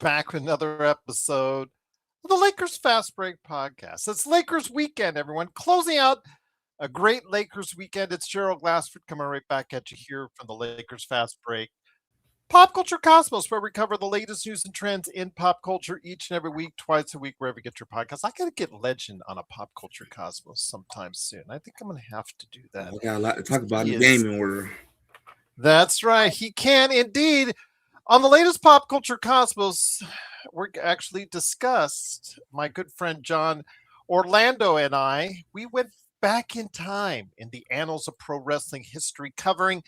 back with another episode of the Lakers Fast Break podcast. It's Lakers weekend, everyone. Closing out a great Lakers weekend. It's Gerald Glassford coming right back at you here from the Lakers Fast Break. Pop Culture Cosmos, where we cover the latest news and trends in pop culture each and every week, twice a week, wherever you get your podcast. I got to get Legend on a Pop Culture Cosmos sometime soon. I think I'm going to have to do that. We got a lot to talk about in the gaming world. That's right. He can indeed. On the latest Pop Culture Cosmos, we actually discussed my good friend John Orlando and we went back in time in the annals of pro wrestling history, covering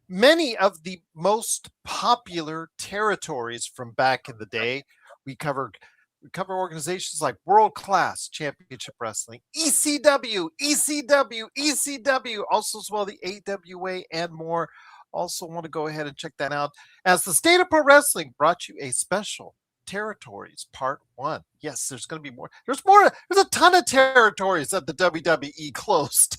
many of the most popular territories from back in the day. We cover organizations like World Class Championship Wrestling, ECW, also as well the AWA and more. Also want to go ahead and check that out as the State of Pro Wrestling brought you a special territories part 1. Yes, there's going to be more. There's a ton of territories that the WWE closed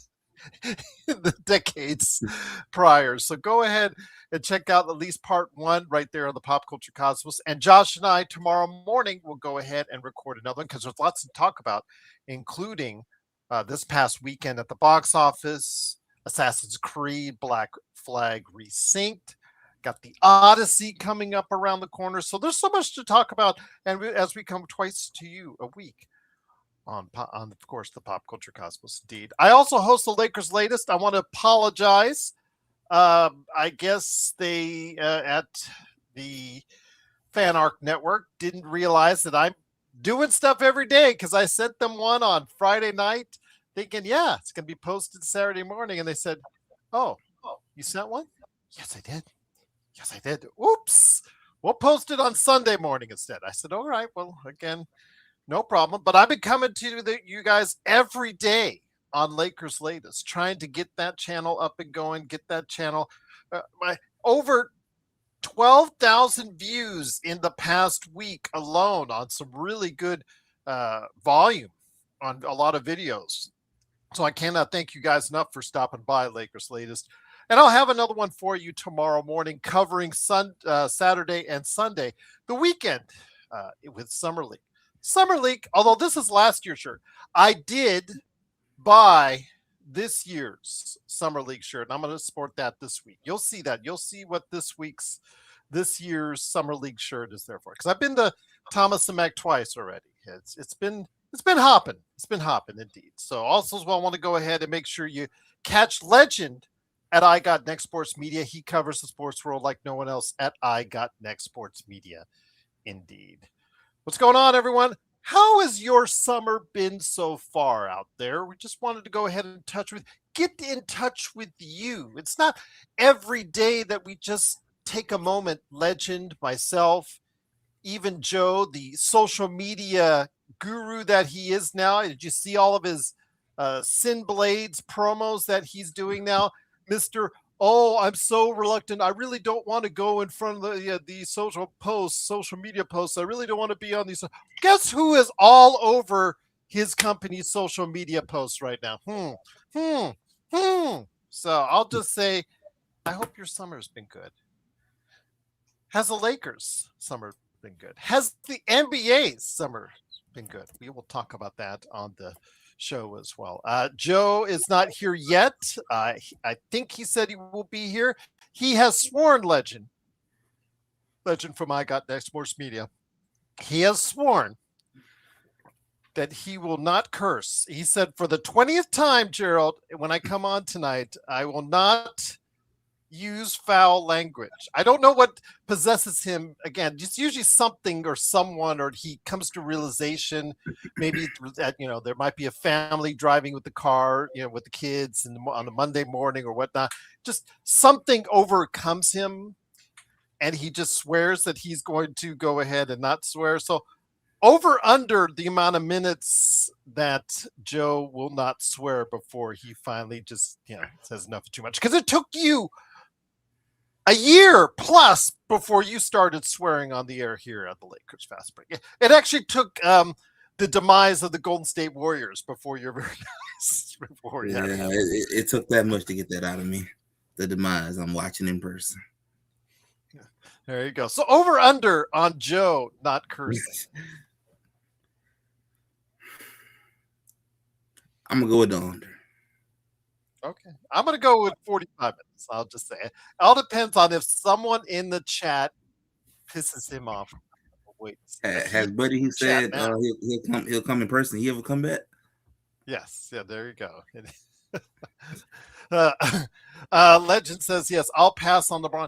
in the decades prior. So go ahead and check out at least part 1 right there on the Pop Culture Cosmos. And Josh and I tomorrow morning will go ahead and record another one because there's lots to talk about, including this past weekend at the box office, Assassin's Creed Black Flag Resynced, got the Odyssey coming up around the corner. So there's so much to talk about, and as we come twice to you a week on of course, the Pop Culture Cosmos. Indeed, I also host the Lakers Latest. I want to apologize. I guess they at the Fan Arc Network didn't realize that I'm doing stuff every day because I sent them one on Friday night thinking, yeah, it's going to be posted Saturday morning. And they said, oh, you sent one? Yes, I did. Oops. We'll post it on Sunday morning instead. I said, all right, well, again, no problem. But I've been coming to you guys every day on Lakers Latest, trying to get that channel up and going, get that channel. Over 12,000 views in the past week alone on some really good volume on a lot of videos. So I cannot thank you guys enough for stopping by Lakers Latest. And I'll have another one for you tomorrow morning covering Saturday and Sunday, the weekend with Summer League. Summer League, although this is last year's shirt, I did buy this year's Summer League shirt, and I'm going to sport that this week. You'll see that. You'll see what this year's Summer League shirt is there for. Because I've been to Thomas and Mack twice already. It's been hopping. It's been hopping indeed. So also as well, I want to go ahead and make sure you catch Legend at I Got Next Sports Media. He covers the sports world like no one else at I Got Next Sports Media. Indeed. What's going on, everyone? How has your summer been so far out there? We just wanted to go ahead and get in touch with you. It's not every day that we just take a moment, Legend, myself, even Joe, the social media guru that he is now. Did you see all of his Sin Blades promos that he's doing now? Mr. Oh, I'm so reluctant. I really don't want to go in front of the social media posts. I really don't want to be on these. Guess who is all over his company's social media posts right now? So I'll just say, I hope your summer's been good. Has the Lakers' summer been good? Has the NBA's summer been good? We will talk about that on the show as well. Joe is not here yet. I think he said he will be here. He has sworn, Legend from I Got Next Sports Media. He has sworn that he will not curse. He said, for the 20th time, Gerald, when I come on tonight, I will not use foul language. I don't know what possesses him. Again, just usually something or someone, or he comes to realization. Maybe that there might be a family driving with the car, with the kids, and on a Monday morning or whatnot. Just something overcomes him, and he just swears that he's going to go ahead and not swear. So, over under the amount of minutes that Joe will not swear before he finally just says enough too much, because it took you a year plus before you started swearing on the air here at the Lakers Fast Break. It actually took the demise of the Golden State Warriors before you're very it took that much to get that out of me. The demise. I'm watching in person. There you go. So over under on Joe not cursing. I'm gonna go with the under. Okay. I'm going to go with 45 minutes. I'll just say it. All depends on if someone in the chat pisses him off. Wait. Has Buddy he Chat said now. he'll come in person? He ever come back? Yes. Yeah, there you go. Legend says, yes, I'll pass on LeBron.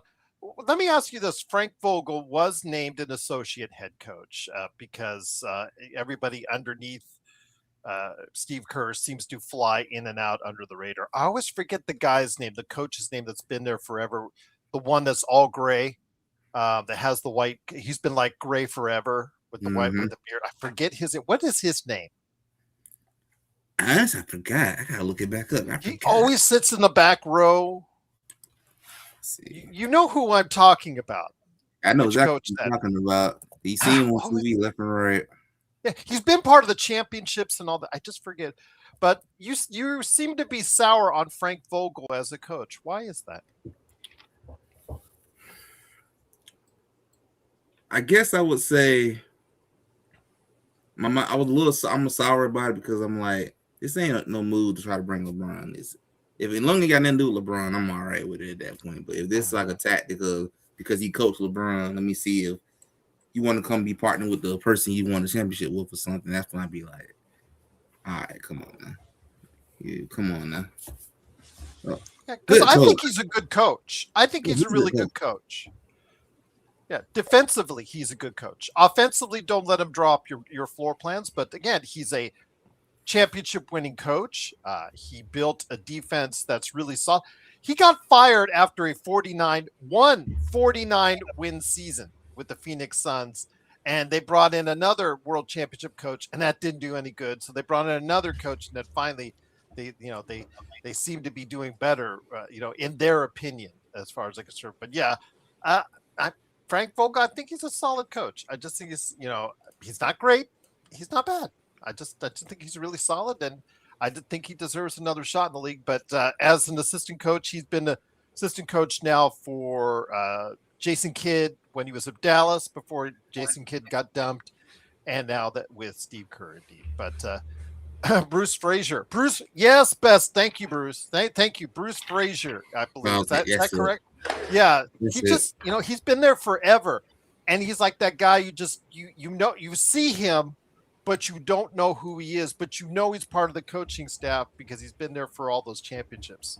Let me ask you this. Frank Vogel was named an associate head coach because everybody underneath Steve Kerr seems to fly in and out under the radar. I always forget the guy's name, the coach's name that's been there forever. The one that's all gray, that has the white. He's been like gray forever with the white with the beard. I forget his. What is his name? I forgot. I gotta look it back up. He always sits in the back row. You know who I'm talking about. I know exactly what you're talking about. You see him on TV left and right. Yeah, he's been part of the championships and all that. I just forget. But you seem to be sour on Frank Vogel as a coach. Why is that? I guess I would say I'm sour about it because I'm like, this ain't no move to try to bring LeBron. If it long as got nothing to do with LeBron, I'm all right with it at that point. But if this is like a tactic of because he coached LeBron, let me see if you want to come be partnered with the person you won the championship with or something. That's when I'd be like, all right, come on now. Come on now. Because I think he's a good coach. I think he's a really good coach. Yeah, defensively, he's a good coach. Offensively, don't let him drop your floor plans. But again, he's a championship-winning coach. He built a defense that's really solid. He got fired after a 49-win season with the Phoenix Suns, and they brought in another world championship coach, and that didn't do any good. So they brought in another coach, and then finally, they seem to be doing better, in their opinion, as far as I can serve. But yeah, Frank Vogel, I think he's a solid coach. I just think he's not great, he's not bad. I just think he's really solid, and I did think he deserves another shot in the league. But as an assistant coach, he's been an assistant coach now for Jason Kidd when he was at Dallas before Jason Kidd got dumped, and now that with Steve Kerr, indeed. But Bruce Frazier. Bruce, yes, best. Thank you, Bruce. Thank you, Bruce Frazier, I believe. Is that correct? Yeah. He's been there forever. And he's like that guy you see him, but you don't know who he is, but he's part of the coaching staff because he's been there for all those championships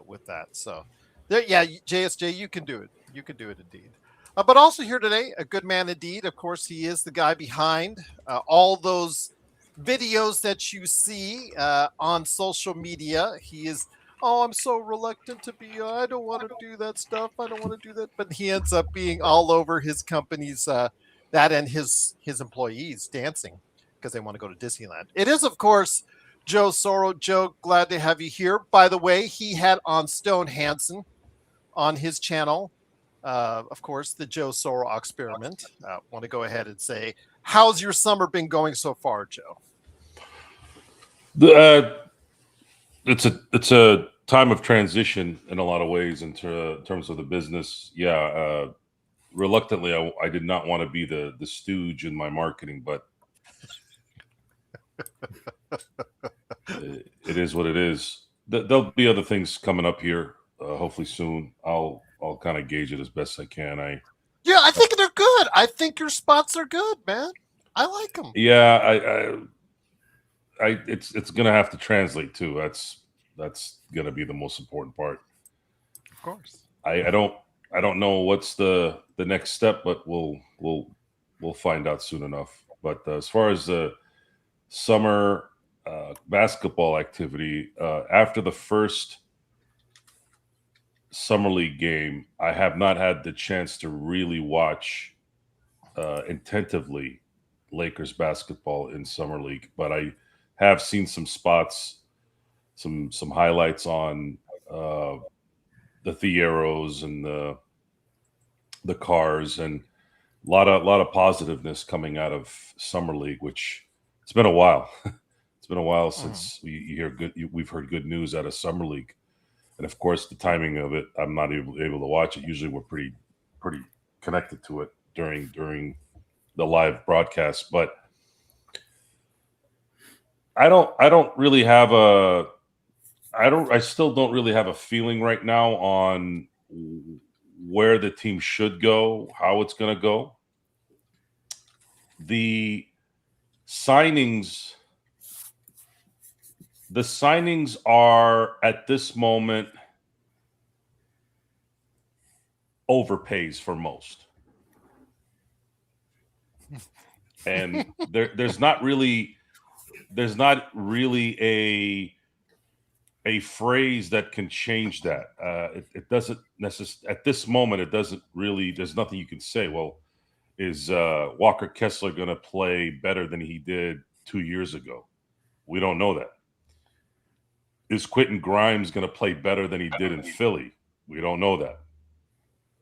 with that. So, JSJ, you can do it. You can do it indeed. But also here today, a good man indeed. Of course, he is the guy behind all those videos that you see on social media. He is, I'm so reluctant to be, I don't want to do that stuff. I don't want to do that. But he ends up being all over his company's, that and his employees dancing because they want to go to Disneyland. It is, of course, Joe Soro. Joe, glad to have you here. By the way, he had on Stone Hansen on his channel. Of course, the Joe Soro experiment. Want to go ahead and say, how's your summer been going so far, Joe? It's a time of transition in a lot of ways in terms of the business. Yeah, reluctantly, I did not want to be the stooge in my marketing, but it is what it is. There'll be other things coming up here, hopefully soon. I'll kind of gauge it as best I can. I think they're good. I think your spots are good, man. I like them. Yeah, it's gonna have to translate too. That's gonna be the most important part. Of course. I don't know what's the next step, but we'll find out soon enough. But as far as the summer basketball activity, after the first summer league game, I have not had the chance to really watch attentively Lakers basketball in summer league, but I have seen some spots, some highlights on the Thieros and the Cars, and a lot of positiveness coming out of summer league, which it's been a while. It's been a while since we've heard good news out of summer league. And of course, the timing of it, I'm not able to watch it. Usually, we're pretty connected to it during the live broadcast, but I still don't really have a feeling right now on where the team should go, how it's going to go. The signings are at this moment overpays for most. And there's not really a phrase that can change that. It doesn't necessarily at this moment. It doesn't really. There's nothing you can say. Well, is Walker Kessler going to play better than he did 2 years ago? We don't know that. Is Quentin Grimes going to play better than he did in Philly? We don't know that.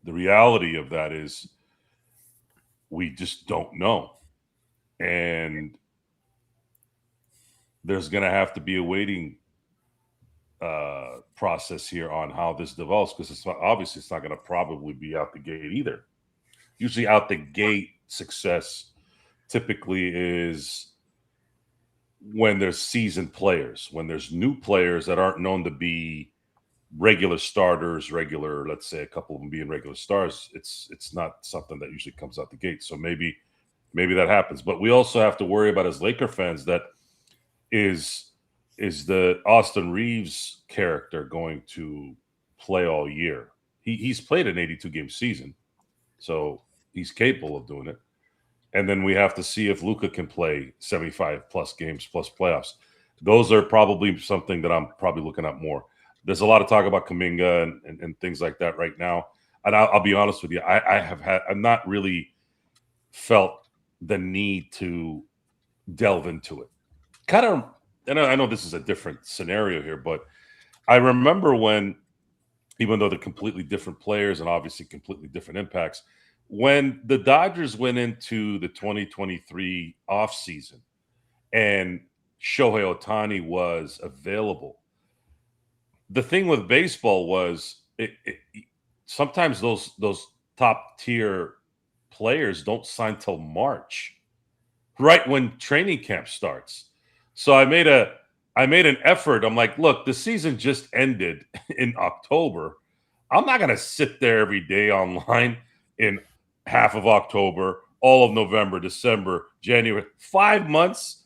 The reality of that is we just don't know. And there's going to have to be a waiting process here on how this develops, because it's not going to probably be out the gate either. Usually out the gate success typically is when there's seasoned players, when there's new players that aren't known to be regular starters, let's say a couple of them being regular stars. It's not something that usually comes out the gate. So maybe that happens. But we also have to worry about, as Laker fans, that is the Austin Reeves character going to play all year? He's played an 82-game season, so he's capable of doing it. And then we have to see if Luka can play 75-plus games plus playoffs. Those are probably something that I'm probably looking at more. There's a lot of talk about Kuminga and things like that right now. And I'll be honest with you, I've not really felt the need to delve into it. Kind of, and I know this is a different scenario here, but I remember when, even though they're completely different players and obviously completely different impacts, when the Dodgers went into the 2023 offseason and Shohei Ohtani was available, the thing with baseball was sometimes those top tier players don't sign till March, right when training camp starts. So I made an effort. I'm like, look, the season just ended in October. I'm not going to sit there every day online in half of October, all of November, December, January, 5 months,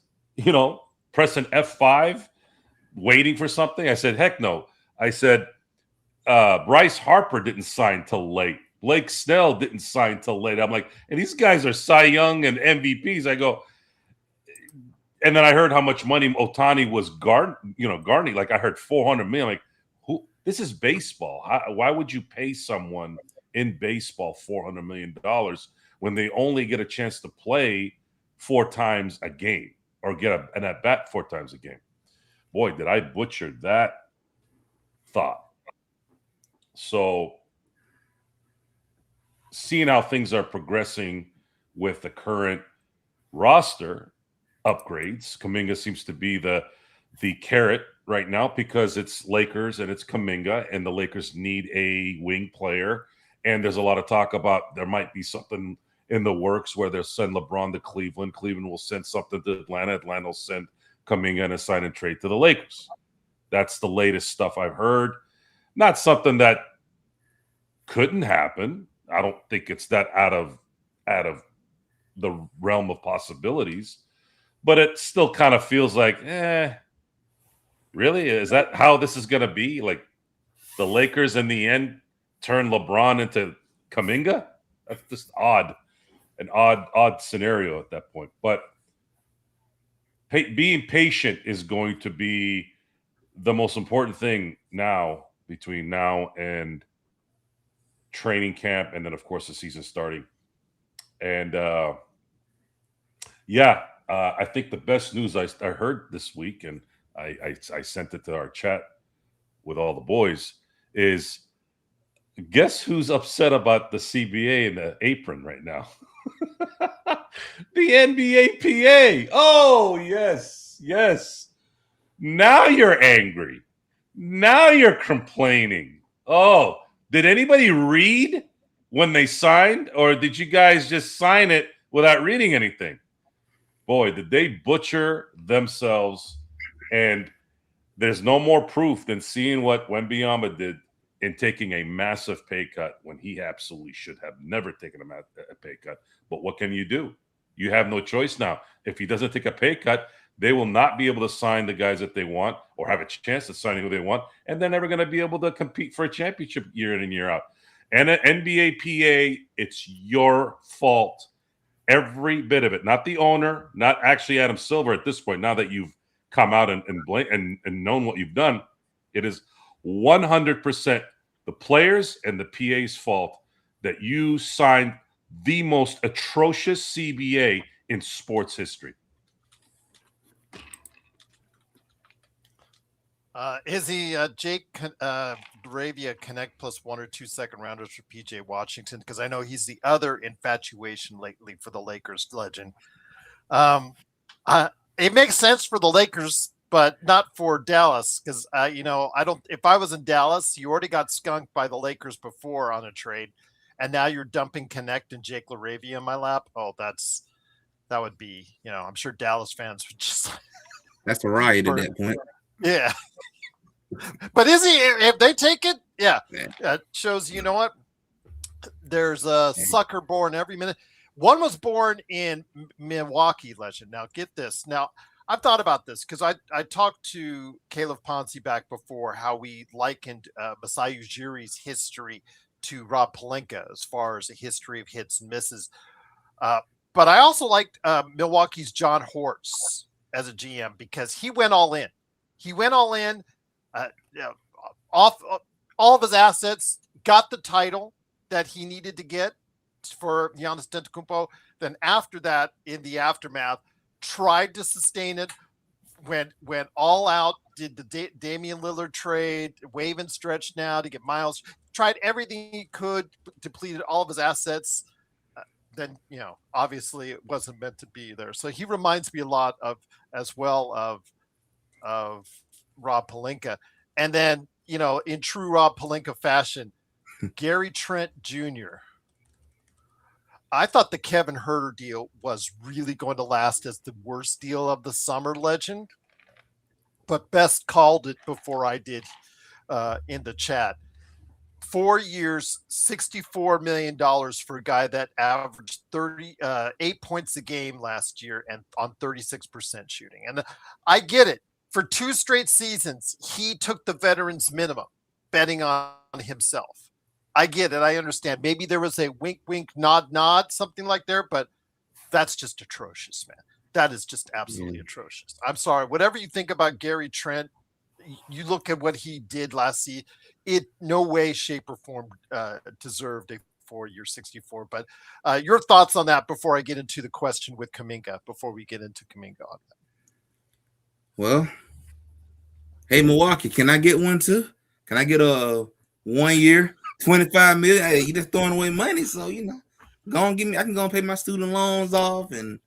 pressing F5, waiting for something. I said, heck no. I said, Bryce Harper didn't sign till late. Blake Snell didn't sign till late. I'm like, and these guys are Cy Young and MVPs. I go, and then I heard how much money Ohtani was garnering. Like I heard $400 million. Like, who? This is baseball. Why would you pay someone in baseball $400 million when they only get a chance to play 4 times a game or get an at bat 4 times a game? Boy, did I butcher that thought. So seeing how things are progressing with the current roster upgrades, Kuminga seems to be the carrot right now because it's Lakers and it's Kuminga, and the Lakers need a wing player. And there's a lot of talk about there might be something in the works where they'll send LeBron to Cleveland. Cleveland will send something to Atlanta. Atlanta will send Kuminga and a sign and trade to the Lakers. That's the latest stuff I've heard. Not something that couldn't happen. I don't think it's that out of the realm of possibilities, but it still kind of feels like, really? Is that how this is going to be? Like the Lakers in the end turn LeBron into Kuminga? That's just an odd scenario at that point. But being patient is going to be the most important thing now, between now and training camp, and then of course the season starting. And I think the best news I heard this week, and I sent it to our chat with all the boys, is guess who's upset about the CBA and the apron right now? The NBA PA. Oh, yes. Now you're angry. Now you're complaining. Oh, did anybody read when they signed, or did you guys just sign it without reading anything? Boy, did they butcher themselves. And there's no more proof than seeing what Wembanyama did in taking a massive pay cut when he absolutely should have never taken a pay cut. But what can you do? You have no choice now. If he doesn't take a pay cut, they will not be able to sign the guys that they want or have a chance to sign who they want, and they're never going to be able to compete for a championship year in and year out. And at NBA PA, it's your fault. Every bit of it. Not the owner, not actually Adam Silver at this point. Now that you've come out and known what you've done, it is 100% the players and the PA's fault that you signed the most atrocious CBA in sports history. Izzy, Jake Bravia connect plus 1 or 2 second rounders for PJ Washington, because I know he's the other infatuation lately for the Lakers legend. It makes sense for the Lakers, but not for Dallas, because I don't. If I was in Dallas, you already got skunked by the Lakers before on a trade, and now you're dumping Connect and Jake LaRavia in my lap. Oh, that would be, I'm sure Dallas fans would just. That's a riot at that point. Yeah. But if they take it, shows, what? There's a sucker born every minute. One was born in Milwaukee, legend. Now, get this. Now, I've thought about this because I talked to Caleb Ponce back before how we likened Masai Ujiri's history to Rob Pelinka as far as a history of hits and misses. But I also liked Milwaukee's John Hortz as a GM because he went all in. He went all in, off all of his assets, got the title that he needed to get for Giannis Antetokounmpo. Then after that, in the aftermath, tried to sustain it, went all out, did the Damian Lillard trade, wave and stretch now to get Miles, tried everything he could, depleted all of his assets. Then, obviously it wasn't meant to be there. So he reminds me a lot of Rob Pelinka. And then, in true Rob Pelinka fashion, Gary Trent Jr. I thought the Kevin Huerter deal was really going to last as the worst deal of the summer, legend. But Best called it before I did in the chat. 4 years, $64 million for a guy that averaged 8 points a game last year and on 36% shooting. And I get it. For 2 straight seasons, he took the veterans minimum, betting on himself. I get it. I understand. Maybe there was a wink, wink, nod, nod, something like there, but that's just atrocious, man. That is just absolutely atrocious. I'm sorry. Whatever you think about Gary Trent, you look at what he did last season, it no way, shape, or form deserved a 4-year 64. But your thoughts on that before I get into the question with Kuminga, before we get into Kuminga on that. Well, hey, Milwaukee, can I get one too? Can I get a 1 year, $25 million? Hey, you just throwing away money, so go on, give me. I can go and pay my student loans off and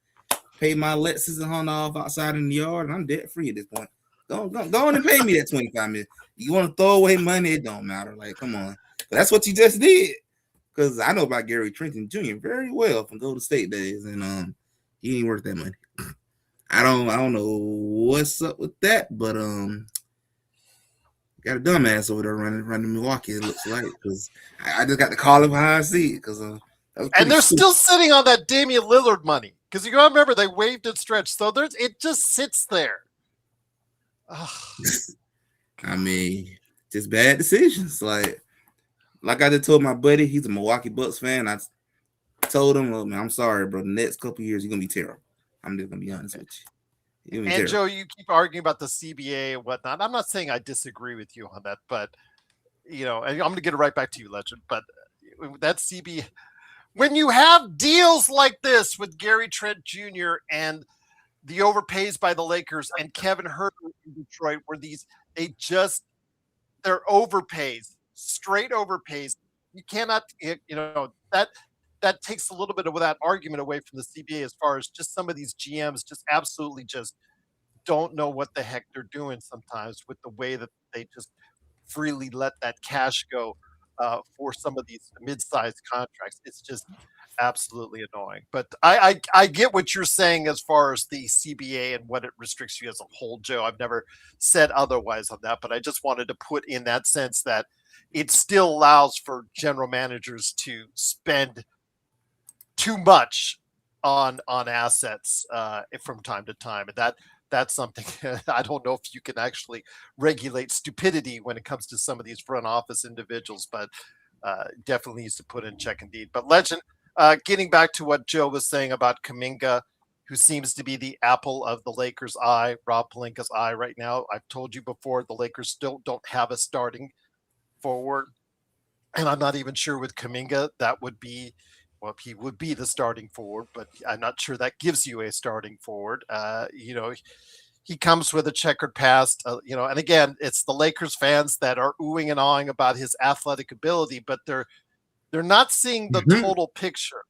pay my Lexus and Honda off outside in the yard, and I'm debt free at this point. Go on and pay me that $25 million. You want to throw away money? It don't matter. Like, come on. But that's what you just did. Because I know about Gary Trent Jr. very well from Golden State days, and he ain't worth that money. I don't know what's up with that, but got a dumbass over there running Milwaukee. It looks like, because I just got to call him how I see it. Because and they're still sitting on that Damian Lillard money, because you got to remember they waived and stretched, so it just sits there. I mean, just bad decisions. Like I just told my buddy, he's a Milwaukee Bucks fan. I told him, "Look, man, I'm sorry, bro. The next couple of years, you're gonna be terrible. I'm just gonna be honest with you." And terrible. Joe, you keep arguing about the CBA and whatnot. I'm not saying I disagree with you on that, but and I'm gonna get it right back to you, legend. But that CBA, when you have deals like this with Gary Trent Jr. and the overpays by the Lakers and Kevin Huerter in Detroit, where they're overpays, straight overpays. You cannot, that takes a little bit of that argument away from the CBA, as far as just some of these GMs just absolutely just don't know what the heck they're doing sometimes with the way that they just freely let that cash go for some of these mid-sized contracts. It's just absolutely annoying. But I get what you're saying as far as the CBA and what it restricts you as a whole, Joe. I've never said otherwise on that, but I just wanted to put in that sense that it still allows for general managers to spend too much on assets from time to time, and that's something I don't know if you can actually regulate stupidity when it comes to some of these front office individuals, but definitely needs to put in check indeed. But Legend, getting back to what Joe was saying about Kuminga, who seems to be the apple of the Lakers' eye, Rob Pelinka's eye right now. I've told you before, the Lakers still don't have a starting forward, and I'm not even sure with Kuminga that would be. Well, he would be the starting forward, but I'm not sure that gives you a starting forward. He comes with a checkered past, and again, it's the Lakers fans that are oohing and awing about his athletic ability, but they're not seeing the total picture.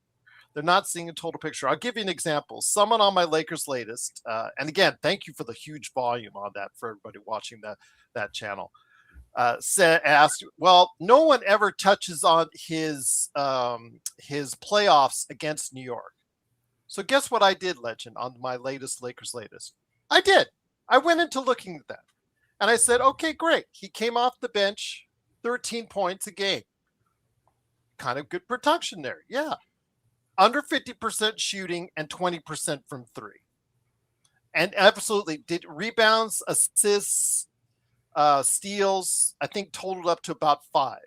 They're not seeing a total picture. I'll give you an example. Someone on my Lakers latest, and again, thank you for the huge volume on that for everybody watching that channel. Asked, well, no one ever touches on his playoffs against New York. So guess what I did, Legend, on my latest Lakers latest? I did. I went into looking at that. And I said, okay, great. He came off the bench, 13 points a game. Kind of good production there. Yeah. Under 50% shooting and 20% from three. And absolutely did rebounds, assists, steals, I think totaled up to about 5,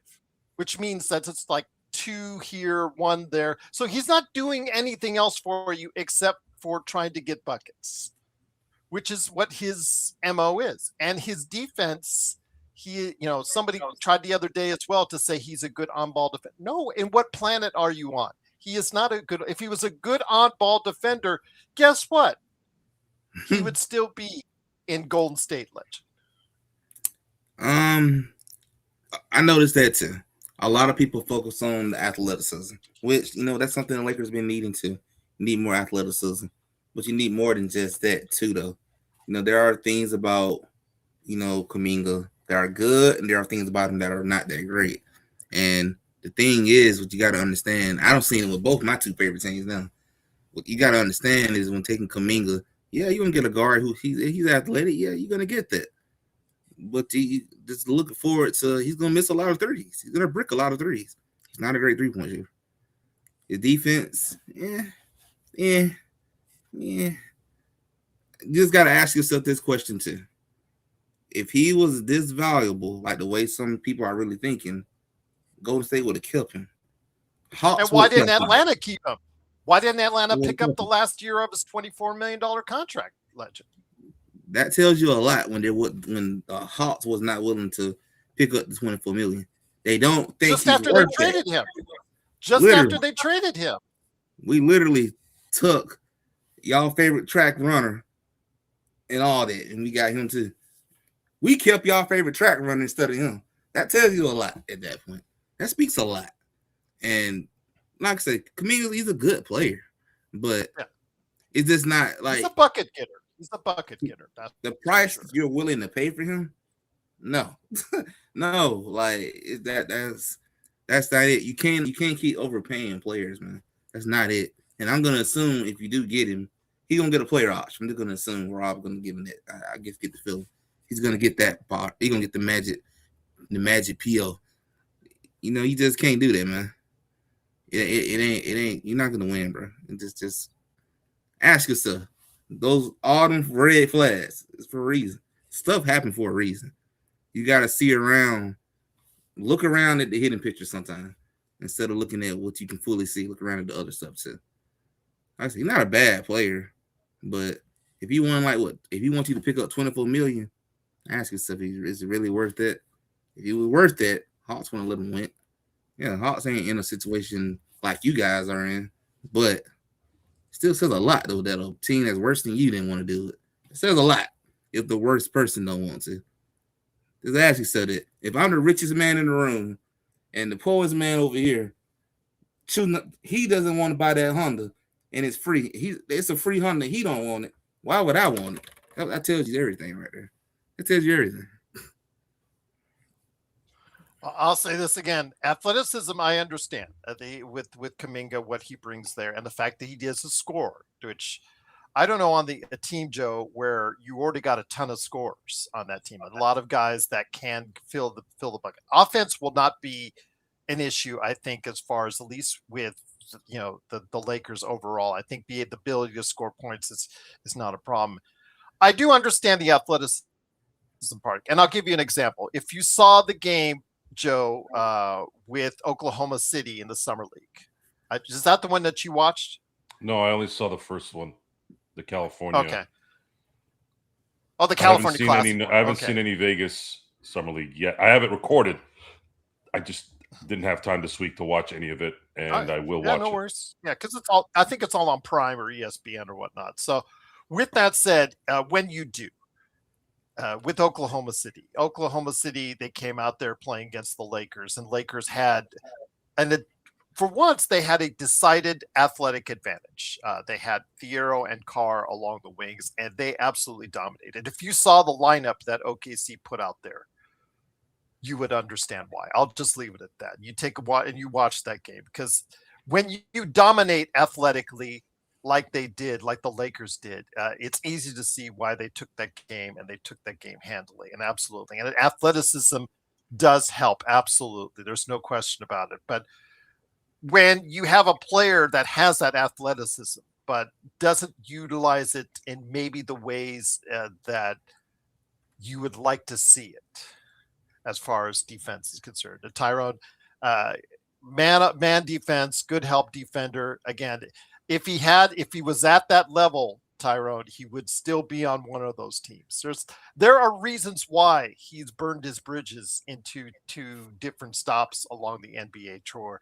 which means that it's like 2 here, 1 there. So he's not doing anything else for you except for trying to get buckets, which is what his MO is. And his defense, somebody tried the other day as well to say he's a good on-ball defender. No, in what planet are you on? He is not a good, if he was a good on-ball defender, guess what? He would still be in Golden State, Legend. I noticed that too. A lot of people focus on the athleticism, which that's something the Lakers been needing to. You need more athleticism, but you need more than just that too, though. There are things about Kuminga that are good, and there are things about him that are not that great. And the thing is, what you got to understand, I don't see him with both my 2 favorite teams now. What you got to understand is when taking Kuminga, yeah, you're gonna get a guard who he's athletic. Yeah, you're gonna get that. But he just looking forward to he's gonna miss a lot of threes. He's gonna brick a lot of threes. He's not a great 3-point shooter. His defense, yeah. You just gotta ask yourself this question too. If he was this valuable, like the way some people are really thinking, Golden State would have kept him. And why didn't Atlanta keep him? Why didn't Atlanta pick up the last year of his $24 million contract, Legend? That tells you a lot when Hawks was not willing to pick up the $24 million. They don't think just after they traded him. Just after they traded him. We literally took y'all favorite track runner and all that, and we got him too. We kept y'all favorite track runner instead of him. That tells you a lot at that point. That speaks a lot. And like I said, Kuminga, he's a good player, but it's just not like he's a bucket getter. He's a bucket getter. That's the price you're willing to pay for him. No, no, like that's not it. You can't keep overpaying players, man. That's not it. And I'm gonna assume if you do get him, he's gonna get a player option. I'm just gonna assume Rob gonna give him that. I guess get the feeling he's gonna get that part. He's gonna get the magic PO. You just can't do that, man. It ain't. You're not gonna win, bro. Just ask yourself. All them red flags is for a reason. Stuff happened for a reason. You got to see around, look around at the hidden picture sometimes instead of looking at what you can fully see. Look around at the other stuff too. I say he's not a bad player, but if he wants you to pick up $24 million, ask yourself, is it really worth it? If it was worth it, Hawks want to let him win. Yeah, Hawks ain't in a situation like you guys are in, but still says a lot, though, that a team that's worse than you didn't want to do it. It says a lot if the worst person don't want to. Just ask yourself that. If I'm the richest man in the room and the poorest man over here, he doesn't want to buy that Honda and it's free. It's a free Honda. He don't want it. Why would I want it? That tells you everything right there. That tells you everything. I'll say this again: athleticism, I understand with Kaminga what he brings there, and the fact that he is a scorer, which I don't know on a team, Joe, where you already got a ton of scorers on that team. A lot of guys that can fill the bucket. Offense will not be an issue, I think, as far as at least with the Lakers overall. I think the ability to score points is not a problem. I do understand the athleticism part, and I'll give you an example. If you saw the game, Joe, with Oklahoma City in the summer league, is that the one that you watched? No, I only saw the first one, the California. Okay. Oh, the California Classic. I haven't seen any Vegas Summer League yet. I have it recorded. I just didn't have time this week to watch any of it, and I will watch no it. worries. Yeah, because it's all. I think it's all on Prime or ESPN or whatnot. So, with that said, when you do, with Oklahoma City, they came out there playing against the Lakers, and Lakers had, for once, they had a decided athletic advantage. They had Thiero and Carr along the wings, and they absolutely dominated. If you saw the lineup that OKC put out there, you would understand why. I'll just leave it at that. You take a watch and you watch that game, because when you dominate athletically like they did, like the Lakers did, it's easy to see why they took that game, and they took that game handily and absolutely. And athleticism does help. Absolutely. There's no question about it. But when you have a player that has that athleticism, but doesn't utilize it in maybe the ways that you would like to see it, as far as defense is concerned, the Tyrone, man defense, good help defender. Again, if he was at that level, Tyrone, he would still be on one of those teams. There are reasons why he's burned his bridges into two different stops along the NBA tour.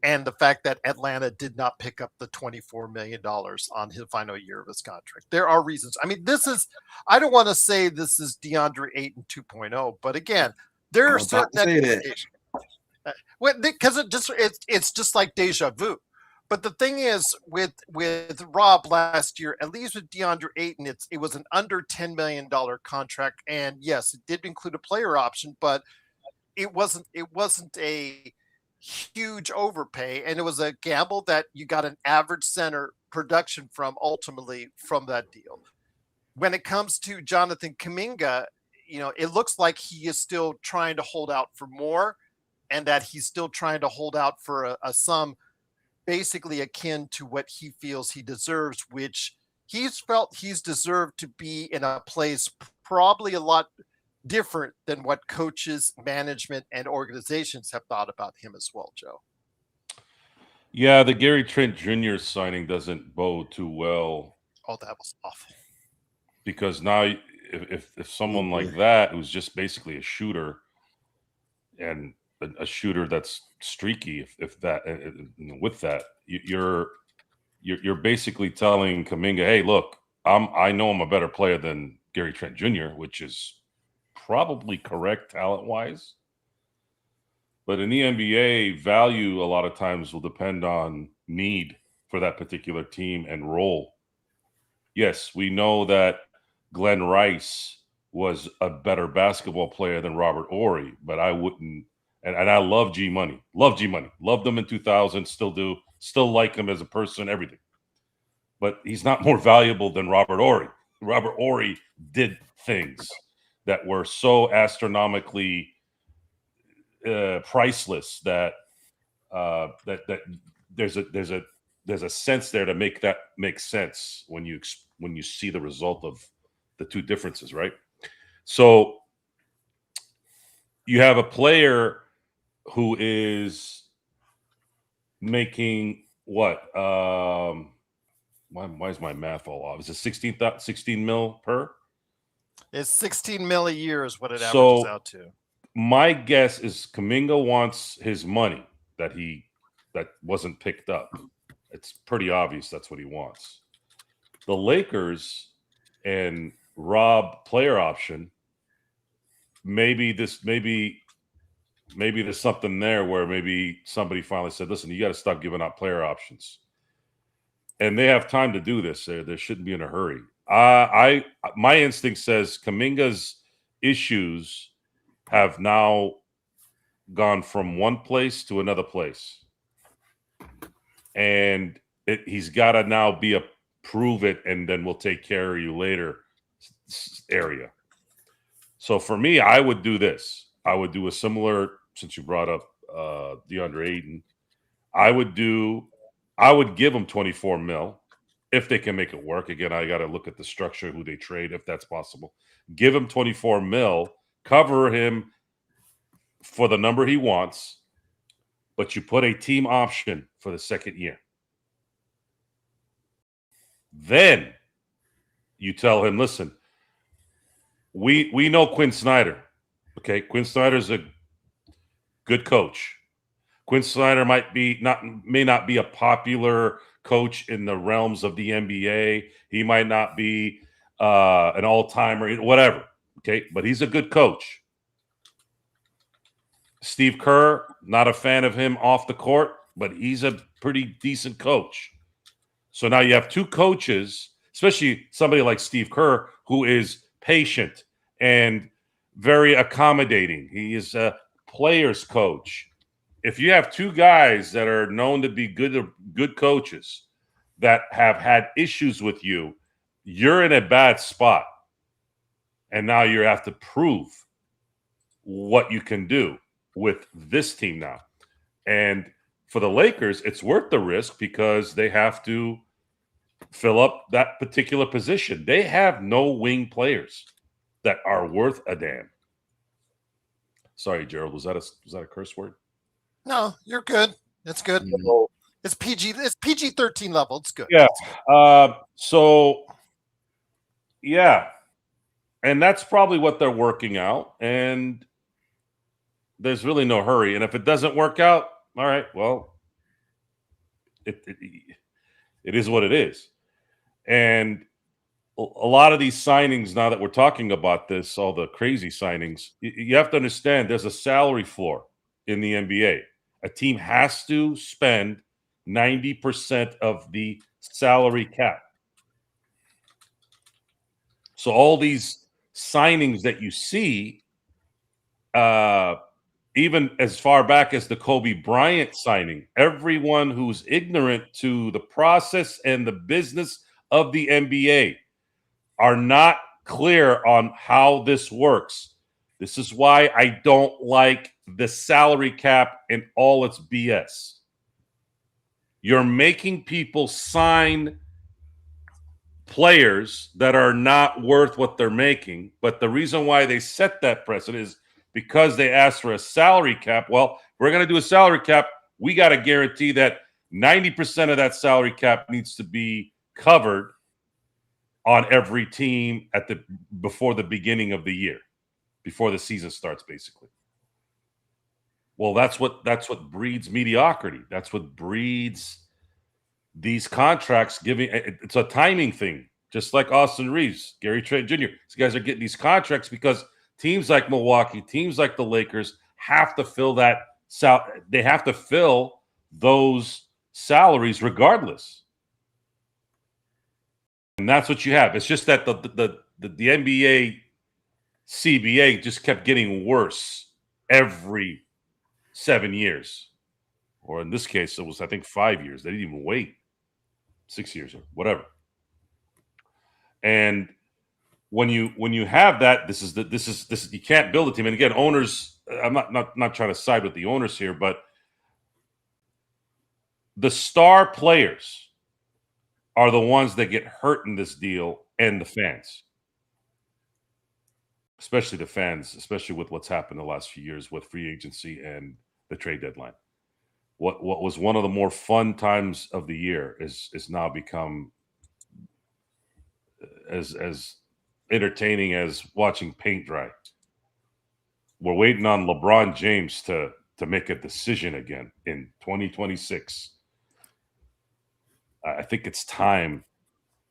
And the fact that Atlanta did not pick up the $24 million on his final year of his contract. There are reasons. I mean, I don't want to say this is DeAndre Ayton 2.0, but again, there are certain expectations. Because it's just like deja vu. But the thing is, with Rob last year, at least with DeAndre Ayton, it was an under $10 million contract. And yes, it did include a player option, but it wasn't a huge overpay, and it was a gamble that you got an average center production ultimately from that deal. When it comes to Jonathan Kuminga, it looks like he is still trying to hold out for more, and that he's still trying to hold out for a sum basically akin to what he feels he deserves, which he's felt he's deserved to be in a place probably a lot different than what coaches, management, and organizations have thought about him as well, Joe. Yeah, the Gary Trent Jr. signing doesn't bode too well. Oh, that was awful. Because now, if someone like that, who's just basically a shooter, and a shooter that's streaky, if that, with that, you're basically telling Kuminga, hey, look, I know I'm a better player than Gary Trent Jr., which is probably correct talent-wise. But in the NBA, value a lot of times will depend on need for that particular team and role. Yes, we know that Glenn Rice was a better basketball player than Robert Horry, but I wouldn't. And I love G Money. Love G Money. Loved him in 2000. Still do. Still like him as a person, everything. But he's not more valuable than Robert Horry. Robert Horry did things that were so astronomically priceless that there's a sense there to make that make sense when you see the result of the two differences, right? So you have a player who is making what? Why is my math all off? Is it 16 mil per? It's 16 mil a year is what it averages out to. My guess is Kuminga wants his money that wasn't picked up. It's pretty obvious that's what he wants. The Lakers and Rob player option, maybe there's something there where maybe somebody finally said, listen, you got to stop giving out player options. And they have time to do this. They shouldn't be in a hurry. My instinct says Kuminga's issues have now gone from one place to another place. And he's got to now be a prove it and then we'll take care of you later area. So for me, I would do this. I would do a similar, since you brought up DeAndre Ayton, I would give him 24 mil if they can make it work. Again, I got to look at the structure, who they trade, if that's possible. Give him 24 mil, cover him for the number he wants, but you put a team option for the second year. Then you tell him, listen, we know Quinn Snyder. Okay, Quinn Snyder's a good coach. Quinn Snyder may not be a popular coach in the realms of the NBA. He might not be an all-timer, whatever. Okay, but he's a good coach. Steve Kerr, not a fan of him off the court, but he's a pretty decent coach. So now you have two coaches, especially somebody like Steve Kerr, who is patient and very accommodating. He is a player's coach. If you have two guys that are known to be good coaches that have had issues with you, you're in a bad spot. And now you have to prove what you can do with this team now. And for the Lakers, it's worth the risk because they have to fill up that particular position. They have no wing players that are worth a damn. Sorry, Gerald, was that a curse word? No, you're good. It's good. Mhm. It's PG-13 level. It's good. Yeah. And that's probably what they're working out. And there's really no hurry. And if it doesn't work out, all right, well, it is what it is. And a lot of these signings, now that we're talking about this, all the crazy signings, you have to understand there's a salary floor in the NBA. A team has to spend 90% of the salary cap. So all these signings that you see, even as far back as the Kobe Bryant signing, everyone who's ignorant to the process and the business of the NBA are not clear on how this works. This is why I don't like the salary cap and all its BS. You're making people sign players that are not worth what they're making. But the reason why they set that precedent is because they asked for a salary cap. Well, we're going to do a salary cap. We got to guarantee that 90% of that salary cap needs to be covered on every team before the beginning of the year, before the season starts, basically. Well, that's what breeds mediocrity. That's what breeds these contracts giving. It's a timing thing, just like Austin Reeves, Gary Trent Jr. These guys are getting these contracts because teams like Milwaukee, teams like the Lakers have to fill that. They have to fill those salaries regardless. And that's what you have. It's just that the NBA CBA just kept getting worse every 7 years. Or in this case, it was, I think, 5 years. They didn't even wait 6 years or whatever. And when you have that, this is you can't build a team. And again, owners, I'm not trying to side with the owners here, but the star players are the ones that get hurt in this deal, and the fans. Especially the fans, especially with what's happened the last few years with free agency and the trade deadline. What was one of the more fun times of the year is now become as entertaining as watching paint dry. We're waiting on LeBron James to make a decision again in 2026. I think it's time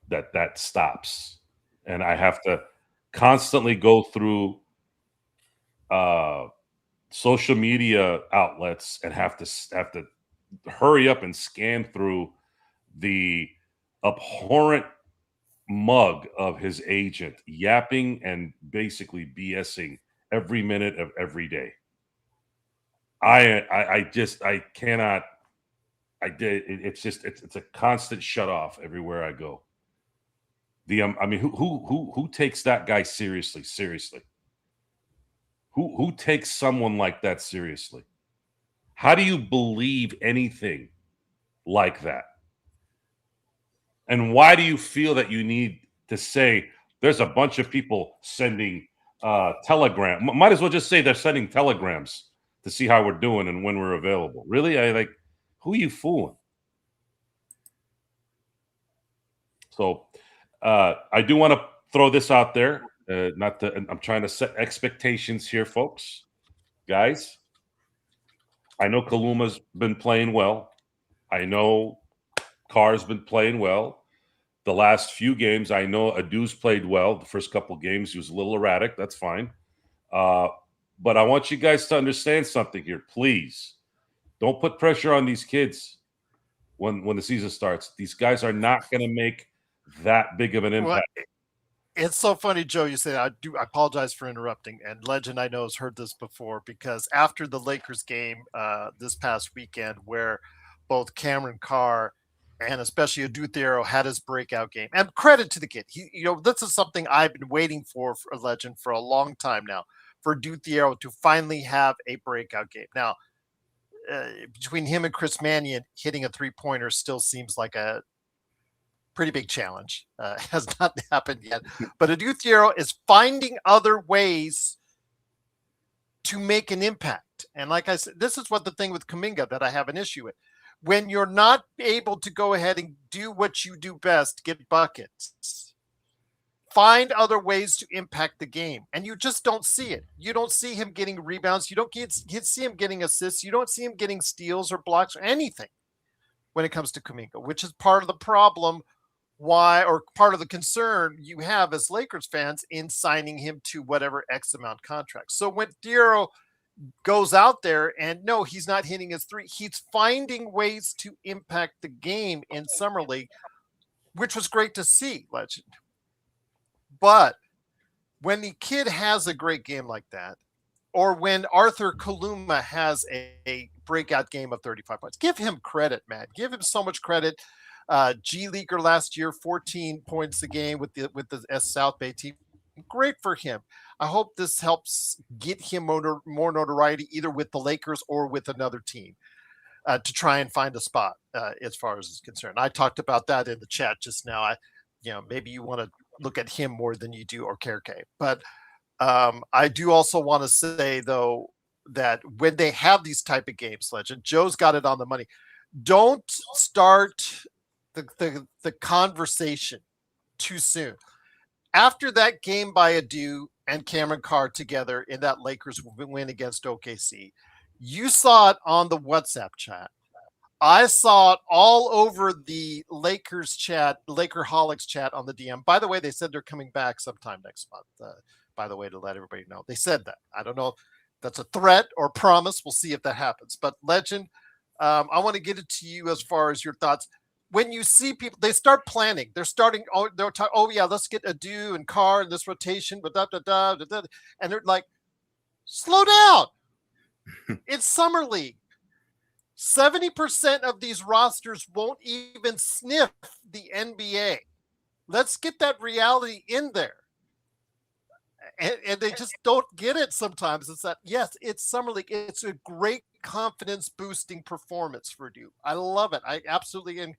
that stops. And I have to constantly go through social media outlets and have to hurry up and scan through the abhorrent mug of his agent yapping and basically BSing every minute of every day. I cannot. It's a constant shut off everywhere I go. I mean, who takes that guy seriously? Seriously, who takes someone like that seriously? How do you believe anything like that? And why do you feel that you need to say there's a bunch of people sending telegram? Might as well just say they're sending telegrams to see how we're doing and when we're available. Really? Who are you fooling? So I do want to throw this out there. I'm trying to set expectations here, folks. Guys, I know Kaluma's been playing well. I know Carr's been playing well. The last few games, I know Adou's played well. The first couple of games, he was a little erratic. That's fine. But I want you guys to understand something here. Please, don't put pressure on these kids when the season starts. These guys are not going to make that big of an impact. Well, it's so funny, Joe, you say I apologize for interrupting. And Legend, I know, has heard this before, because after the Lakers game this past weekend, where both Cameron Carr and especially Adou Thiero had his breakout game, and credit to the kid. This is something I've been waiting for a Legend for a long time now, for Adou Thiero to finally have a breakout game. Now, between him and Chris Mannion, hitting a three-pointer still seems like a pretty big challenge. Has not happened yet. But Adou Thiero is finding other ways to make an impact. And like I said, this is what the thing with Kuminga that I have an issue with. When you're not able to go ahead and do what you do best, get buckets, find other ways to impact the game. And you just don't see it. You don't see him getting rebounds. You don't see him getting assists. You don't see him getting steals or blocks or anything when it comes to Kuminga, which is part of the problem or part of the concern you have as Lakers fans in signing him to whatever X amount contract. So when Thiero goes out there and no, he's not hitting his three, he's finding ways to impact the game in Summer League, which was great to see, Legend. But when the kid has a great game like that, or when Arthur Kaluma has a breakout game of 35 points, give him credit, man. Give him so much credit. G Leaguer last year, 14 points a game with the South Bay team. Great for him. I hope this helps get him more notoriety, either with the Lakers or with another team, to try and find a spot as far as is concerned. I talked about that in the chat just now. Maybe you want to look at him more than you do or Kerke. But I do also want to say, though, that when they have these type of games, Legend, Joe's got it on the money. Don't start the conversation too soon. After that game by Adou and Cameron Carr together in that Lakers win against OKC, you saw it on the WhatsApp chat. I saw it all over the Lakers chat, Lakerholics chat on the DM. By the way, they said they're coming back sometime next month. By the way, to let everybody know, they said that. I don't know if that's a threat or promise. We'll see if that happens. But Legend, I want to get it to you as far as your thoughts. When you see people, they start planning. They're starting. Yeah, let's get Adou and Carr in this rotation. But and they're like, slow down. It's Summer League. 70% of these rosters won't even sniff the NBA. Let's get that reality in there. And they just don't get it sometimes. It's that, yes, it's Summer League. It's a great confidence boosting performance for Adou. I love it. I absolutely am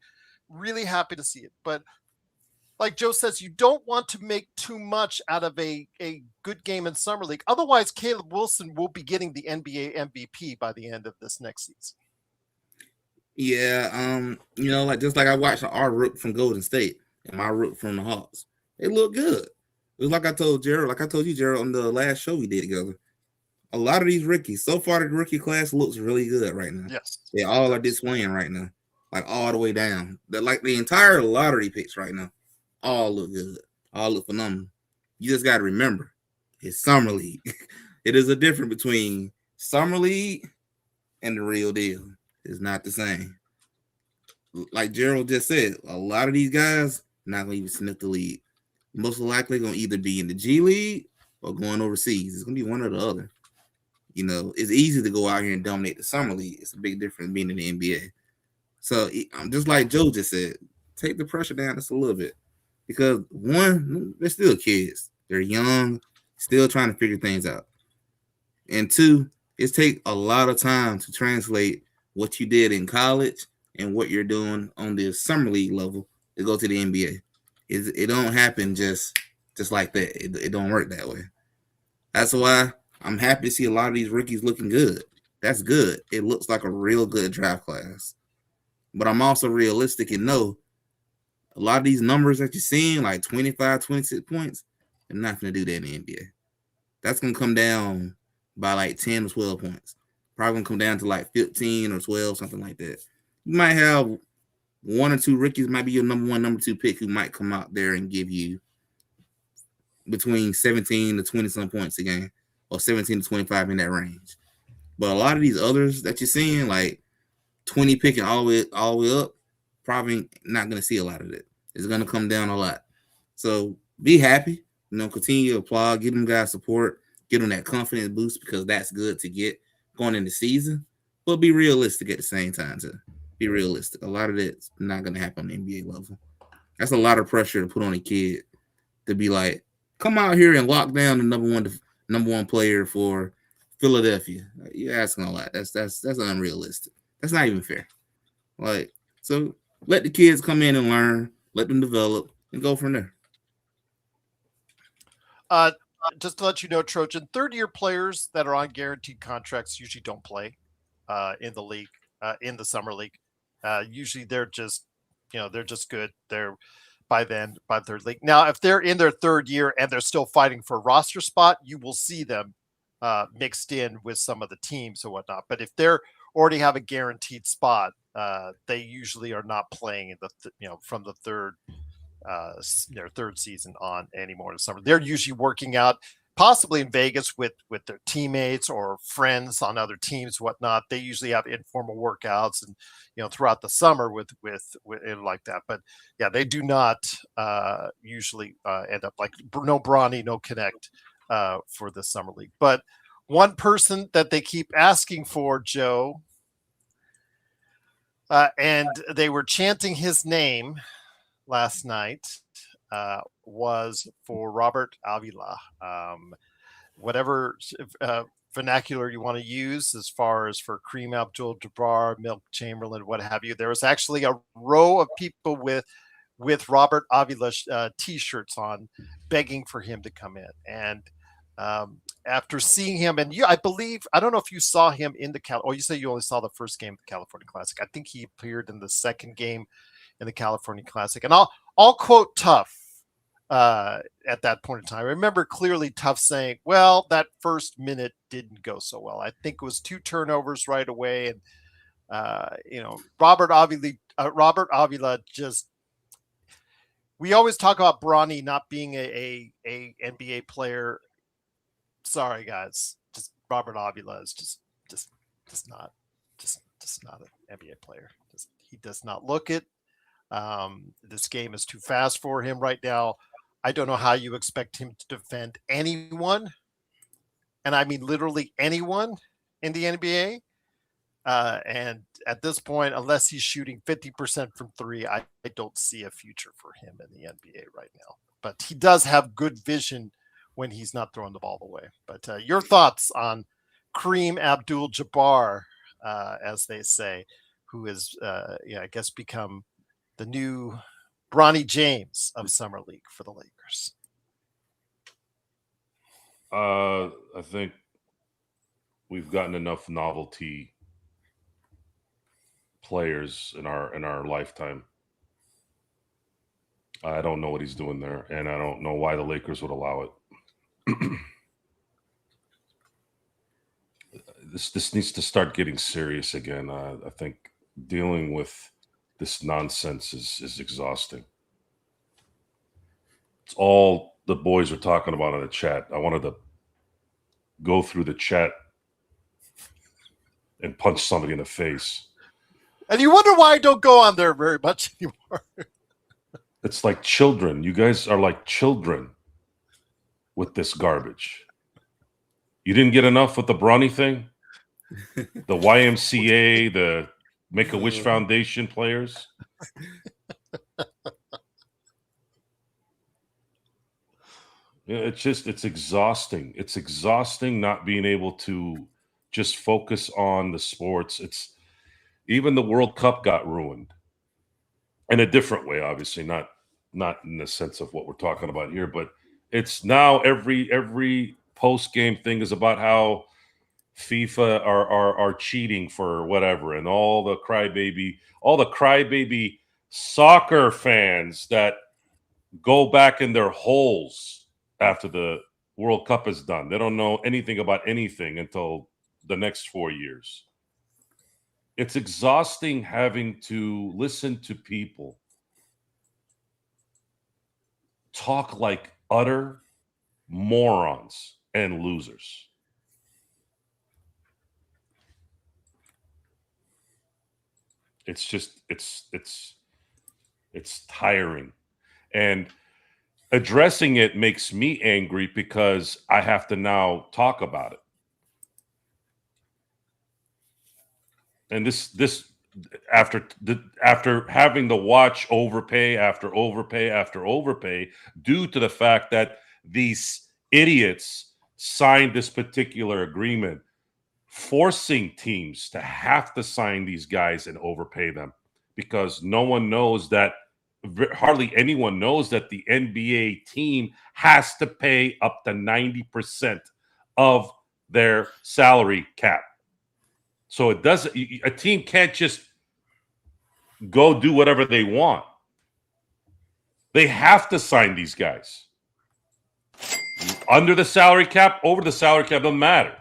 really happy to see it. But like Joe says, you don't want to make too much out of a good game in Summer League. Otherwise, Caleb Wilson will be getting the NBA MVP by the end of this next season. Yeah, just like I watched our rook from Golden State and my rook from the Hawks. They look good. It was like I told you, Gerald, on the last show we did together. A lot of these rookies, so far the rookie class looks really good right now. Yes. They all are displaying right now, like all the way down. They're like the entire lottery picks right now. All look good. All look phenomenal. You just got to remember, it's Summer League. It is a difference between Summer League and the real deal. It's not the same. Like Gerald just said, a lot of these guys not going to even sniff the league. Most likely going to either be in the G League or going overseas. It's going to be one or the other. it's easy to go out here and dominate the summer league. It's a big difference being in the NBA. So just like Joe just said, take the pressure down just a little bit, because one, they're still kids. They're young, still trying to figure things out. And two, it takes a lot of time to translate what you did in college and what you're doing on the summer league level to go to the NBA. It don't happen just like that. It don't work that way. That's why I'm happy to see a lot of these rookies looking good. That's good. It looks like a real good draft class. But I'm also realistic and know a lot of these numbers that you're seeing, like 25, 26 points, they're not going to do that in the NBA. That's going to come down by like 10 or 12 points. Probably going to come down to like 15 or 12, something like that. You might have one or two rookies, might be your number one, number two pick, who might come out there and give you between 17 to 20 some points a game, or 17 to 25 in that range. But a lot of these others that you're seeing, like 20 picking all the way up, probably not going to see a lot of it. It's going to come down a lot. So be happy, continue to applaud, give them guys support, give them that confidence boost, because that's good to get going in the season. But be realistic at the same time too. Be realistic. A lot of that's not going to happen on the NBA level. That's a lot of pressure to put on a kid to be like, come out here and lock down the number one player for Philadelphia. You're asking a lot. That's unrealistic. That's not even fair. So let the kids come in and learn, let them develop, and go from there. Just to let you know, Trojan, third-year players that are on guaranteed contracts usually don't play in the league, in the summer league. Usually they're just good. They're by third league. Now, if they're in their third year and they're still fighting for a roster spot, you will see them mixed in with some of the teams or whatnot. But if they're already have a guaranteed spot, they usually are not playing in the from the their third season on anymore in the summer. They're usually working out possibly in Vegas with their teammates or friends on other teams, whatnot. They usually have informal workouts and throughout the summer with like that. But yeah, they do not usually end up like no Bronny, no Connect for the summer league. But one person that they keep asking for, Joe, and they were chanting his name last night, was for Robert Avila. Whatever vernacular you want to use as far as for Kareem Abdul-Jabbar, Milt Chamberlain, what have you. There was actually a row of people with Robert Avila T-shirts on, begging for him to come in. And after seeing him, and I don't know if you saw him in you say you only saw the first game of the California Classic. I think he appeared in the second game in the California Classic. And I'll quote Tough at that point in time. I remember clearly Tough saying, well, that first minute didn't go so well. I think it was 2 turnovers right away. And, Robert Avila just, we always talk about Bronny not being a NBA player. Sorry, guys. Just Robert Avila is just not an NBA player. He does not look it. This game is too fast for him right now. I don't know how you expect him to defend anyone, and I mean literally anyone in the NBA. And at this point, unless he's shooting 50% from 3, I don't see a future for him in the NBA right now. But he does have good vision when he's not throwing the ball away. But your thoughts on Kareem Abdul-Jabbar, as they say, who is, I guess, become the new Bronny James of Summer League for the Lakers? I think we've gotten enough novelty players in our lifetime. I don't know what he's doing there, and I don't know why the Lakers would allow it. This needs to start getting serious again. I think dealing with this nonsense is exhausting. It's all the boys are talking about in the chat. I wanted to go through the chat and punch somebody in the face. And you wonder why I don't go on there very much anymore. It's like children. You guys are like children with this garbage. You didn't get enough with the Bronny thing? The YMCA, the Make-A-Wish Foundation players? It's exhausting. It's exhausting not being able to just focus on the sports. Even the World Cup got ruined in a different way, obviously, not in the sense of what we're talking about here, but it's now every post-game thing is about how FIFA are cheating for whatever, and all the crybaby soccer fans that go back in their holes after the World Cup is done. They don't know anything about anything until the next 4 years. It's exhausting having to listen to people talk like utter morons and losers. It's just it's tiring. And addressing it makes me angry because I have to now talk about it. And this after having to watch overpay after overpay after overpay due to the fact that these idiots signed this particular agreement, forcing teams to have to sign these guys and overpay them, because no one knows that, hardly anyone knows that the NBA team has to pay up to 90% of their salary cap. So it doesn't, a team can't just go do whatever they want. They have to sign these guys. Under the salary cap, over the salary cap, doesn't matter.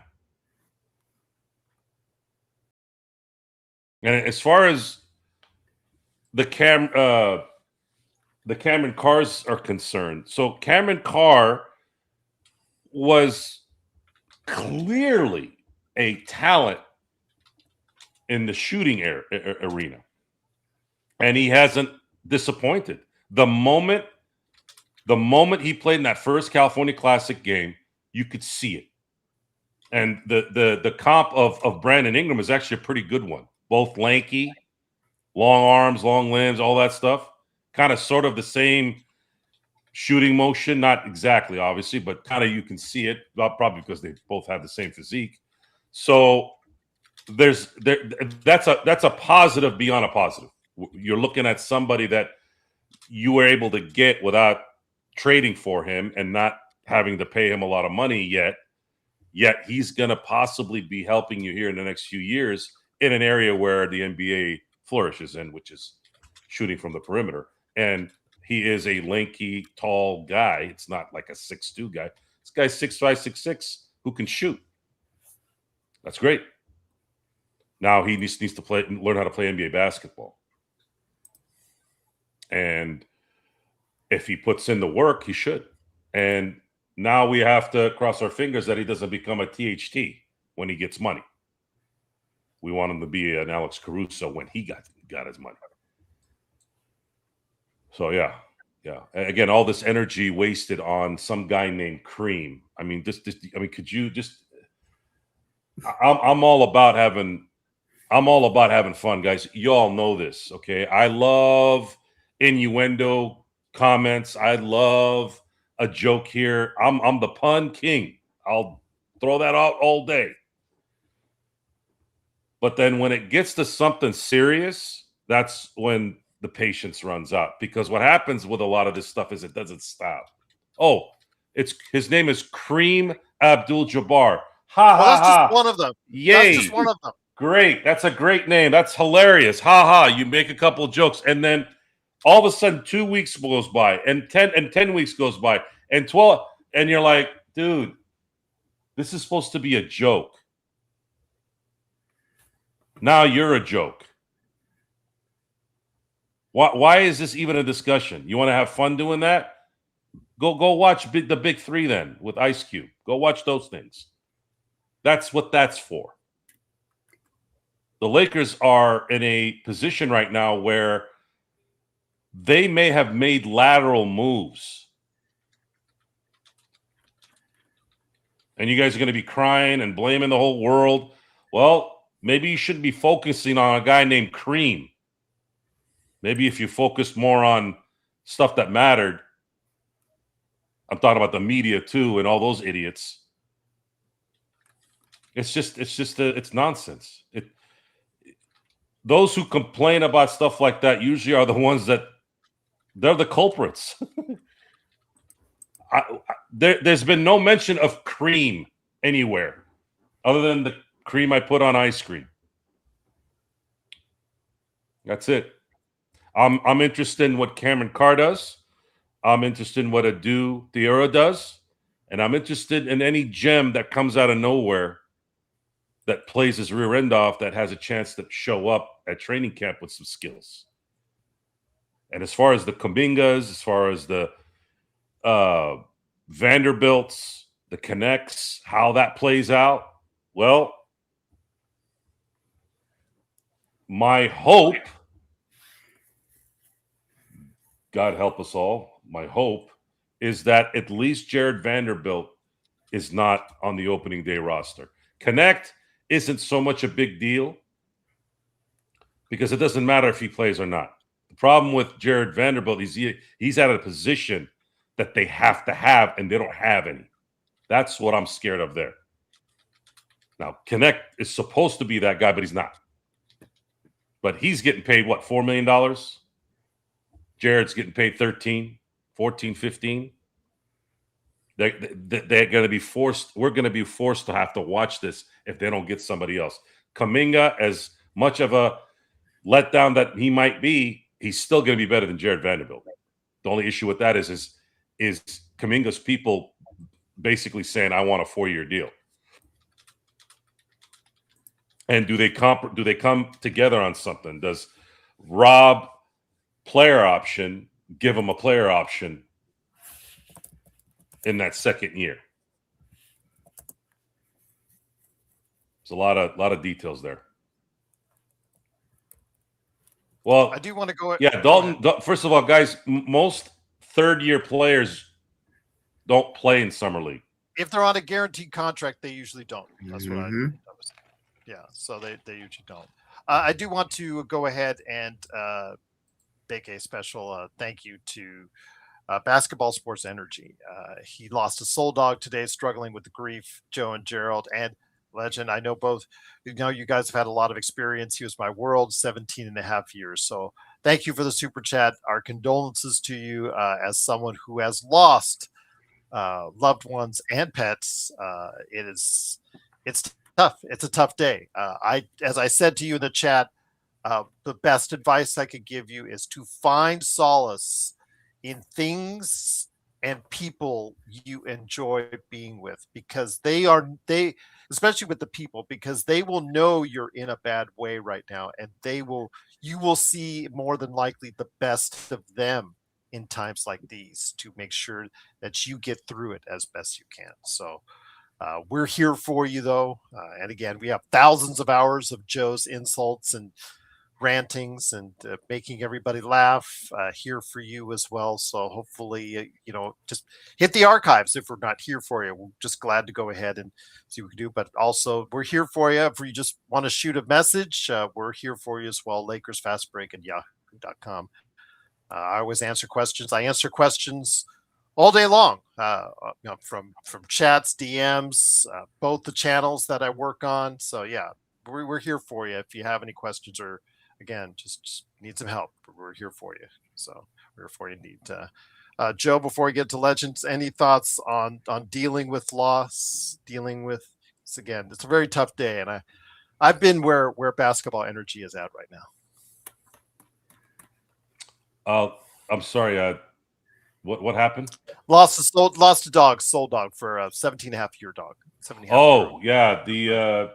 And as far as the Cameron Carrs are concerned, so Cameron Carr was clearly a talent in the shooting arena, and he hasn't disappointed. The moment he played in that first California Classic game, you could see it. And the comp of Brandon Ingram is actually a pretty good one. Both lanky, long arms, long limbs, all that stuff. Kind of sort of the same shooting motion. Not exactly, obviously, but kind of you can see it, probably because they both have the same physique. So that's a positive beyond a positive. You're looking at somebody that you were able to get without trading for him and not having to pay him a lot of money yet he's going to possibly be helping you here in the next few years in an area where the NBA flourishes in, which is shooting from the perimeter. And he is a lanky, tall guy. It's not like a 6'2" guy. This guy's 6'5", 6'6", who can shoot. That's great. Now he needs to learn how to play NBA basketball. And if he puts in the work, he should. And now we have to cross our fingers that he doesn't become a THT when he gets money. We want him to be an Alex Caruso when he got his money. So yeah. Again, all this energy wasted on some guy named Cream. I mean, could you just? I'm all about having fun, guys. You all know this, okay? I love innuendo comments. I love a joke here. I'm the pun king. I'll throw that out all day. But then when it gets to something serious, that's when the patience runs out. Because what happens with a lot of this stuff is it doesn't stop. Oh, his name is Kareem Abdul-Jabbar. That's just one of them. Yay. That's just one of them. Great. That's a great name. That's hilarious. Ha ha. You make a couple of jokes, and then all of a sudden 2 weeks goes by, and 10 weeks goes by, and 12, and you're like, dude, this is supposed to be a joke. Now you're a joke. Why is this even a discussion? You want to have fun doing that? Go watch the Big Three then with Ice Cube. Go watch those things. That's what that's for. The Lakers are in a position right now where they may have made lateral moves and you guys are going to be crying and blaming the whole world. Well, maybe you shouldn't be focusing on a guy named Cream. Maybe if you focused more on stuff that mattered. I'm talking about the media too and all those idiots. It's nonsense. Those who complain about stuff like that usually are the ones that they're the culprits. There's been no mention of cream anywhere other than the cream I put on ice cream. That's it. I'm interested in what Cameron Carr does. I'm interested in what Adou Thiero does. And I'm interested in any gem that comes out of nowhere that plays his rear end off that has a chance to show up at training camp with some skills. And as far as the Kumingas, as far as the Vanderbilts, the Connects, how that plays out, well, my hope, God help us all, my hope is that at least Jared Vanderbilt is not on the opening day roster. Connect isn't so much a big deal because it doesn't matter if he plays or not. The problem with Jared Vanderbilt is he's at a position that they have to have, and they don't have any. That's what I'm scared of there. Now, Connect is supposed to be that guy, but he's not. But he's getting paid, what, $4 million? Jared's getting paid 13, 14, 15. They're going to be forced. We're going to be forced to have to watch this if they don't get somebody else. Kuminga, as much of a letdown that he might be, he's still going to be better than Jared Vanderbilt. The only issue with that is Kuminga's people basically saying, "I want a 4-year deal." And do they come together on something? Does Rob player option give him a player option in that second year? There's a lot of details there. Well, I do want to go. Yeah, Dalton. First of all, guys, most third-year players don't play in summer league. If they're on a guaranteed contract, they usually don't. That's what I Mhm. noticed. Yeah, so they usually don't. I do want to go ahead and make a special thank you to Basketball Sports Energy. He lost a soul dog today, struggling with the grief. Joe and Gerald and Legend. I know both. You know, you guys have had a lot of experience. He was my world 17 and a half years. So thank you for the super chat. Our condolences to you as someone who has lost loved ones and pets. It's tough. It's a tough day. As I said to you in the chat, the best advice I could give you is to find solace in things and people you enjoy being with, because they especially with the people, because they will know you're in a bad way right now, and you will see more than likely the best of them in times like these to make sure that you get through it as best you can. So we're here for you, though. And again, we have thousands of hours of Joe's insults and rantings and making everybody laugh here for you as well. So hopefully, just hit the archives if we're not here for you. We're just glad to go ahead and see what we can do. But also, we're here for you. If you just want to shoot a message, we're here for you as well. Lakers Fast Break at yahoo.com. I always answer questions. I answer questions all day long, from chats, DMs, both the channels that I work on. So yeah, we're here for you. If you have any questions or again, just need some help, we're here for you. So we're here for you. Joe, before we get to Legends, any thoughts on dealing with loss, dealing with this? Again, it's a very tough day, and I've been where Basketball Energy is at right now. I'm sorry. What happened? Lost a dog, soul dog, for a 17-and-a-half-year dog. Yeah, the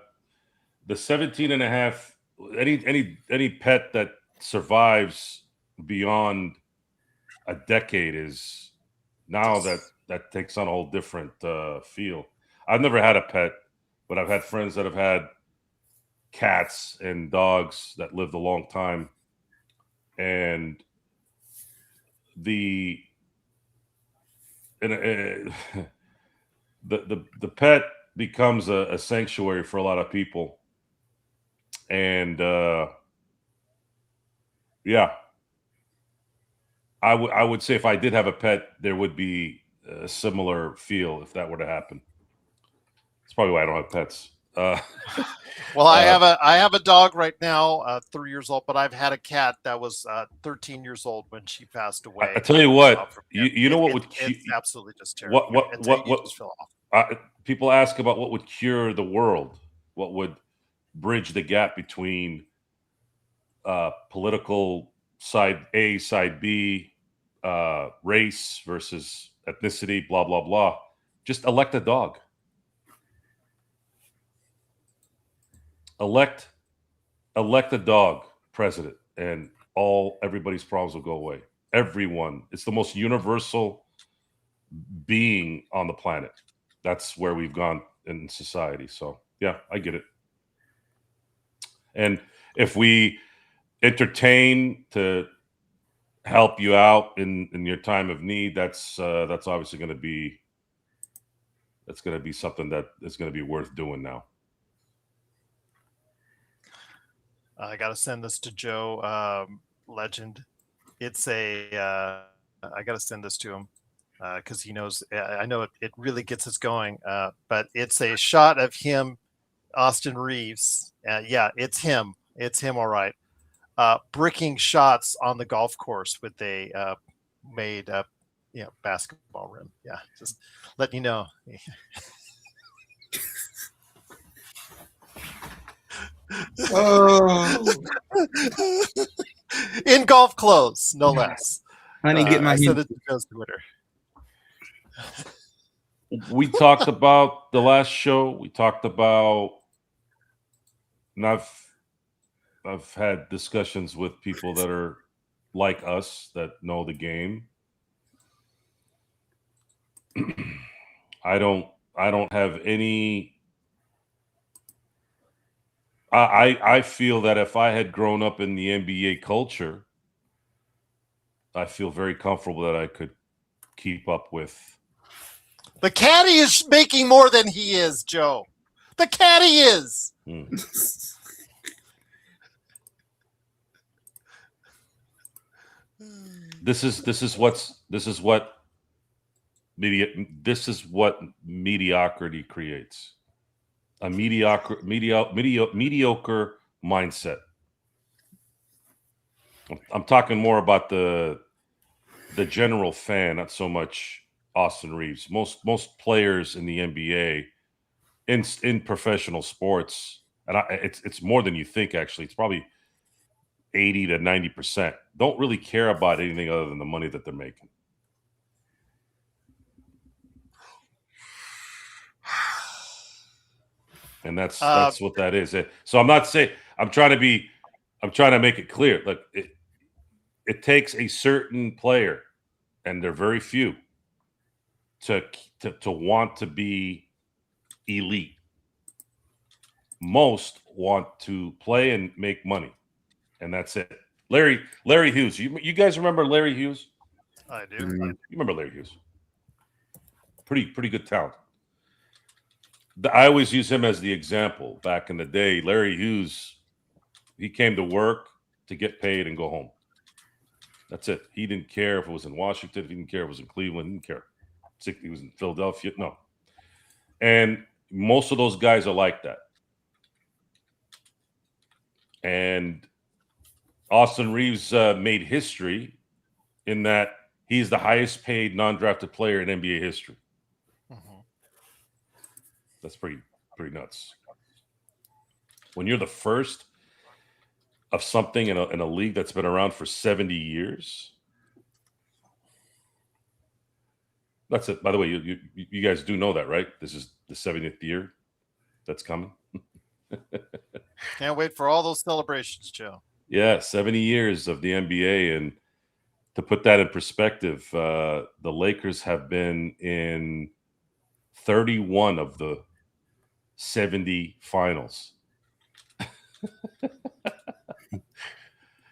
17 and a half. Any pet that survives beyond a decade is now that takes on a whole different feel. I've never had a pet, but I've had friends that have had cats and dogs that lived a long time, and the pet becomes a sanctuary for a lot of people, and yeah, I would say if I did have a pet, there would be a similar feel if that were to happen. That's probably why I don't have pets. Well, I have a dog right now, 3 years old, but I've had a cat that was 13 years old when she passed away. I tell you what, you know what it's absolutely just terrible. What just feel off. People ask about what would cure the world, what would bridge the gap between political side A, side B, race versus ethnicity, blah blah blah. Just elect a dog. Elect a dog president, and everybody's problems will go away. Everyone. It's the most universal being on the planet. That's where we've gone in society. So yeah, I get it. And if we entertain to help you out in your time of need, that's obviously going to be something that is going to be worth doing now. I got to send this to Joe, Legend. It's I got to send this to him because he knows. I know it really gets us going. But it's a shot of him, Austin Reeves. Yeah, it's him. It's him. All right. Bricking shots on the golf course with a made basketball rim. Yeah, just letting you know. Oh, In golf clothes, no less. honey, get my I said hand. it to Joe's Twitter. We talked about the last show. We talked about, and I've had discussions with people that are like us that know the game. I don't have any. I feel that if I had grown up in the NBA culture, I feel very comfortable that I could keep up with. The caddy is making more than he is, Joe. The caddy is. This is what mediocrity creates. A mediocre mindset. I'm talking more about the general fan, not so much Austin Reeves. Most players in the NBA, in professional sports, and it's more than you think. Actually, it's probably 80 to 90% don't really care about anything other than the money that they're making. And that's what that is. So I'm not saying I'm trying to make it clear. Look, it takes a certain player, and they're very few, to want to be elite. Most want to play and make money, and that's it. Larry Hughes. You guys remember Larry Hughes? I do. You remember Larry Hughes? Pretty good talent. I always use him as the example. Back in the day, Larry Hughes, he came to work to get paid and go home. That's it. He didn't care if it was in Washington. He didn't care if it was in Cleveland. He didn't care. He was in Philadelphia. No. And most of those guys are like that. And Austin Reeves made history in that he's the highest paid non-drafted player in NBA history. Mm-hmm. That's pretty nuts. When you're the first of something in a league that's been around for 70 years. That's it. By the way, you guys do know that, right? This is the 70th year that's coming. Can't wait for all those celebrations, Joe. Yeah, 70 years of the NBA. And to put that in perspective, the Lakers have been in 31 of the 70 finals.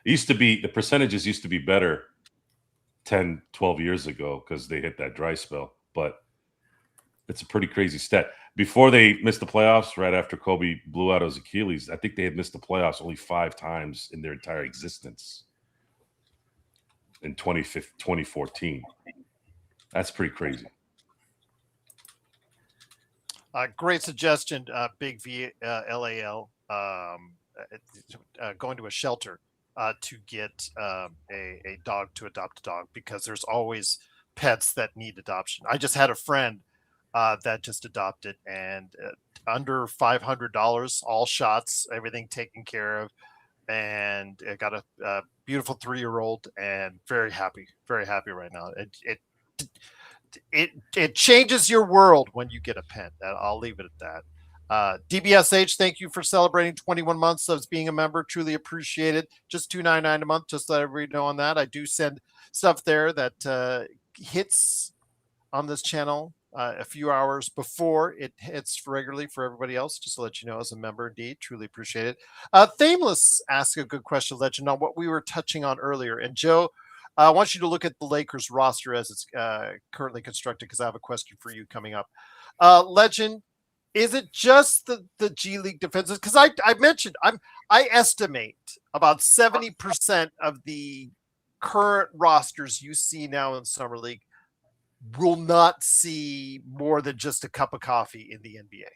The percentages used to be better 10, 12 years ago because they hit that dry spell. But It's a pretty crazy stat. Before they missed the playoffs, right after Kobe blew out his Achilles, I think they had missed the playoffs only 5 times in their entire existence in 2014. That's pretty crazy. Great suggestion, Big V LAL. Going to a shelter to get a dog to adopt a dog, because there's always pets that need adoption. I just had a friend that just adopted, and under $500, all shots, everything taken care of, and it got a beautiful 3-year-old, and very happy right now. It changes your world when you get a pet. I'll leave it at that. DBSH, thank you for celebrating 21 months of being a member. Truly appreciate it. Just $2.99 a month. Just let everybody know on that. I do send stuff there that hits on this channel a few hours before it hits regularly for everybody else. Just to let you know, as a member, indeed, truly appreciate it. Thameless asked a good question, Legend, on what we were touching on earlier. And Joe, I want you to look at the Lakers roster as it's currently constructed, because I have a question for you coming up. Legend, is it just the G League defenses? Because I mentioned I estimate about 70% of the current rosters you see now in Summer League will not see more than just a cup of coffee in the NBA.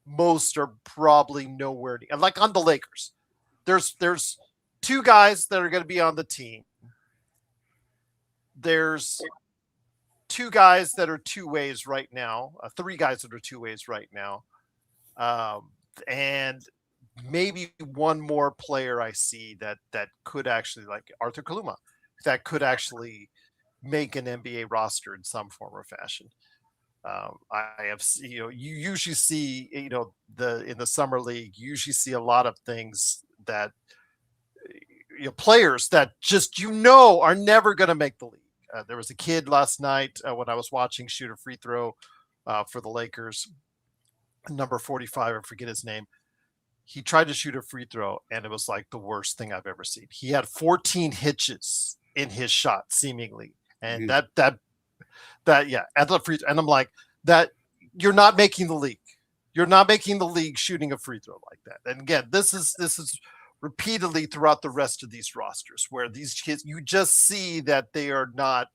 Most are probably nowhere near. Like on the Lakers, there's 2 guys that are going to be on the team. There's 2 guys that are 2 ways right now, 3 guys that are 2 ways right now, and maybe 1 more player I see that could actually, like Arthur Kaluma, that could actually make an NBA roster in some form or fashion. I have, you usually see, in the Summer League, you usually see a lot of things that, players that just, are never going to make the league. There was a kid last night when I was watching shoot a free throw for the Lakers, number 45, I forget his name. He tried to shoot a free throw, and it was like the worst thing I've ever seen. He had 14 hitches in his shot, seemingly. And at the free throw. And I'm like, that you're not making the league. You're not making the league shooting a free throw like that. And again, this is repeatedly throughout the rest of these rosters, where these kids, you just see that they are not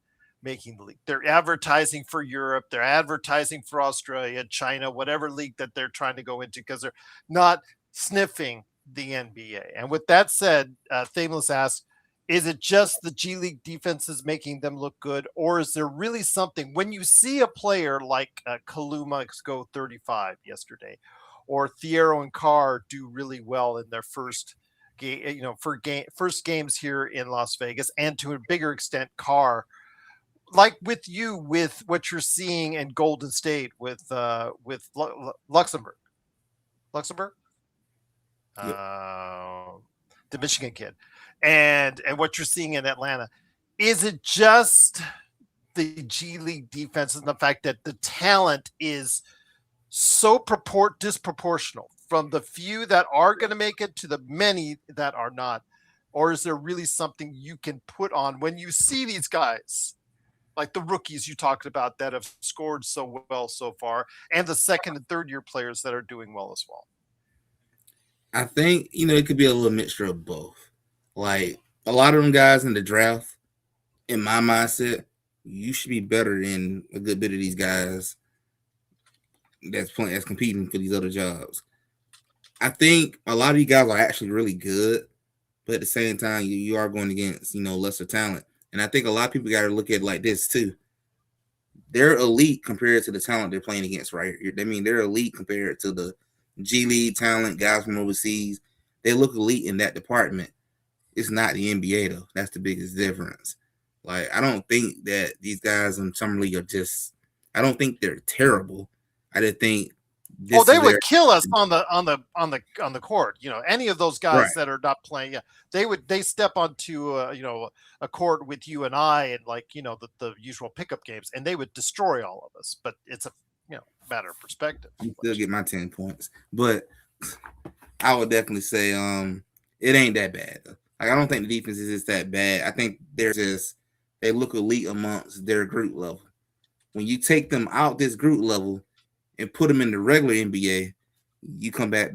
making the league. They're advertising for Europe, they're advertising for Australia, China, whatever league that they're trying to go into, because they're not sniffing the NBA. And with that said, Thameless asks, is it just the G League defenses making them look good, or is there really something when you see a player like Kaluma go 35 yesterday, or Thiero and Carr do really well in their first game, first games here in Las Vegas, and to a bigger extent, Carr, like with what you're seeing in Golden State with Luxembourg, Yep. The Michigan kid, and what you're seeing in Atlanta. Is it just the G League defense and the fact that the talent is so disproportional from the few that are going to make it to the many that are not? Or is there really something you can put on when you see these guys, like the rookies you talked about that have scored so well so far, and the second and third year players that are doing well as well? I think, it could be a little mixture of both. Like, a lot of them guys in the draft, in my mindset, you should be better than a good bit of these guys that's competing for these other jobs. I think a lot of these guys are actually really good, but at the same time, you are going against, lesser talent. And I think a lot of people got to look at it like this too. They're elite compared to the talent they're playing against, right? I mean, they're elite compared to the G League talent, guys from overseas. They look elite in that department. It's not the NBA, though. That's the biggest difference. Like, I don't think that these guys in Summer League are I don't think they're terrible. I just think they would kill us on the court. Any of those guys that are not playing, they step onto a court with you and I, and the usual pickup games, and they would destroy all of us. But it's a matter of perspective. You still get my 10 points, but I would definitely say it ain't that bad. Like, I don't think the defense is just that bad. I think they look elite amongst their group level. When you take them out this group level, and put them in the regular NBA, you come down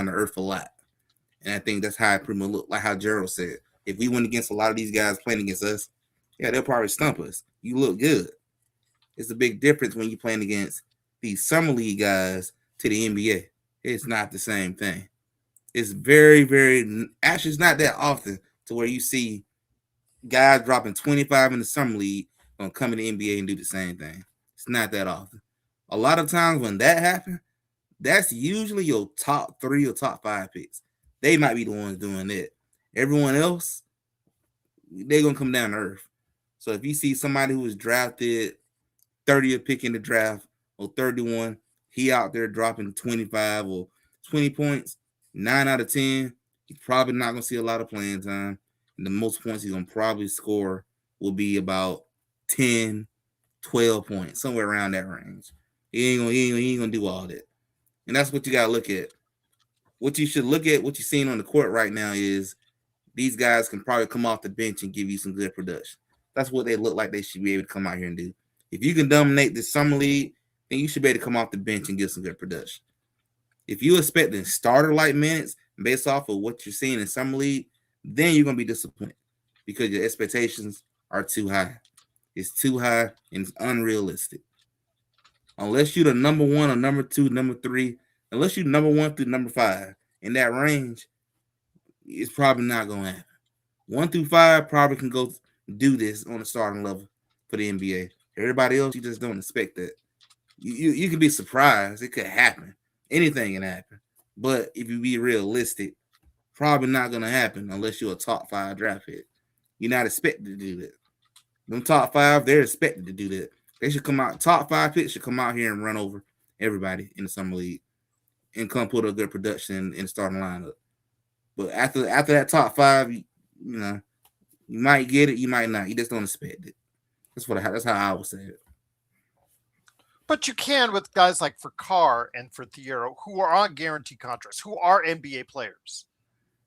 to earth a lot. And I think that's how it pretty much look, like how Gerald said. If we went against a lot of these guys playing against us, yeah, they'll probably stump us. You look good. It's a big difference when you're playing against these summer league guys to the NBA. It's not the same thing. It's very, very, actually, it's not that often to where you see guys dropping 25 in the summer league gonna come in the NBA and do the same thing. It's not that often. A lot of times when that happens, that's usually your top 3 or top 5 picks. They might be the ones doing it. Everyone else, they're gonna come down to earth. So if you see somebody who was drafted 30th pick in the draft or 31, he out there dropping 25 or 20 points, 9 out of 10, he's probably not gonna see a lot of playing time. And the most points he's gonna probably score will be about 10, 12 points, somewhere around that range. He ain't gonna do all that. And that's what you gotta look at. What you should look at, what you're seeing on the court right now is these guys can probably come off the bench and give you some good production. That's what they look like they should be able to come out here and do. If you can dominate the summer league, then you should be able to come off the bench and get some good production. If you expect starter-like minutes based off of what you're seeing in summer league, then you're going to be disappointed because your expectations are too high. It's too high and it's unrealistic. Unless you're the number 1 or number 2, number 3, unless you're number 1 through number 5 in that range, it's probably not going to happen. 1 through 5 probably can go do this on the starting level for the NBA. Everybody else, you just don't expect that. You can be surprised. It could happen. Anything can happen. But if you be realistic, probably not going to happen unless you're a top 5 draft pick. You're not expected to do that. Them top 5, they're expected to do that. They should come out. Top 5 picks should come out here and run over everybody in the summer league and come put a good production in the starting lineup. But after that top 5, you might get it, you might not. You just don't expect it. That's how I would say it. But you can with guys like for Carr and for Thiero, who are on guarantee contracts, who are NBA players.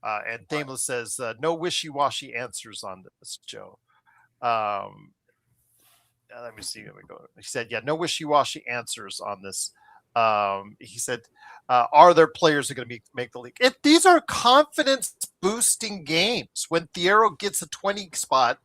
And Dameless says, no wishy-washy answers on this, Joe. Let me see. Let me go. He said, yeah, no wishy-washy answers on this. He said, are there players that are going to make the league? These are confidence-boosting games. When Thiero gets a 20 spot,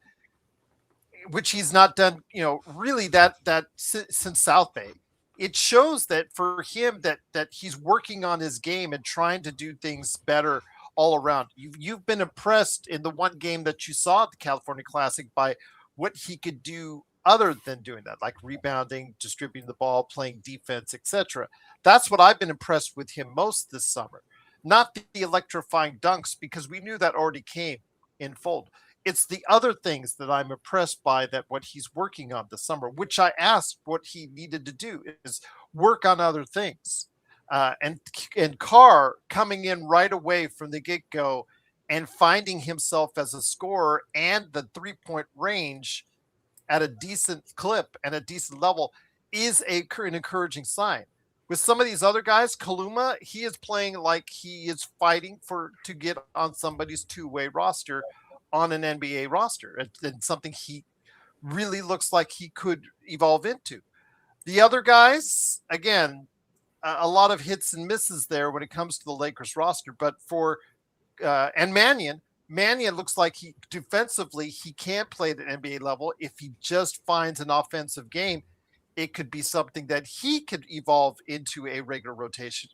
which he's not done, really that since South Bay, it shows that for him that he's working on his game and trying to do things better all around. You've been impressed in the one game that you saw at the California Classic by what he could do other than doing that, like rebounding, distributing the ball, playing defense, etc. That's what I've been impressed with him most this summer. Not the electrifying dunks, because we knew that already came in fold. It's the other things that I'm impressed by, that what he's working on this summer, which I asked what he needed to do is work on other things. And Carr coming in right away from the get-go and finding himself as a scorer and the three-point range at a decent clip and a decent level is an encouraging sign. With some of these other guys, Kaluma, he is playing like he is fighting to get on somebody's two-way roster on an NBA roster, and something he really looks like he could evolve into. The other guys, again, a lot of hits and misses there when it comes to the Lakers roster. But and Mannion looks like he defensively, he can't play at an NBA level. If he just finds an offensive game, it could be something that he could evolve into a regular rotation,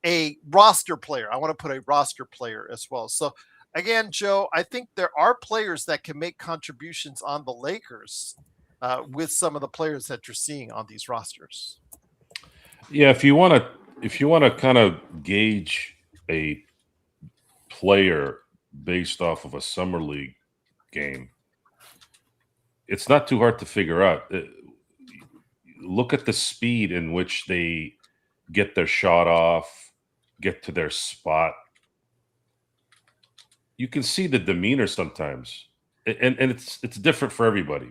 a roster player. I want to put a roster player as well. So again, Joe, I think there are players that can make contributions on the Lakers with some of the players that you're seeing on these rosters. Yeah, if you want to kind of gauge a player based off of a summer league game, it's not too hard to figure out. Look at the speed in which they get their shot off, get to their spot. You can see the demeanor sometimes, and it's different for everybody.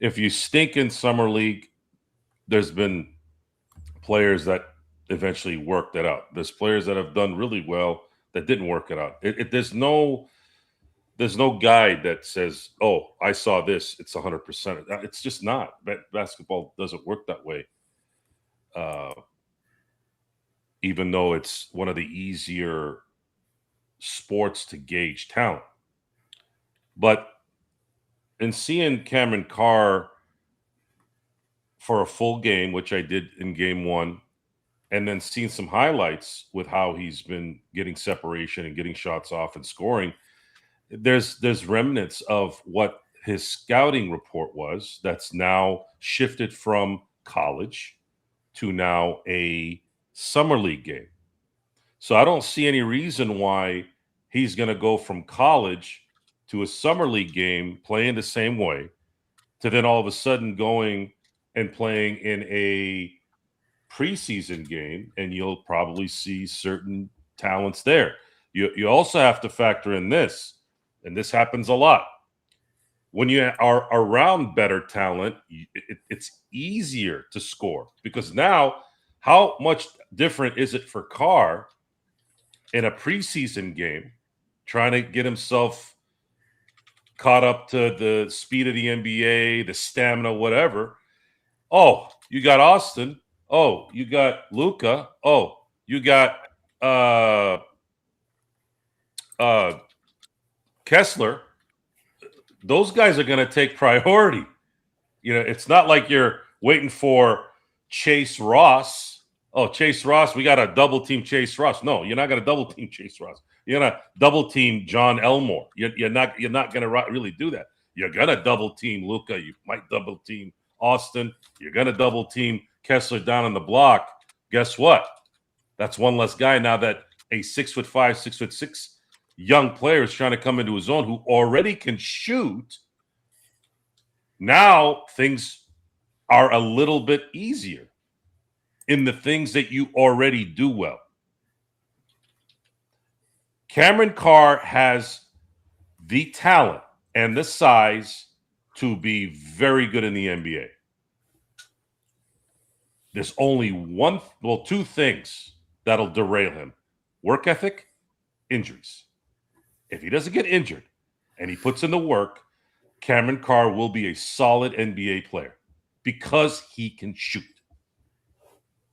If you stink in summer league, there's been players that eventually worked it out. There's players that have done really well that didn't work it out. There's no guide that says, "Oh, I saw this. It's 100%." It's just not. Basketball doesn't work that way. even though it's one of the easier sports to gauge talent. But in seeing Cameron Carr for a full game, which I did in game one, and then seeing some highlights with how he's been getting separation and getting shots off and scoring, there's remnants of what his scouting report was that's now shifted from college to now a summer league game. So I don't see any reason why he's going to go from college to a summer league game playing the same way to then all of a sudden going and playing in a preseason game, and you'll probably see certain talents there. You also have to factor in this, and this happens a lot. When you are around better talent, it's easier to score, because now how much different is it for Carr in a preseason game trying to get himself caught up to the speed of the NBA, the stamina, whatever? Oh, you got Austin. Oh, you got Luka. Oh, you got Kessler. Those guys are going to take priority. You know, it's not like you're waiting for Chase Ross. Oh, Chase Ross, we got to double team Chase Ross. No, you're not going to double team Chase Ross. You're going to double team John Elmore. You're not going to really do that. You're going to double team Luka. You might double team Austin. You're going to double team Kessler down on the block. Guess what? That's one less guy now that a 6'5", 6'6" young player is trying to come into his own, who already can shoot. Now things are a little bit easier in the things that you already do well. Cameron Carr has the talent and the size to be very good in the NBA. There's only two things that'll derail him: work ethic, injuries. If he doesn't get injured and he puts in the work, Cameron Carr will be a solid NBA player because he can shoot.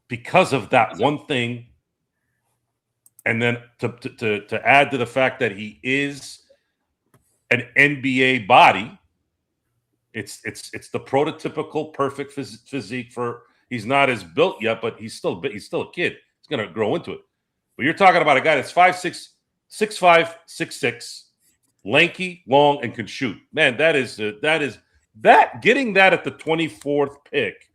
Because of that one thing, and then to add to the fact that he is an NBA body, it's the prototypical perfect physique for. He's not as built yet, but he's still a kid. He's going to grow into it. But you're talking about a guy that's 5'6", 6'5", 6'6", lanky, long, and can shoot. Man, getting that at the 24th pick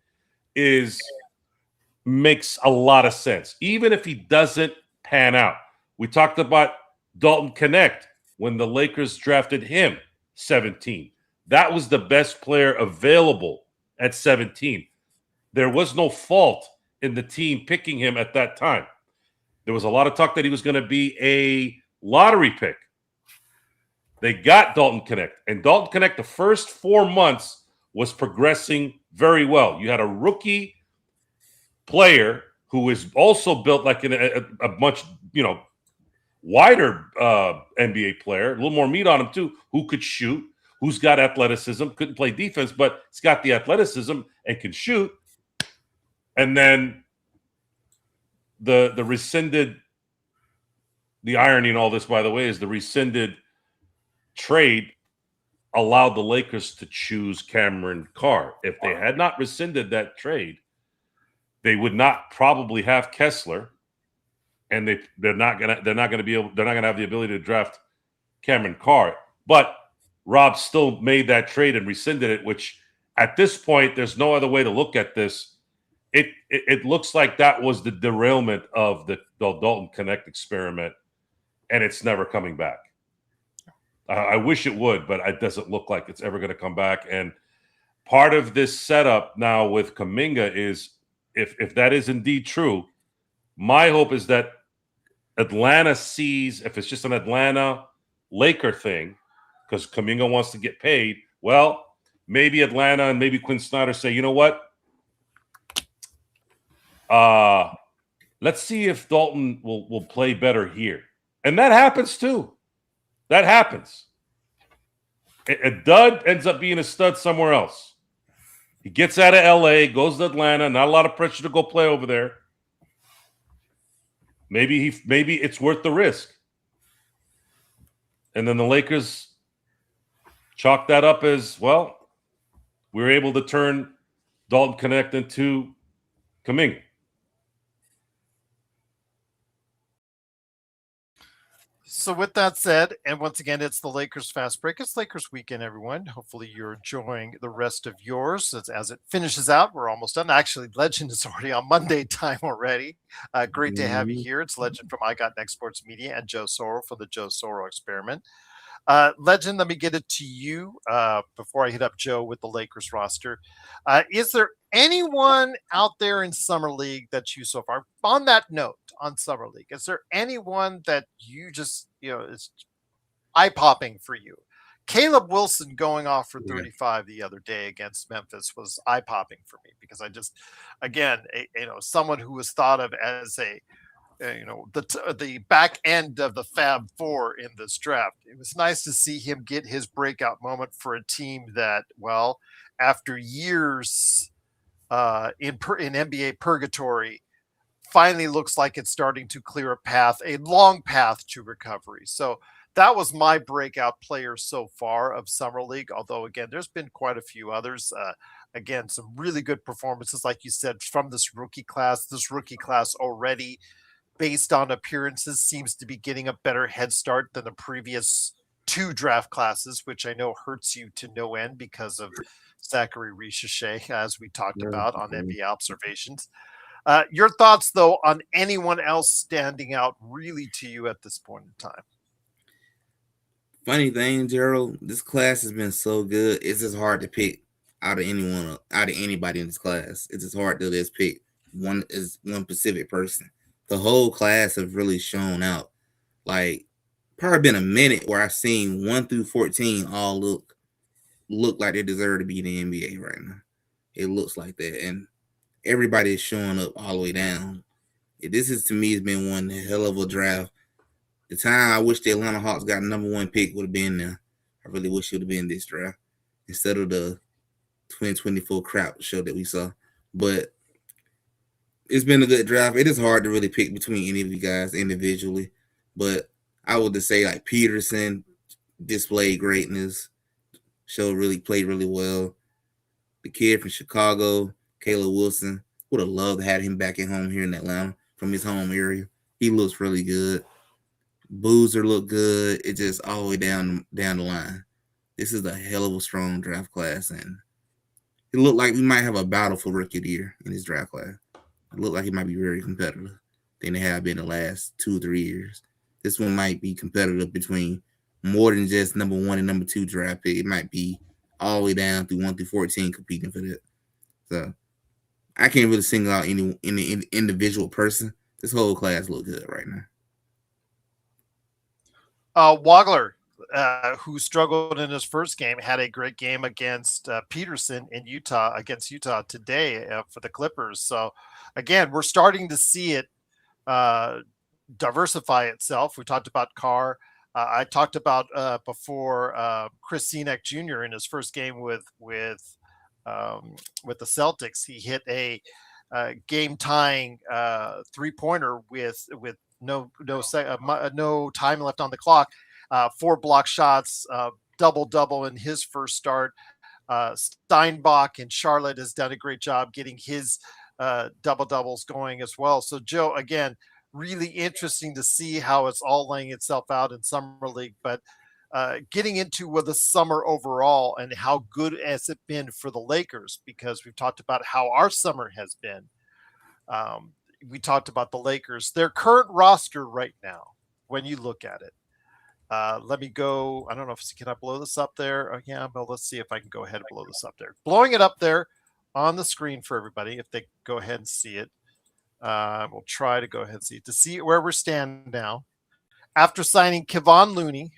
makes a lot of sense, even if he doesn't pan out. We talked about Dalton Knecht when the Lakers drafted him 17. That was the best player available at 17. There was no fault in the team picking him at that time. There was a lot of talk that he was going to be a lottery pick. They got Dalton Knecht, and Dalton Knecht, the first 4 months, was progressing very well. You had a rookie player who is also built like a much, wider NBA player, a little more meat on him too, who could shoot, who's got athleticism, couldn't play defense, but he's got the athleticism and can shoot. And then the irony in all this, by the way, is the rescinded trade allowed the Lakers to choose Cameron Carr. If they had not rescinded that trade, they would not probably have Kessler, and they're not gonna have the ability to draft Cameron Carr. But Rob still made that trade and rescinded it, which at this point there's no other way to look at this. It looks like that was the derailment of the Dalton Knecht experiment, and it's never coming back. I wish it would, but it doesn't look like it's ever going to come back. And part of this setup now with Kuminga is, if that is indeed true, my hope is that Atlanta sees, if it's just an Atlanta Laker thing, because Kuminga wants to get paid, well, maybe Atlanta and maybe Quinn Snyder say, you know what? Let's see if Dalton will play better here. And that happens too. That happens. A dud ends up being a stud somewhere else. He gets out of LA, goes to Atlanta, not a lot of pressure to go play over there. Maybe it's worth the risk. And then the Lakers chalk that up as, well, we were able to turn Dalton Connect into Kuminga. So with that said, and once again, it's the Lakers Fast Break. It's Lakers Weekend, everyone. Hopefully you're enjoying the rest of yours as it finishes out. We're almost done. Actually, Legend is already on Monday time already. Great to have you here. It's Legend from I Got Next Sports Media and Joe Soro for the Joe Soro Experiment. Legend, let me get it to you before I hit up Joe with the Lakers roster. Is there anyone out there in Summer League that you so far, on that note, on Summer League, is there anyone that you just, is eye-popping for you? Caleb Wilson going off for 35 the other day against Memphis was eye-popping for me because I just, again, someone who was thought of as the back end of the Fab Four in this draft. It was nice to see him get his breakout moment for a team that, well, after years in NBA purgatory, finally looks like it's starting to clear a long path to recovery. So that was my breakout player so far of Summer League. Although, again, there's been quite a few others. Again, some really good performances, like you said, from this rookie class. This rookie class already, based on appearances, seems to be getting a better head start than the previous two draft classes, which I know hurts you to no end because of Zachary Richeche, as we talked about on NBA Observations. Your thoughts, though, on anyone else standing out really to you at this point in time? Funny thing, Gerald, this class has been so good. It's just hard to pick out of anybody in this class. It's just hard to just pick one specific person. The whole class have really shown out. Like, probably been a minute where I've seen 1 through 14 all look like they deserve to be in the NBA right now. It looks like that, and everybody is showing up all the way down. This is, to me, has been one hell of a draft. The time I wish the Atlanta Hawks got number 1 pick would have been there. I really wish it would have been this draft instead of the 2024 crap show that we saw. But it's been a good draft. It is hard to really pick between any of you guys individually, but I would just say like Peterson displayed greatness, played really well. The kid from Chicago, Caleb Wilson, would have loved to have him back at home here in Atlanta from his home area. He looks really good. Boozer looked good. It just all the way down the line. This is a hell of a strong draft class, and it looked like we might have a battle for rookie of the year in this draft class. It looked like it might be very competitive than they have been the last 2 or 3 years. This one might be competitive between more than just number 1 and number 2 draft pick. It might be all the way down through 1 through 14 competing for that. So I can't really single out any individual person. This whole class look good right now. Wagler, who struggled in his first game, had a great game against Peterson in Utah today for the Clippers. So again, we're starting to see it diversify itself. We talked about Carr. I talked about before Chris Senek Jr. in his first game with the Celtics. He hit a game-tying 3-pointer with no time left on the clock. 4 block shots, double in his first start. Steinbach in Charlotte has done a great job getting his double-doubles going as well. So, Joe, again, really interesting to see how it's all laying itself out in Summer League. But getting into the summer overall and how good has it been for the Lakers, because we've talked about how our summer has been. We talked about the Lakers, their current roster right now, when you look at it. Let me go. I don't know can I blow this up there? Oh, yeah, but let's see if I can go ahead and blow this up there. Blowing it up there on the screen for everybody, if they go ahead and see it. We'll try to go ahead and see it to see where we're standing now. After signing Kevon Looney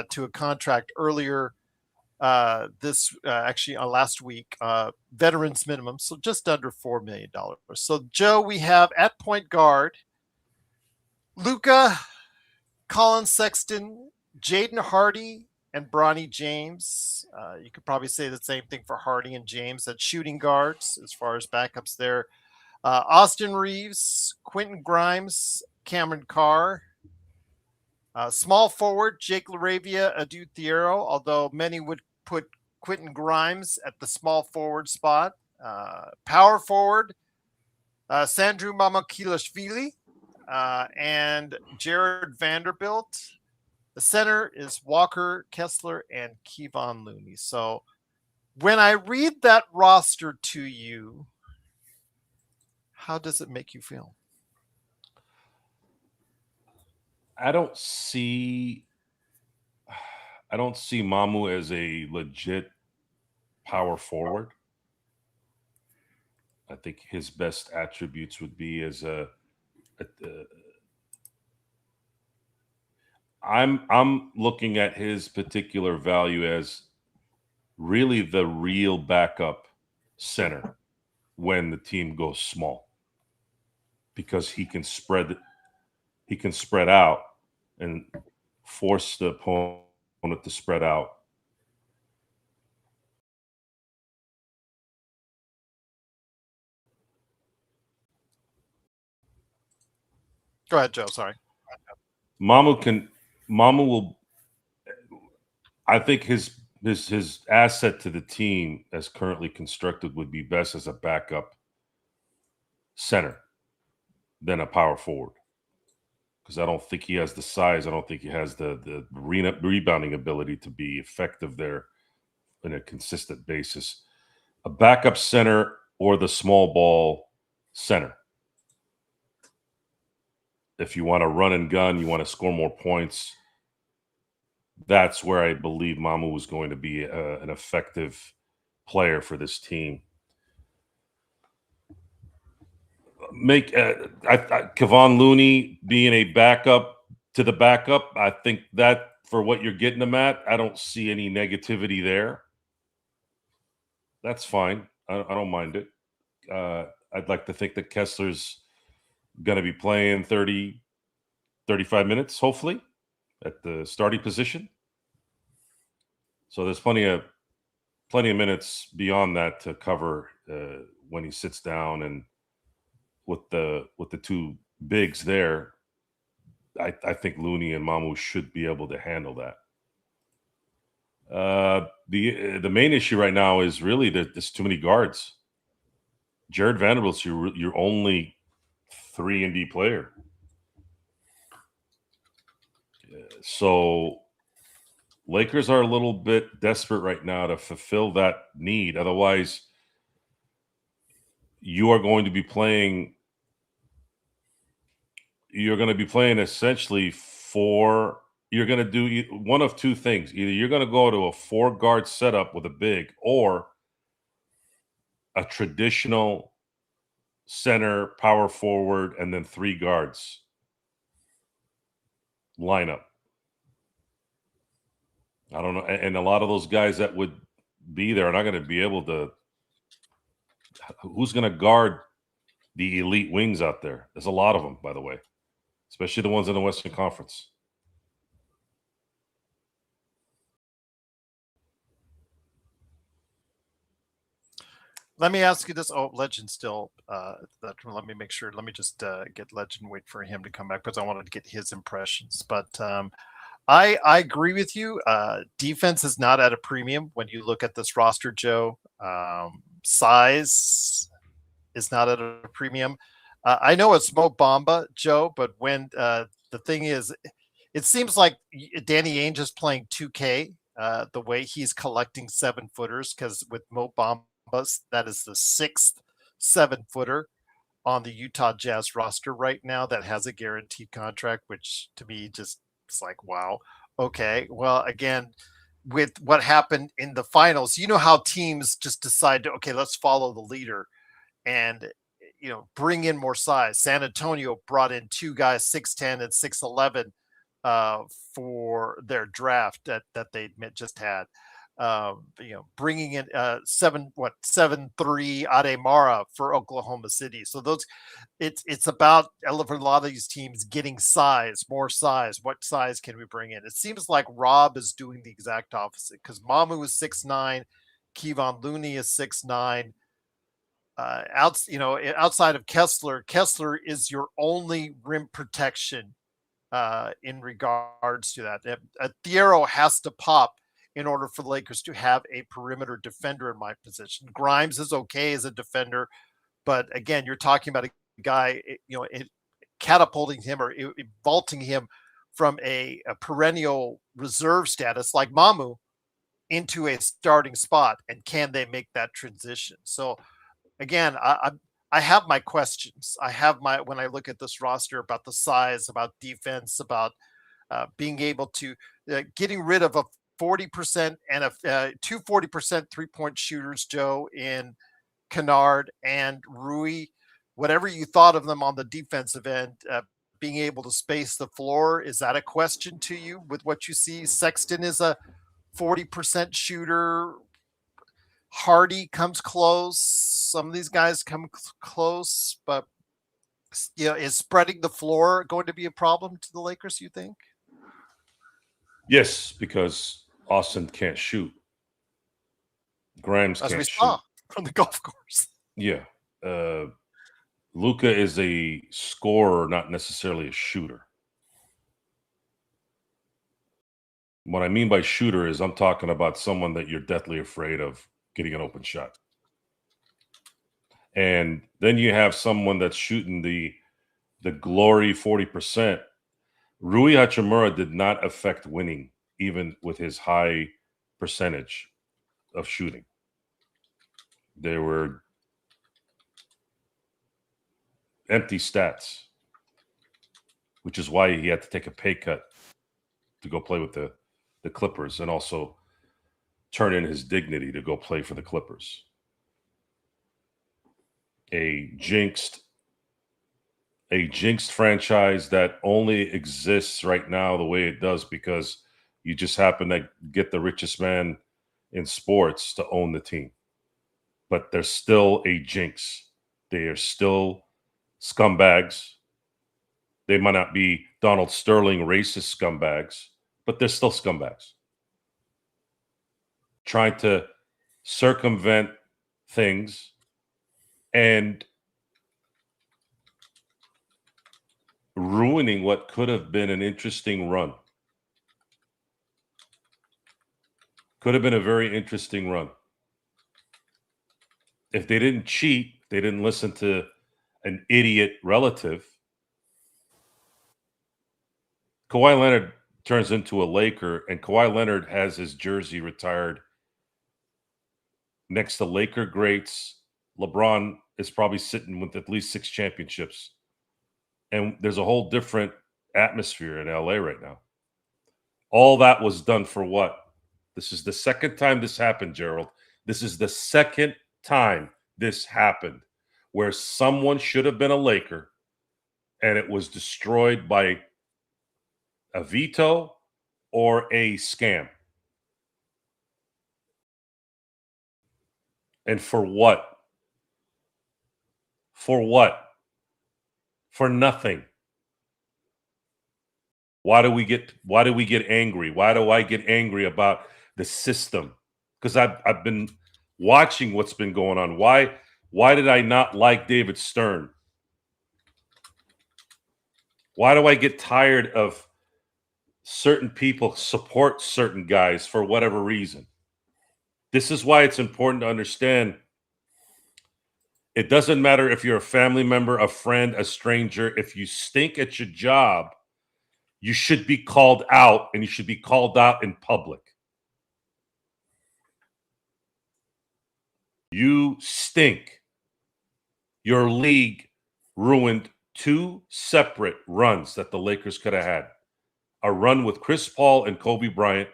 to a contract earlier last week, veterans minimum, so just under $4 million. So, Joe, we have at point guard Luka, Colin Sexton, Jaden Hardy, and Bronny James. You could probably say the same thing for Hardy and James at shooting guards as far as backups there. Austin Reeves, Quentin Grimes, Cameron Carr. Small forward, Jake LaRavia, Adou Thiero, although many would put Quentin Grimes at the small forward spot. Power forward, Sandru Mamakilashvili and Jared Vanderbilt. The center is Walker Kessler and Kevon Looney. So when I read that roster to you, how does it make you feel? I don't see Mamu as a legit power forward. I think his best attributes would be as I'm looking at his particular value as really the real backup center when the team goes small, because he can spread out and force the opponent to spread out. Go ahead, Joe. Sorry. Mamu will. I think his asset to the team as currently constructed would be best as a backup center than a power forward, because I don't think he has the size. I don't think he has the rebounding ability to be effective there on a consistent basis. A backup center or the small ball center. If you want to run and gun, you want to score more points, that's where I believe Mamu was going to be an effective player for this team. Kevon Looney being a backup to the backup, I think that for what you're getting him at, I don't see any negativity there. That's fine. I don't mind it. I'd like to think that Kessler's going to be playing 30, 35 minutes, hopefully, at the starting position. So there's plenty of minutes beyond that to cover when he sits down, and with the two bigs there, I think Looney and Mamu should be able to handle that. The main issue right now is really that there's too many guards. Jared Vanderbilt's your only 3-and-D player. So Lakers are a little bit desperate right now to fulfill that need. Otherwise, you're going to be playing essentially you're going to do one of two things. Either you're going to go to a 4-guard setup with a big, or a traditional center, power forward, and then 3 guards lineup. I don't know. And a lot of those guys that would be there are not going to be able to. Who's going to guard the elite wings out there? There's a lot of them, by the way, especially the ones in the Western Conference. Let me ask you this. Oh, Legend still. Let me make sure. Let me just get Legend, wait for him to come back, because I wanted to get his impressions. But I agree with you. Defense is not at a premium when you look at this roster, Joe. Size is not at a premium. I know it's Mo Bamba, Joe, but when the thing is, it seems like Danny Ainge is playing 2K the way he's collecting 7-footers, because with Mo Bamba, that is the 6th 7-footer on the Utah Jazz roster right now that has a guaranteed contract, which to me just it's like, wow. Okay. Well, again, with what happened in the finals, you know how teams just decide to, okay, let's follow the leader and, bring in more size. San Antonio brought in 2 guys, 6'10" and 6'11", for their draft that they just had. bringing in 7-3 Ademara for Oklahoma City. So it's about for a lot of these teams getting more size. What size can we bring in? It seems like Rob is doing the exact opposite because Mamu is 6'9", Kevon Looney is 6'9". Outside of Kessler is your only rim protection in regards to that. Thiero has to pop in order for the Lakers to have a perimeter defender in my position. Grimes is okay as a defender, but again, you're talking about a guy, catapulting him or vaulting him from a perennial reserve status like Mamu into a starting spot, and can they make that transition? So again, I have my questions. When I look at this roster about the size, about defense, about being able to getting rid of a 40% and two 40% 3-point shooters, Joe, in Kennard and Rui. Whatever you thought of them on the defensive end, being able to space the floor, is that a question to you with what you see? Sexton is a 40% shooter. Hardy comes close. Some of these guys come close, but is spreading the floor going to be a problem to the Lakers, you think? Yes, because Austin can't shoot. Grimes can't shoot. As we saw from the golf course. Yeah. Luka is a scorer, not necessarily a shooter. What I mean by shooter is I'm talking about someone that you're deathly afraid of getting an open shot. And then you have someone that's shooting the glory 40%. Rui Hachimura did not affect winning, even with his high percentage of shooting. There were empty stats, which is why he had to take a pay cut to go play with the Clippers and also turn in his dignity to go play for the Clippers. A jinxed franchise that only exists right now the way it does because you just happen to get the richest man in sports to own the team. But they're still a jinx. They are still scumbags. They might not be Donald Sterling racist scumbags, but they're still scumbags. Trying to circumvent things and ruining what could have been an interesting run. Could have been a very interesting run. If they didn't cheat, they didn't listen to an idiot relative. Kawhi Leonard turns into a Laker, and Kawhi Leonard has his jersey retired next to Laker greats. LeBron is probably sitting with at least 6 championships. And there's a whole different atmosphere in LA right now. All that was done for what? This is the second time this happened, Gerald. This is the second time this happened where someone should have been a Laker and it was destroyed by a veto or a scam. And for what? For what? For nothing. Why do we get angry? Why do I get angry about the system? Because I've been watching what's been going on. Why did I not like David Stern? Why do I get tired of certain people support certain guys for whatever reason? This is why it's important to understand it doesn't matter if you're a family member, a friend, a stranger. If you stink at your job, you should be called out, and you should be called out in public. You stink. Your league ruined 2 separate runs that the Lakers could have had. A run with Chris Paul and Kobe Bryant,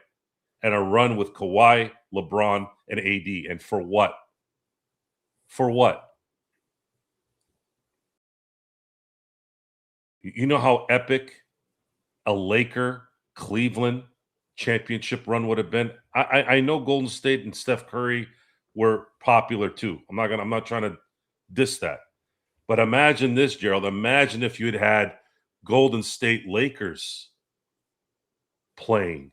and a run with Kawhi, LeBron, and AD. And for what? For what? You know how epic a Laker Cleveland championship run would have been. I know Golden State and Steph Curry were popular too. I'm not trying to diss that. But imagine this, Gerald. Imagine if you'd had Golden State Lakers playing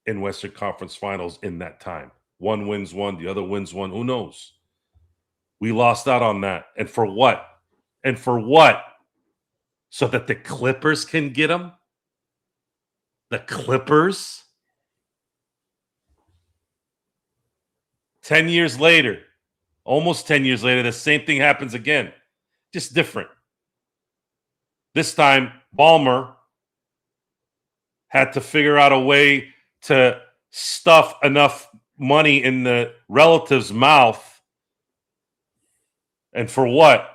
in Western Conference Finals in that time. One wins one, the other wins one. Who knows? We lost out on that. And for what? And for what? So that the Clippers can get them? The Clippers? 10 years later, almost 10 years later, the same thing happens again. Just different. This time, Ballmer had to figure out a way to stuff enough money in the relative's mouth. And for what?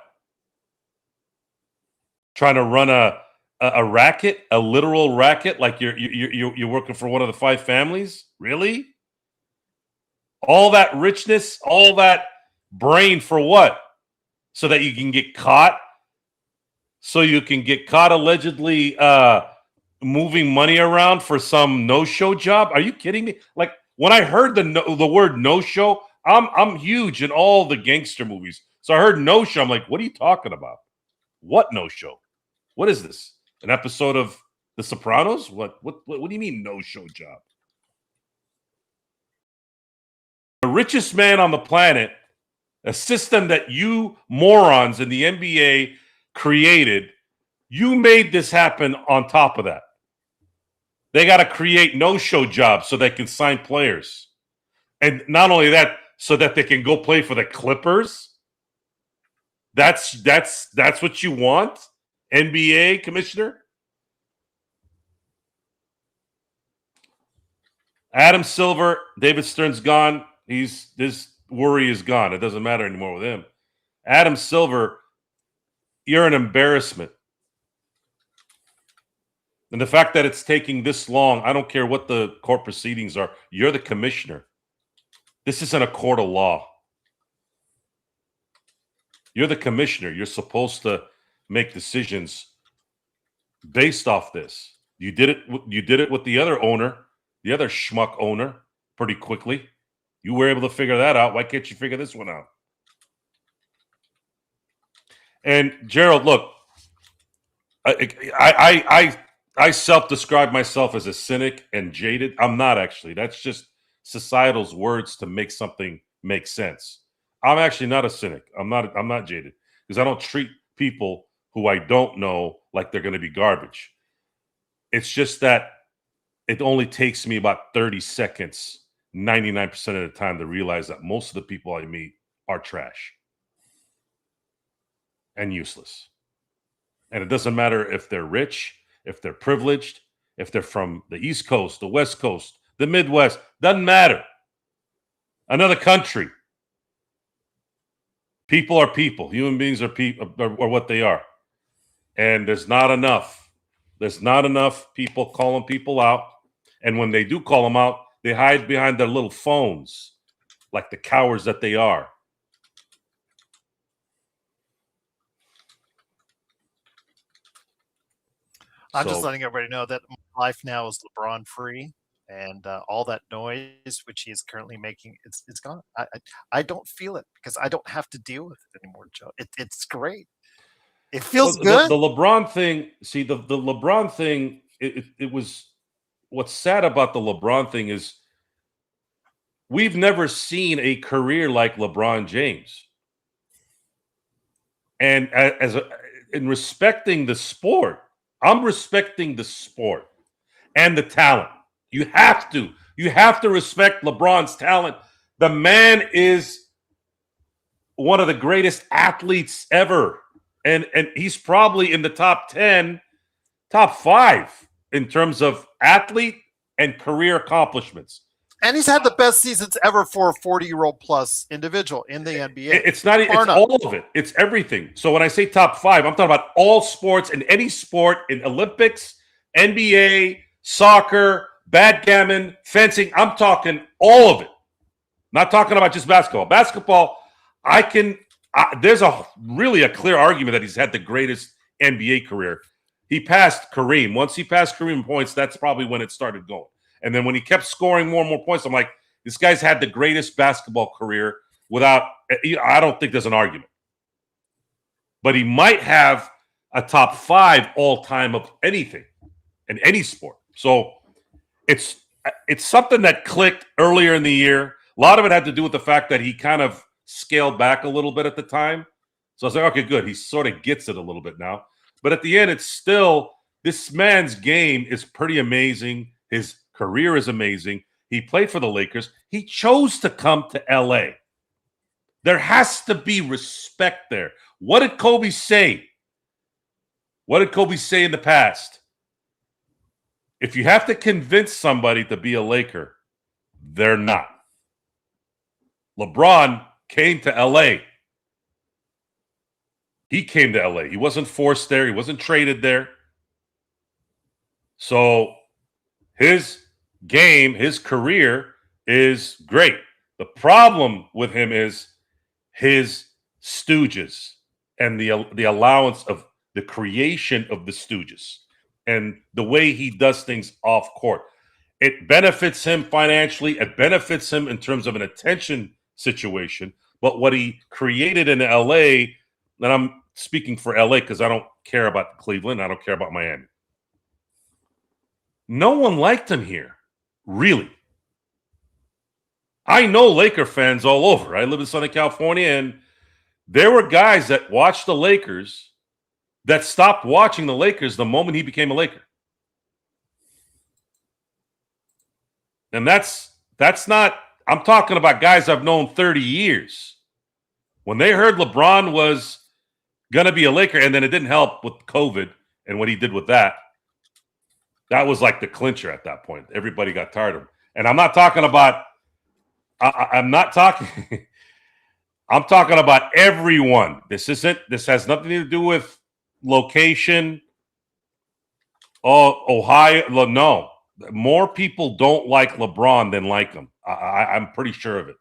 Trying to run a racket, a literal racket, like you're working for one of the five families? Really? All that richness, all that brain for what? So that you can get caught? So you can get caught allegedly moving money around for some no-show job? Are you kidding me? Like, when I heard the word no-show, I'm huge in all the gangster movies. So I heard no-show. I'm like, what are you talking about? What no-show? What is this? An episode of The Sopranos? What do you mean no-show job? The richest man on the planet, a system that you morons in the NBA created, you made this happen on top of that. They got to create no-show jobs so they can sign players. And not only that, so that they can go play for the Clippers. That's what you want, NBA commissioner? Adam Silver, David Stern's gone. His worry is gone. It doesn't matter anymore with him. Adam Silver, you're an embarrassment. And the fact that it's taking this long, I don't care what the court proceedings are. You're the commissioner. This isn't a court of law. You're the commissioner. You're supposed to make decisions based off this. You did it with the other owner, the other schmuck owner, pretty quickly. You were able to figure that out. Why can't you figure this one out? And Gerald, look, I self-describe myself as a cynic and jaded. I'm not actually. That's just societal's words to make something make sense. I'm actually not a cynic. I'm not jaded because I don't treat people who I don't know like they're going to be garbage. It's just that it only takes me about 30 seconds, 99% of the time, to realize that most of the people I meet are trash and useless. And it doesn't matter if they're rich, if they're privileged, if they're from the East Coast, the West Coast, the Midwest, doesn't matter. Another country. People are people. Human beings are people, are what they are. And there's not enough. There's not enough people calling people out. And when they do call them out, they hide behind their little phones like the cowards that they are. I'm just letting everybody know that my life now is LeBron free, and all that noise which he is currently making, it's gone. I don't feel it because I don't have to deal with it anymore, Joe. It's great. It feels good. The LeBron thing, see, the LeBron thing, it was, what's sad about the LeBron thing is we've never seen a career like LeBron James. And in respecting the sport, I'm respecting the sport and the talent. You have to respect LeBron's talent. The man is one of the greatest athletes ever. And he's probably in the top 10, top 5 in terms of athlete and career accomplishments. And he's had the best seasons ever for a 40-year-old plus individual in the NBA. It's not, it's all of it. It's everything. So when I say top 5, I'm talking about all sports, in any sport, in Olympics, NBA, soccer, backgammon, fencing. I'm talking all of it. Not talking about just basketball. Basketball, there's really a clear argument that he's had the greatest NBA career. He passed Kareem. Once he passed Kareem in points, that's probably when it started going. And then when he kept scoring more and more points, I'm like, this guy's had the greatest basketball career without, I don't think there's an argument. But he might have a top 5 all-time of anything in any sport. So it's something that clicked earlier in the year. A lot of it had to do with the fact that he kind of scaled back a little bit at the time. So I was like, okay, good. He sort of gets it a little bit now. But at the end, it's still, this man's game is pretty amazing. His career is amazing. He played for the Lakers. He chose to come to LA. There has to be respect there. What did Kobe say? What did Kobe say in the past? If you have to convince somebody to be a Laker, they're not. LeBron came to LA. He came to LA. He wasn't forced there. He wasn't traded there. So his game, his career is great. The problem with him is his stooges and the allowance of the creation of the stooges and the way he does things off court. It benefits him financially. It benefits him in terms of an attention situation. But what he created in LA, and I'm speaking for LA because I don't care about Cleveland. I don't care about Miami. No one liked him here, really. I know Laker fans all over. I live in Southern California, and there were guys that watched the Lakers that stopped watching the Lakers the moment he became a Laker. And that's not, I'm talking about guys I've known 30 years. When they heard LeBron was going to be a Laker, and then it didn't help with COVID and what he did with that, that was like the clincher at that point. Everybody got tired of him. And I'm not talking about, I'm talking about everyone. This has nothing to do with location. Oh, Ohio. No. More people don't like LeBron than like him. I'm pretty sure of it.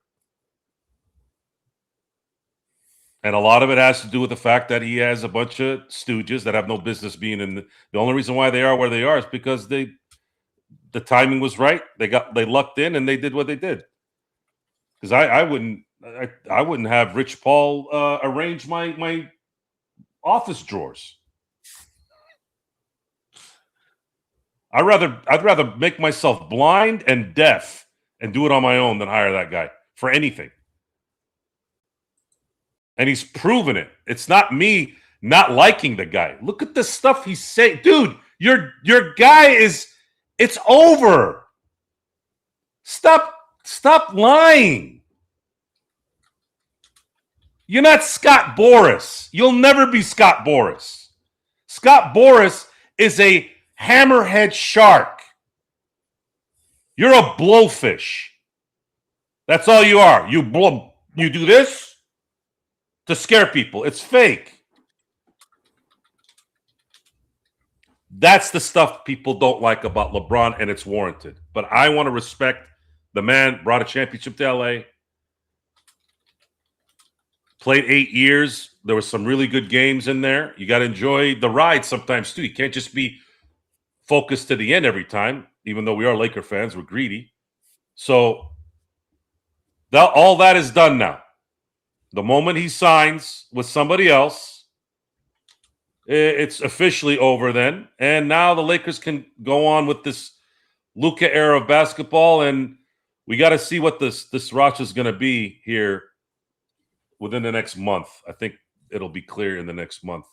And a lot of it has to do with the fact that he has a bunch of stooges that have no business being in the only reason why they are where they are is because the timing was right. They lucked in and they did what they did. Because I wouldn't have Rich Paul arrange my office drawers. I'd rather make myself blind and deaf and do it on my own than hire that guy for anything. And he's proven it. It's not me not liking the guy. Look at the stuff he's saying. Dude, your guy it's over. Stop lying. You're not Scott Boras. You'll never be Scott Boras. Scott Boras is a hammerhead shark. You're a blowfish. That's all you are. You do this to scare people. It's fake. That's the stuff people don't like about LeBron, and it's warranted. But I want to respect the man, brought a championship to LA, played 8 years. There were some really good games in there. You got to enjoy the ride sometimes, too. You can't just be focused to the end every time, even though we are Laker fans. We're greedy. So all that is done now. The moment he signs with somebody else, it's officially over then. And now the Lakers can go on with this Luka era of basketball, and we got to see what this roster is going to be here within the next month. I think it'll be clear in the next month.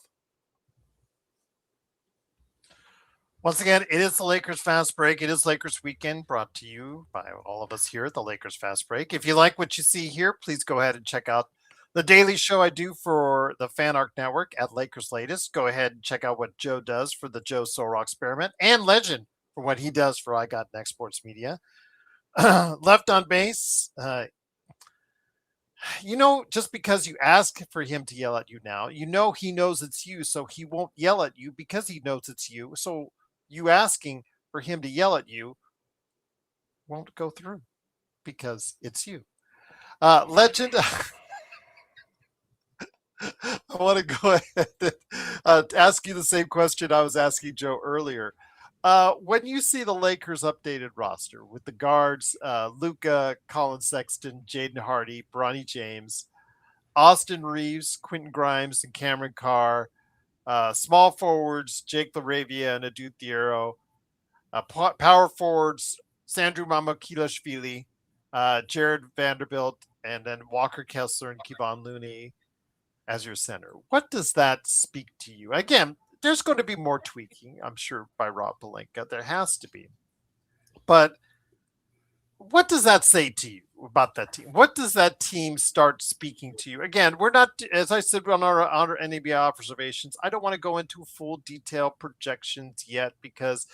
Once again, it is the Lakers Fast Break. It is Lakers Weekend, brought to you by all of us here at the Lakers Fast Break. If you like what you see here, please go ahead and check out the daily show I do for the Fan Arc Network at Lakers Latest. Go ahead and check out what Joe does for the Joe Sorrell Experiment, and Legend for what he does for I Got Next Sports Media. Left on Base, just because you ask for him to yell at you now, he knows it's you, so he won't yell at you because he knows it's you. So you asking for him to yell at you won't go through because it's you. Legend... I want to go ahead and ask you the same question I was asking Joe earlier. When you see the Lakers updated roster with the guards, Luka, Colin Sexton, Jaden Hardy, Bronny James, Austin Reeves, Quentin Grimes, and Cameron Carr, small forwards, Jake LaRavia and Adou Thiero, power forwards, Sandro Mamakilashvili, Jared Vanderbilt, and then Walker Kessler and Kevon Looney as your center. What does that speak to you? Again, there's going to be more tweaking, I'm sure, by Rob Pelinka. There has to be. But what does that say to you about that team? What does that team start speaking to you? Again, we're not, as I said on our NBA observations, I don't want to go into full detail projections yet because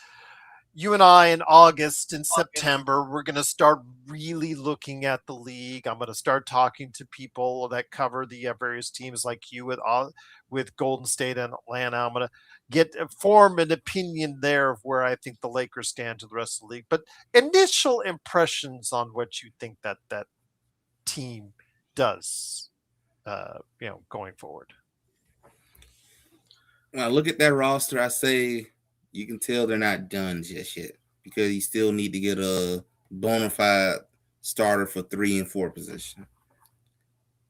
you and I in August and September, we're going to start really looking at the league. I'm going to start talking to people that cover the various teams like you with Golden State and Atlanta. I'm going to form an opinion there of where I think the Lakers stand to the rest of the league. But initial impressions on what you think that team does, going forward. When I look at that roster, I say you can tell they're not done just yet because you still need to get a bona fide starter for 3 and 4 position.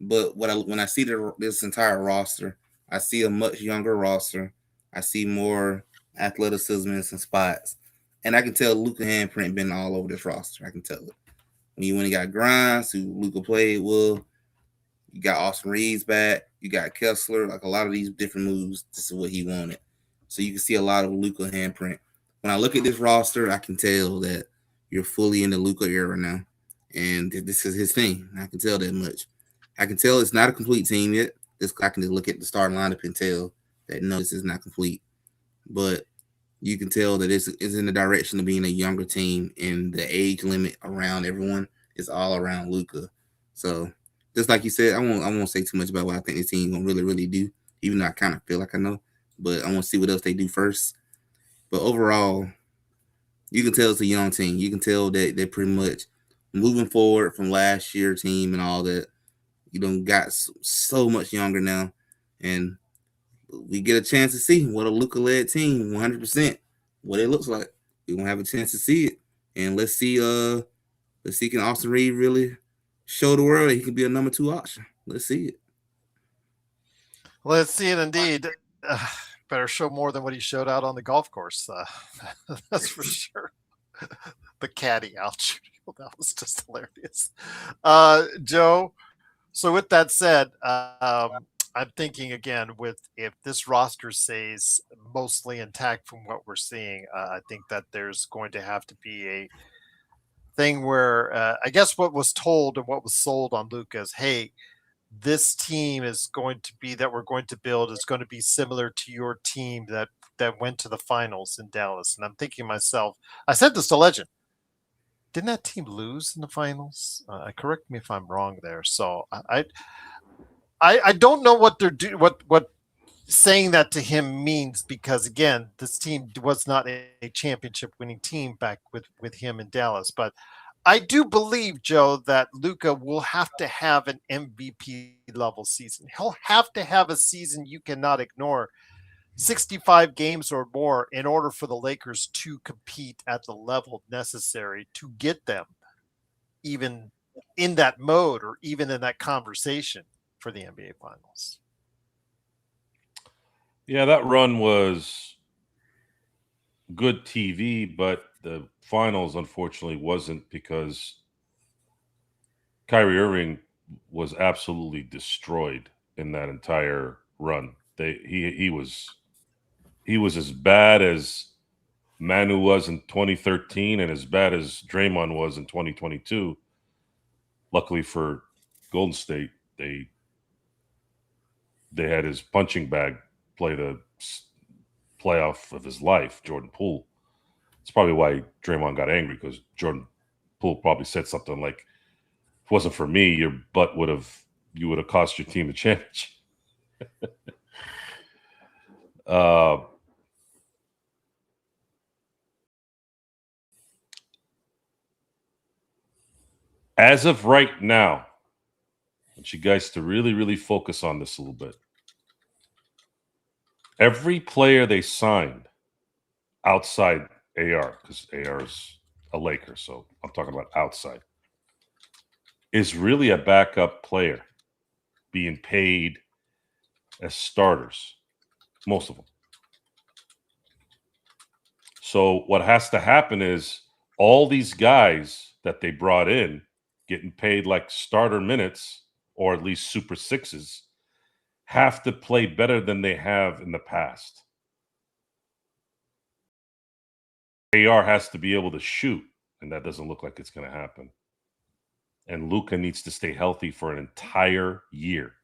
But when I see this entire roster, I see a much younger roster. I see more athleticism in some spots. And I can tell Luka handprint been all over this roster. I can tell it. When you got Grimes, who Luka played with, you got Austin Reeves back, you got Kessler, like a lot of these different moves, this is what he wanted. So you can see a lot of Luka handprint. When I look at this roster, I can tell that you're fully in the Luka era now. And this is his thing. I can tell that much. I can tell it's not a complete team yet. I can just look at the starting lineup and tell that no, this is not complete. But you can tell that it's in the direction of being a younger team, and the age limit around everyone is all around Luka. So just like you said, I won't say too much about what I think this team gonna really, really do, even though I kind of feel like I know. But I want to see what else they do first. But overall, you can tell it's a young team. You can tell that they're pretty much moving forward from last year's team and all that. You got so much younger now. And we get a chance to see what a Luka-led team, 100%, what it looks like. We're going to have a chance to see it. And let's see can Austin Reeves really show the world that he can be a number 2 option. Let's see it. Let's see it indeed. Better show more than what he showed out on the golf course. That's for sure. The caddy out. That was just hilarious. Joe, so with that said, I'm thinking again if this roster stays mostly intact from what we're seeing, I think that there's going to have to be a thing where I guess what was told and what was sold on Luka is, hey, this team is going to be that we're going to build is going to be similar to your team that went to the finals in Dallas. And I'm thinking to myself, I said this to Legend. Didn't that team lose in the finals? Correct me if I'm wrong there. So I don't know what they're doing, what saying that to him means, because again, this team was not a championship winning team back with him in Dallas. But I do believe, Joe, that Luka will have to have an MVP level season. He'll have to have a season you cannot ignore, 65 games or more, in order for the Lakers to compete at the level necessary to get them even in that mode or even in that conversation for the NBA Finals. Yeah, that run was good TV, but the finals unfortunately wasn't, because Kyrie Irving was absolutely destroyed in that entire run. He was as bad as Manu was in 2013 and as bad as Draymond was in 2022. Luckily for Golden State, they had his punching bag play the playoff of his life, Jordan Poole. It's probably why Draymond got angry, because Jordan Poole probably said something like, "If it wasn't for me, you would have cost your team the championship." As of right now, I want you guys to really, really focus on this a little bit. Every player they signed outside AR, because AR's a Laker, so I'm talking about outside, is really a backup player being paid as starters, most of them. So what has to happen is all these guys that they brought in getting paid like starter minutes or at least super sixes have to play better than they have in the past. AR has to be able to shoot, and that doesn't look like it's going to happen. And Luka needs to stay healthy for an entire year.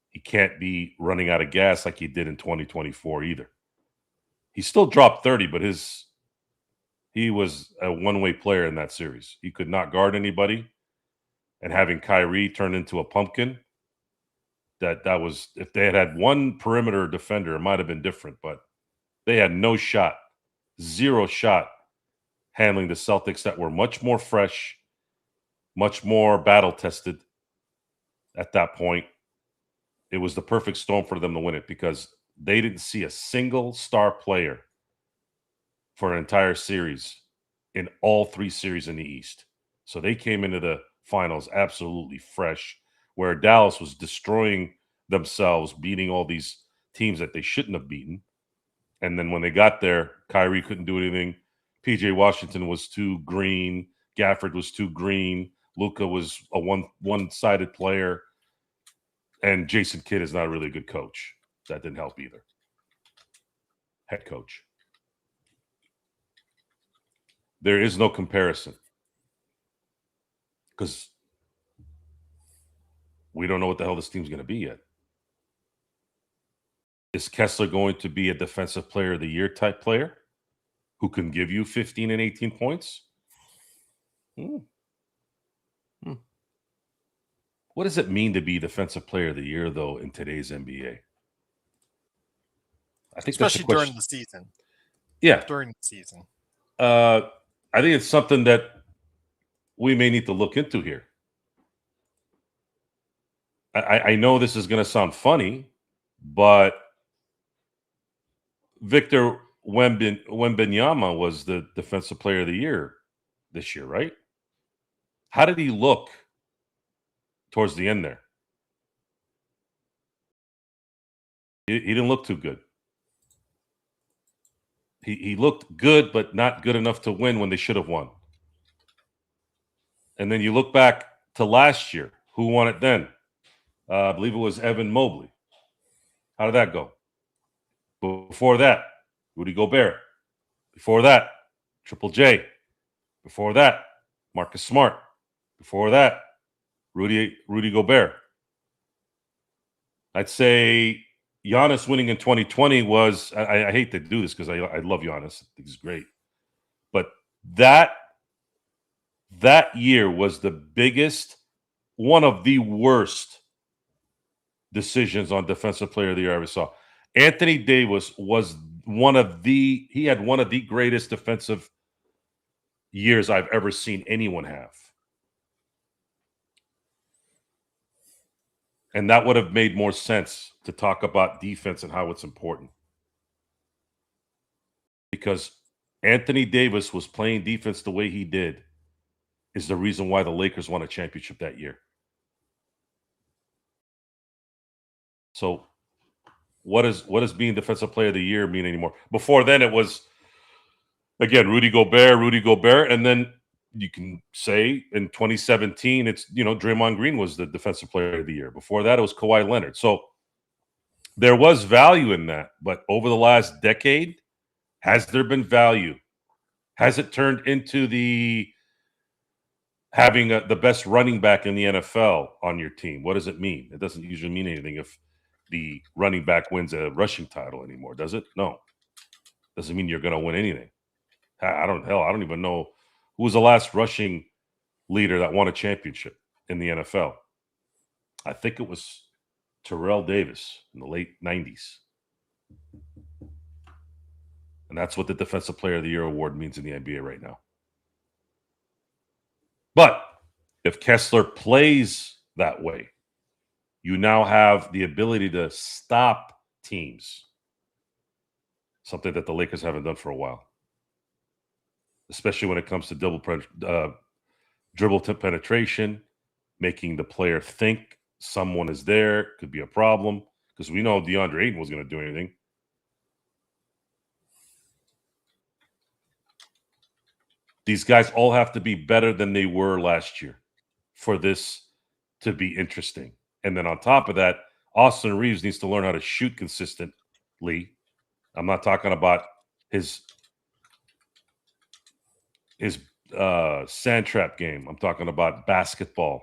He can't be running out of gas like he did in 2024 either. He still dropped 30, but he was a one-way player in that series. He could not guard anybody, and having Kyrie turn into a pumpkin, that was, if they had one perimeter defender, it might have been different, but they had no shot, zero shot handling the Celtics that were much more fresh, much more battle-tested at that point. It was the perfect storm for them to win it because they didn't see a single star player for an entire series in all three series in the East. So they came into the finals absolutely fresh, where Dallas was destroying themselves, beating all these teams that they shouldn't have beaten. And then when they got there, Kyrie couldn't do anything. PJ Washington was too green. Gafford was too green. Luka was a one-sided player. And Jason Kidd is not really a good coach. That didn't help either. Head coach. There is no comparison because we don't know what the hell this team's going to be yet. Is Kessler going to be a defensive player of the year type player who can give you 15 and 18 points? What does it mean to be defensive player of the year, though, in today's NBA? I think especially during the season. Yeah. During the season. I think it's something that we may need to look into here. I know this is going to sound funny, but Victor Wembanyama was the defensive player of the year this year, right? How did he look towards the end there? He didn't look too good. He looked good, but not good enough to win when they should have won. And then you look back to last year. Who won it then? I believe it was Evan Mobley. How did that go? Before that, Rudy Gobert. Before that, Triple J. Before that, Marcus Smart. Before that, Rudy Gobert. I'd say Giannis winning in 2020 was, I hate to do this because I love Giannis. I think he's great. But that year was the biggest, one of the worst decisions on defensive player of the year I ever saw. Anthony Davis was he had one of the greatest defensive years I've ever seen anyone have. And that would have made more sense to talk about defense and how it's important. Because Anthony Davis was playing defense the way he did is the reason why the Lakers won a championship that year. So what does being defensive player of the year mean anymore? Before then it was, again, Rudy Gobert, and then you can say in 2017, it's, Draymond Green was the defensive player of the year. Before that, it was Kawhi Leonard. So there was value in that. But over the last decade, has there been value? Has it turned into having the best running back in the NFL on your team? What does it mean? It doesn't usually mean anything if the running back wins a rushing title anymore, does it? No. Doesn't mean you're going to win anything. I don't even know who was the last rushing leader that won a championship in the NFL. I think it was Terrell Davis in the late 90s. And that's what the Defensive Player of the Year award means in the NBA right now. But if Kessler plays that way, you now have the ability to stop teams. something that the Lakers haven't done for a while, especially when it comes to dribble penetration, making the player think someone is there, could be a problem, because we know DeAndre Ayton was going to do anything. These guys all have to be better than they were last year for this to be interesting. And then on top of that, Austin Reeves needs to learn how to shoot consistently. I'm not talking about his sand trap game. I'm talking about basketball.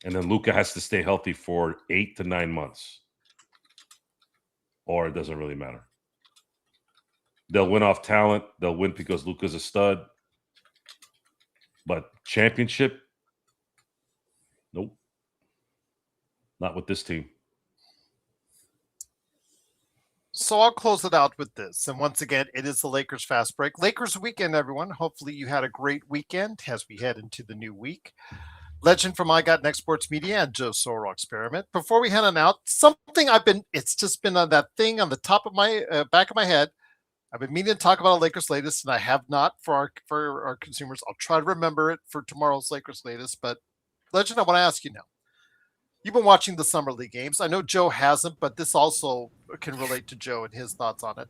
And then Luka has to stay healthy for 8 to 9 months. Or it doesn't really matter. They'll win off talent. They'll win because Luka's a stud. But championship? Nope. Not with this team. So I'll close it out with this. And once again, it is the Lakers Fast Break. Lakers weekend, everyone. Hopefully you had a great weekend as we head into the new week. Legend from I Got Next Sports Media and Joe Soro Experiment. Before we head on out, something it's just been on that thing on the top of my back of my head. I've been meaning to talk about a Lakers latest, and I have not for our consumers. I'll try to remember it for tomorrow's Lakers latest. But Legend, I want to ask you now. You've been watching the Summer League games. I know Joe hasn't, but this also can relate to Joe and his thoughts on it.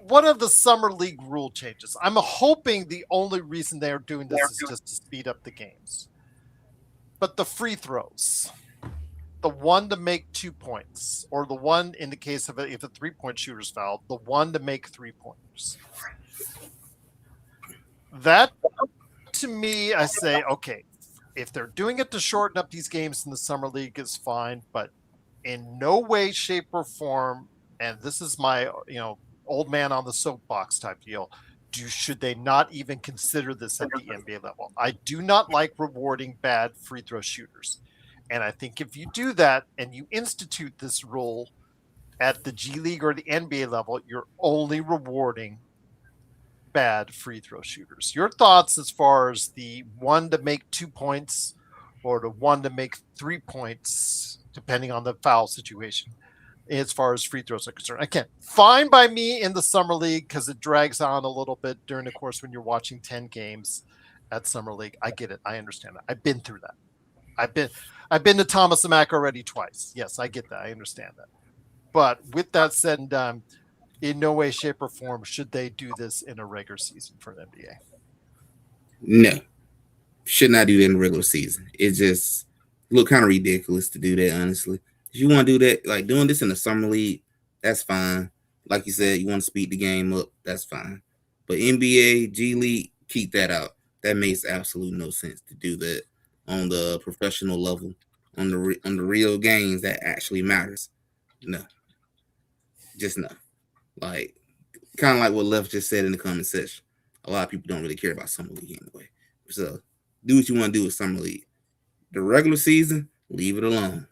What are the Summer League rule changes? I'm hoping the only reason they're doing this is just to speed up the games. But the free throws, the one to make 2 points, or the one in the case of if a 3-point shooter's fouled, the one to make 3-pointers. That, to me, I say, okay, if they're doing it to shorten up these games in the Summer League is fine, but in no way, shape, or form, and this is my, old man on the soapbox type deal, should they not even consider this at the NBA level? I do not like rewarding bad free throw shooters. And I think if you do that and you institute this rule at the G League or the NBA level, you're only rewarding bad free throw shooters. Your thoughts as far as the one to make 2 points or the one to make 3 points, depending on the foul situation, as far as free throws are concerned. Again, fine by me in the Summer League because it drags on a little bit during the course when you're watching 10 games at Summer League. I get it. I understand that. I've been through that. I've been to Thomas and Mack already twice. Yes, I get that. I understand that. But with that said and done, in no way, shape, or form should they do this in a regular season for the NBA. No, should not do that in the regular season. It just look kind of ridiculous to do that, honestly. If you want to do that, like doing this in the Summer League, that's fine. Like you said, you want to speed the game up, that's fine. But NBA, G League, keep that out. That makes absolutely no sense to do that on the professional level, on the real games that actually matters. No, just no. Like, kind of like what Left just said in the comment section. A lot of people don't really care about Summer League anyway. So do what you want to do with Summer League. The regular season, leave it alone.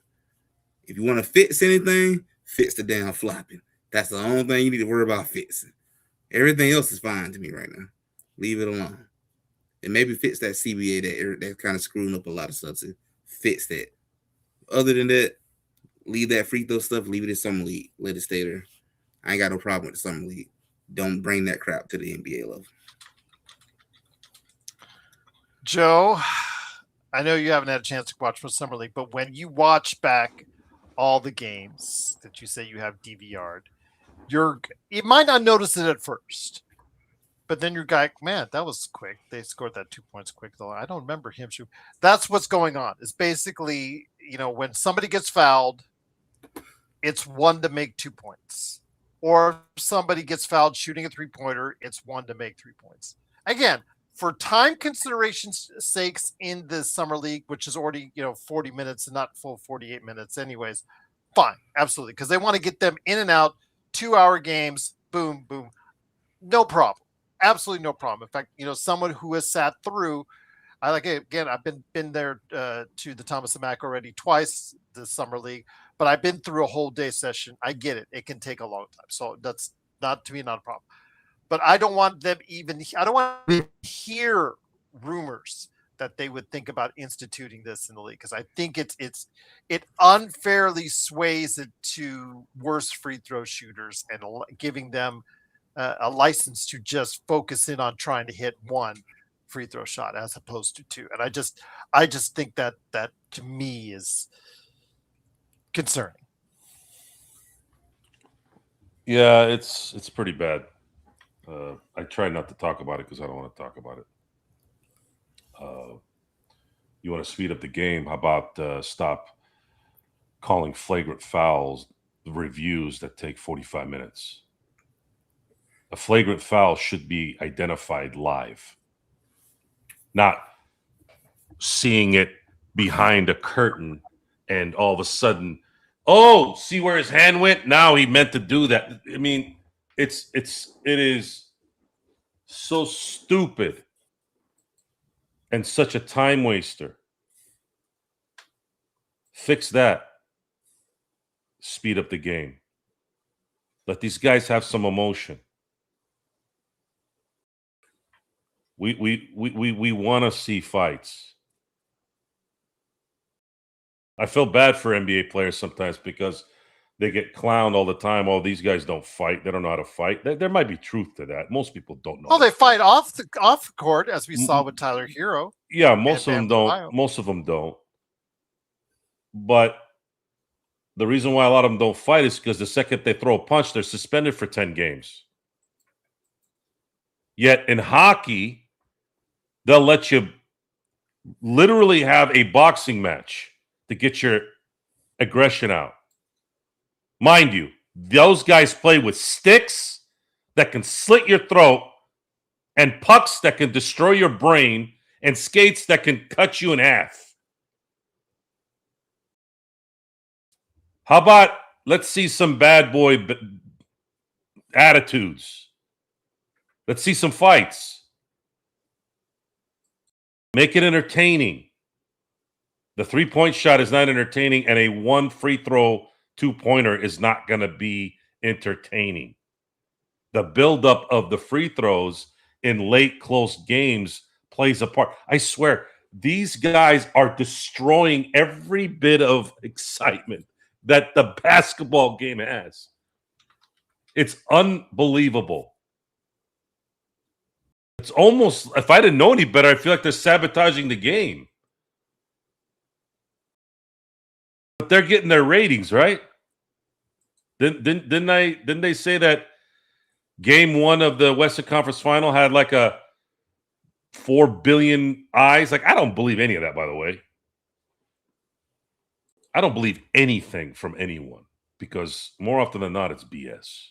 If you want to fix anything, fix the damn flopping. That's the only thing you need to worry about fixing. Everything else is fine to me right now. Leave it alone. And maybe fix that CBA that's kind of screwing up a lot of stuff too. Fix that. Other than that, leave that free throw stuff, leave it in Summer League. Let it stay there. I ain't got no problem with the Summer League. Don't bring that crap to the NBA level. Joe, I know you haven't had a chance to watch for Summer League, but when you watch back all the games that you say you have DVR'd, you might not notice it at first, but then you're like, man, that was quick. They scored that 2 points quick, though. I don't remember him shooting. That's what's going on. It's basically, when somebody gets fouled, it's one to make 2 points. Or if somebody gets fouled shooting a 3-pointer, it's one to make 3 points. Again, for time consideration's sakes in the Summer League, which is already, 40 minutes and not full 48 minutes anyways, fine, absolutely. Because they want to get them in and out, 2-hour games, boom, boom. No problem. Absolutely no problem. In fact, someone who has sat through, I've been there to the Thomas and Mack already twice this Summer League, but I've been through a whole day session. I get it. It can take a long time. So that's not a problem. But I don't want to hear rumors that they would think about instituting this in the league, because I think it unfairly sways it to worse free throw shooters and giving them a license to just focus in on trying to hit one free throw shot as opposed to two. And I just think that to me is concerning. Yeah, it's pretty bad. I try not to talk about it because I don't want to talk about it. You want to speed up the game? How about stop calling flagrant fouls reviews that take 45 minutes? A flagrant foul should be identified live, not seeing it behind a curtain and all of a sudden, oh, see where his hand went? Now he meant to do that. I mean, it is so stupid and such a time waster. Fix that. Speed up the game. Let these guys have some emotion. We want to see fights. I feel bad for NBA players sometimes because they get clowned all the time. Oh, these guys don't fight. They don't know how to fight. There might be truth to that. Most people don't know. Well, they fight off the court, as we saw with Tyler Hero. Yeah, most of them don't. Most of them don't. But the reason why a lot of them don't fight is because the second they throw a punch, they're suspended for 10 games. Yet in hockey, they'll let you literally have a boxing match to get your aggression out. Mind you, those guys play with sticks that can slit your throat and pucks that can destroy your brain and skates that can cut you in half. How about let's see some bad boy attitudes? Let's see some fights. Make it entertaining. The three-point shot is not entertaining, and a one free throw two-pointer is not going to be entertaining. The buildup of the free throws in late close games plays a part. I swear, these guys are destroying every bit of excitement that the basketball game has. It's unbelievable. It's almost, if I didn't know any better, I feel like they're sabotaging the game. But they're getting their ratings, right? Didn't they say that game one of the Western Conference Final had like a 4 billion eyes? Like, I don't believe any of that, by the way. I don't believe anything from anyone because more often than not, it's BS.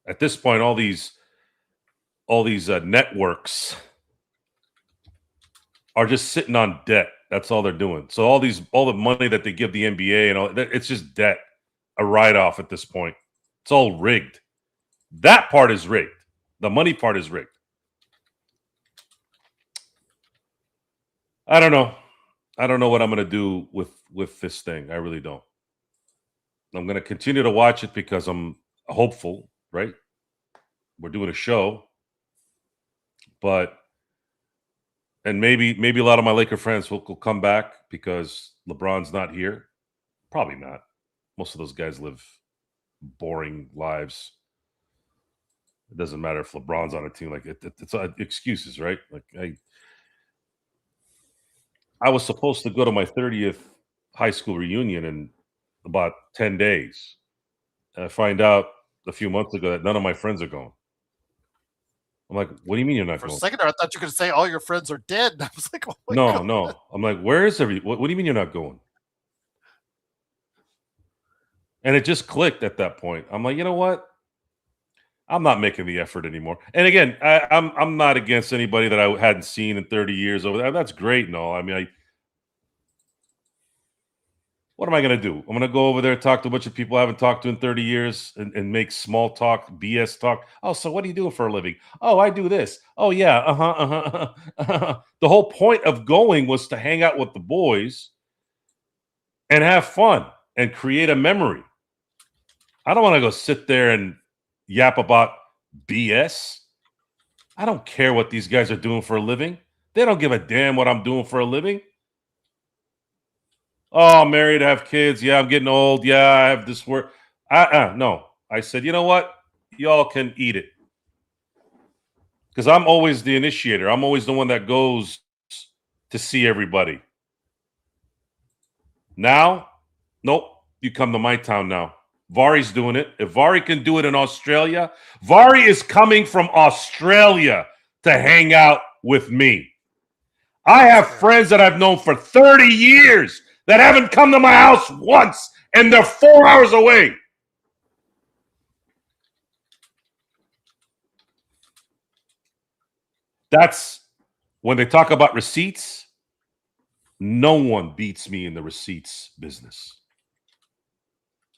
At this point, all these networks are just sitting on debt. That's all they're doing. So all the money that they give the NBA and all that, it's just debt, a write-off at this point. It's all rigged. That part is rigged. The money part is rigged. I don't know. I don't know what I'm going to do with this thing. I really don't. I'm going to continue to watch it because I'm hopeful, right? We're doing a show. And maybe a lot of my Laker friends will come back because LeBron's not here. Probably not. Most of those guys live boring lives. It doesn't matter if LeBron's on a team. Like it's excuses, right? Like I was supposed to go to my 30th high school reunion in about 10 days. And I find out a few months ago that none of my friends are going. I'm like, what do you mean you're not going? For a second there, I thought you were going to say all your friends are dead. And I was like, oh my no, God. no. I'm like, where is what do you mean you're not going? And it just clicked at that point. I'm like, you know what? I'm not making the effort anymore. And again, I'm not against anybody that I hadn't seen in 30 years over there. That's great and all. I mean, what am I going to do? I'm going to go over there, talk to a bunch of people I haven't talked to in 30 years and make small talk, BS talk. Oh, so what do you do for a living? Oh, I do this. Oh, yeah. The whole point of going was to hang out with the boys and have fun and create a memory. I don't want to go sit there and yap about BS. I don't care what these guys are doing for a living. They don't give a damn what I'm doing for a living. Oh, I'm married, I have kids. Yeah, I'm getting old. Yeah, I have this work. No. I said, you know what? Y'all can eat it. Because I'm always the initiator. I'm always the one that goes to see everybody. Now, nope, you come to my town now. Vari's doing it. If Vari can do it in Australia, Vari is coming from Australia to hang out with me. I have friends that I've known for 30 years that haven't come to my house once, and they're 4 hours away. That's when they talk about receipts. No one beats me in the receipts business.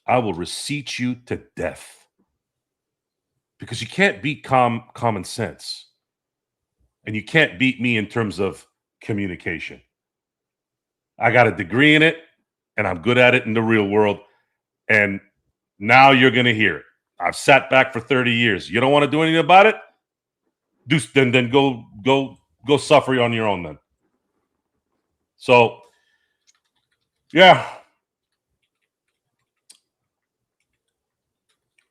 I will receipt you to death because you can't beat common sense, and you can't beat me in terms of communication. I got a degree in it, and I'm good at it in the real world, and now you're going to hear it. I've sat back for 30 years. You don't want to do anything about it? Then go suffer on your own then. So, yeah.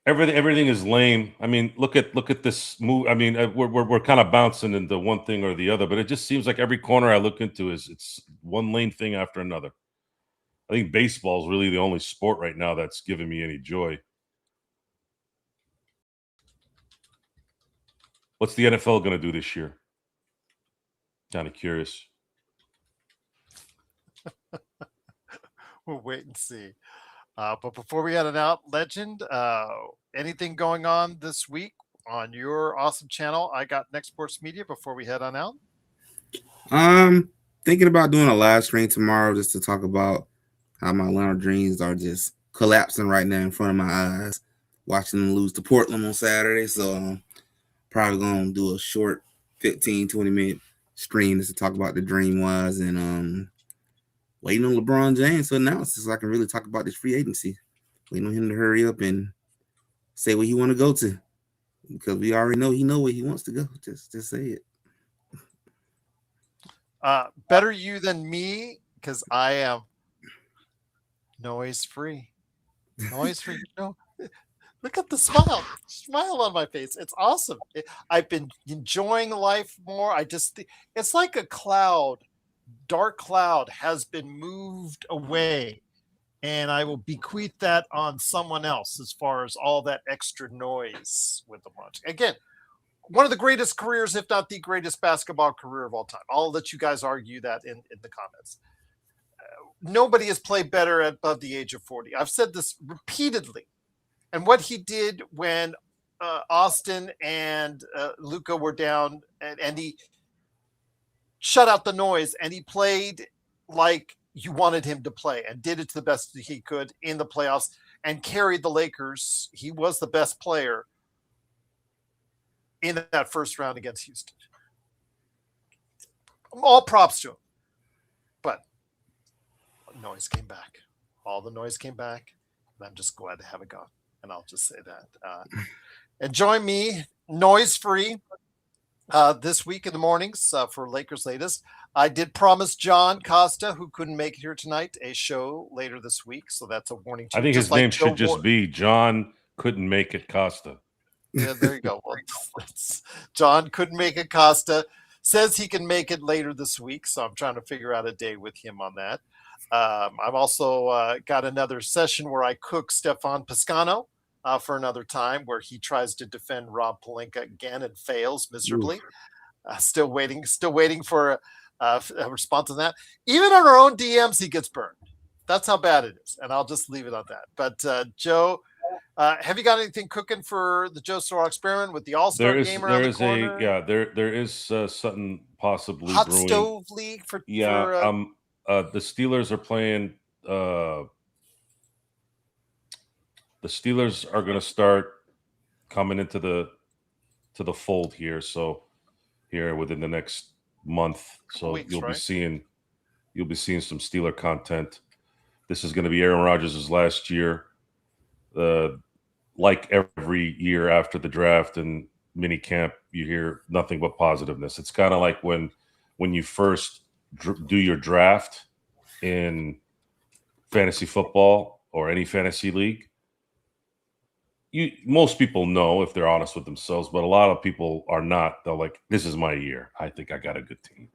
Everything is lame. I mean, look at this move. I mean, we're kind of bouncing into one thing or the other, but it just seems like every corner I look into it's one lame thing after another. I think baseball is really the only sport right now that's giving me any joy. What's the NFL going to do this year? Kind of curious. We'll wait and see. But before we head on out, Legend, anything going on this week on your awesome channel, I Got Next Sports Media, before we head on out? Thinking about doing a live stream tomorrow just to talk about how my Atlanta Dreams are just collapsing right now in front of my eyes, watching them lose to Portland on Saturday. So probably going to do a short 15, 20-minute stream just to talk about the Dream Wise and waiting on LeBron James to announce so I can really talk about this free agency. Waiting on him to hurry up and say where he want to go to, because we already know he know where he wants to go. Just say it. Better you than me, because I am noise free. Noise free. No, look at the smile on my face. It's awesome. I've been enjoying life more. It's like a cloud. Dark cloud has been moved away, and I will bequeath that on someone else as far as all that extra noise with the launch. Again, one of the greatest careers, if not the greatest basketball career of all time. I'll let you guys argue that in the comments. Nobody has played better at above the age of 40. I've said this repeatedly. And what he did when Austin and Luka were down, and he shut out the noise, and he played like you wanted him to play and did it to the best that he could in the playoffs and carried the Lakers. He was the best player in that first round against Houston. All props to him. But noise came back. All the noise came back. And I'm just glad to have it gone. And I'll just say that. And join me, noise-free, this week in the mornings for Lakers Latest. I did promise John Costa, who couldn't make it here tonight, a show later this week. So that's a warning to I think his name should just be John Couldn't Make It Costa. Yeah, there you go. Well, John couldn't make it. Costa says he can make it later this week. So I'm trying to figure out a day with him on that. I've also got another session where I cook Stefan Piscano for another time, where he tries to defend Rob Pelinka again and fails miserably. Still waiting for a response on that. Even on our own DMs, he gets burned. That's how bad it is. And I'll just leave it on that. But Joe, have you got anything cooking for the Joe Sorrell experiment with the All-Star game around the corner? There is something possibly hot brewing. Stove league for the Steelers are playing. The Steelers are going to start coming into the fold here. So here within the next month, so you'll be seeing some Steeler content. This is going to be Aaron Rodgers' last year. Like every year after the draft, and mini camp, you hear nothing but positiveness. It's kind of like when you first do your draft in fantasy football or any fantasy league. Most people know if they're honest with themselves, but a lot of people are not. They're like, this is my year. I think I got a good team.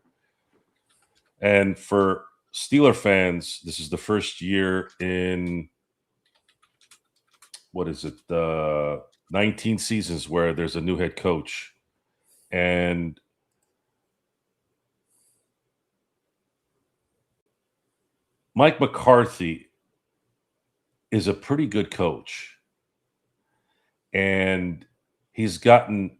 And for Steeler fans, this is the first year in, 19 seasons where there's a new head coach. And Mike McCarthy is a pretty good coach. And he's gotten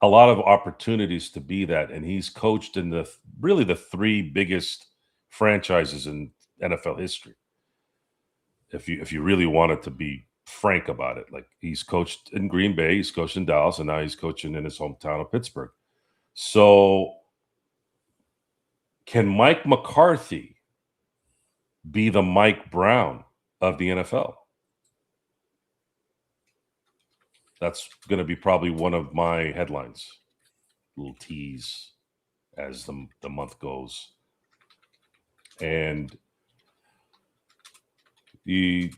a lot of opportunities to be that. And he's coached in the 3 biggest franchises in NFL history. If you really wanted to be frank about it, like he's coached in Green Bay, he's coached in Dallas, and now he's coaching in his hometown of Pittsburgh. So can Mike McCarthy be the Mike Brown of the NFL? That's going to be probably one of my headlines, little tease as the month goes. And the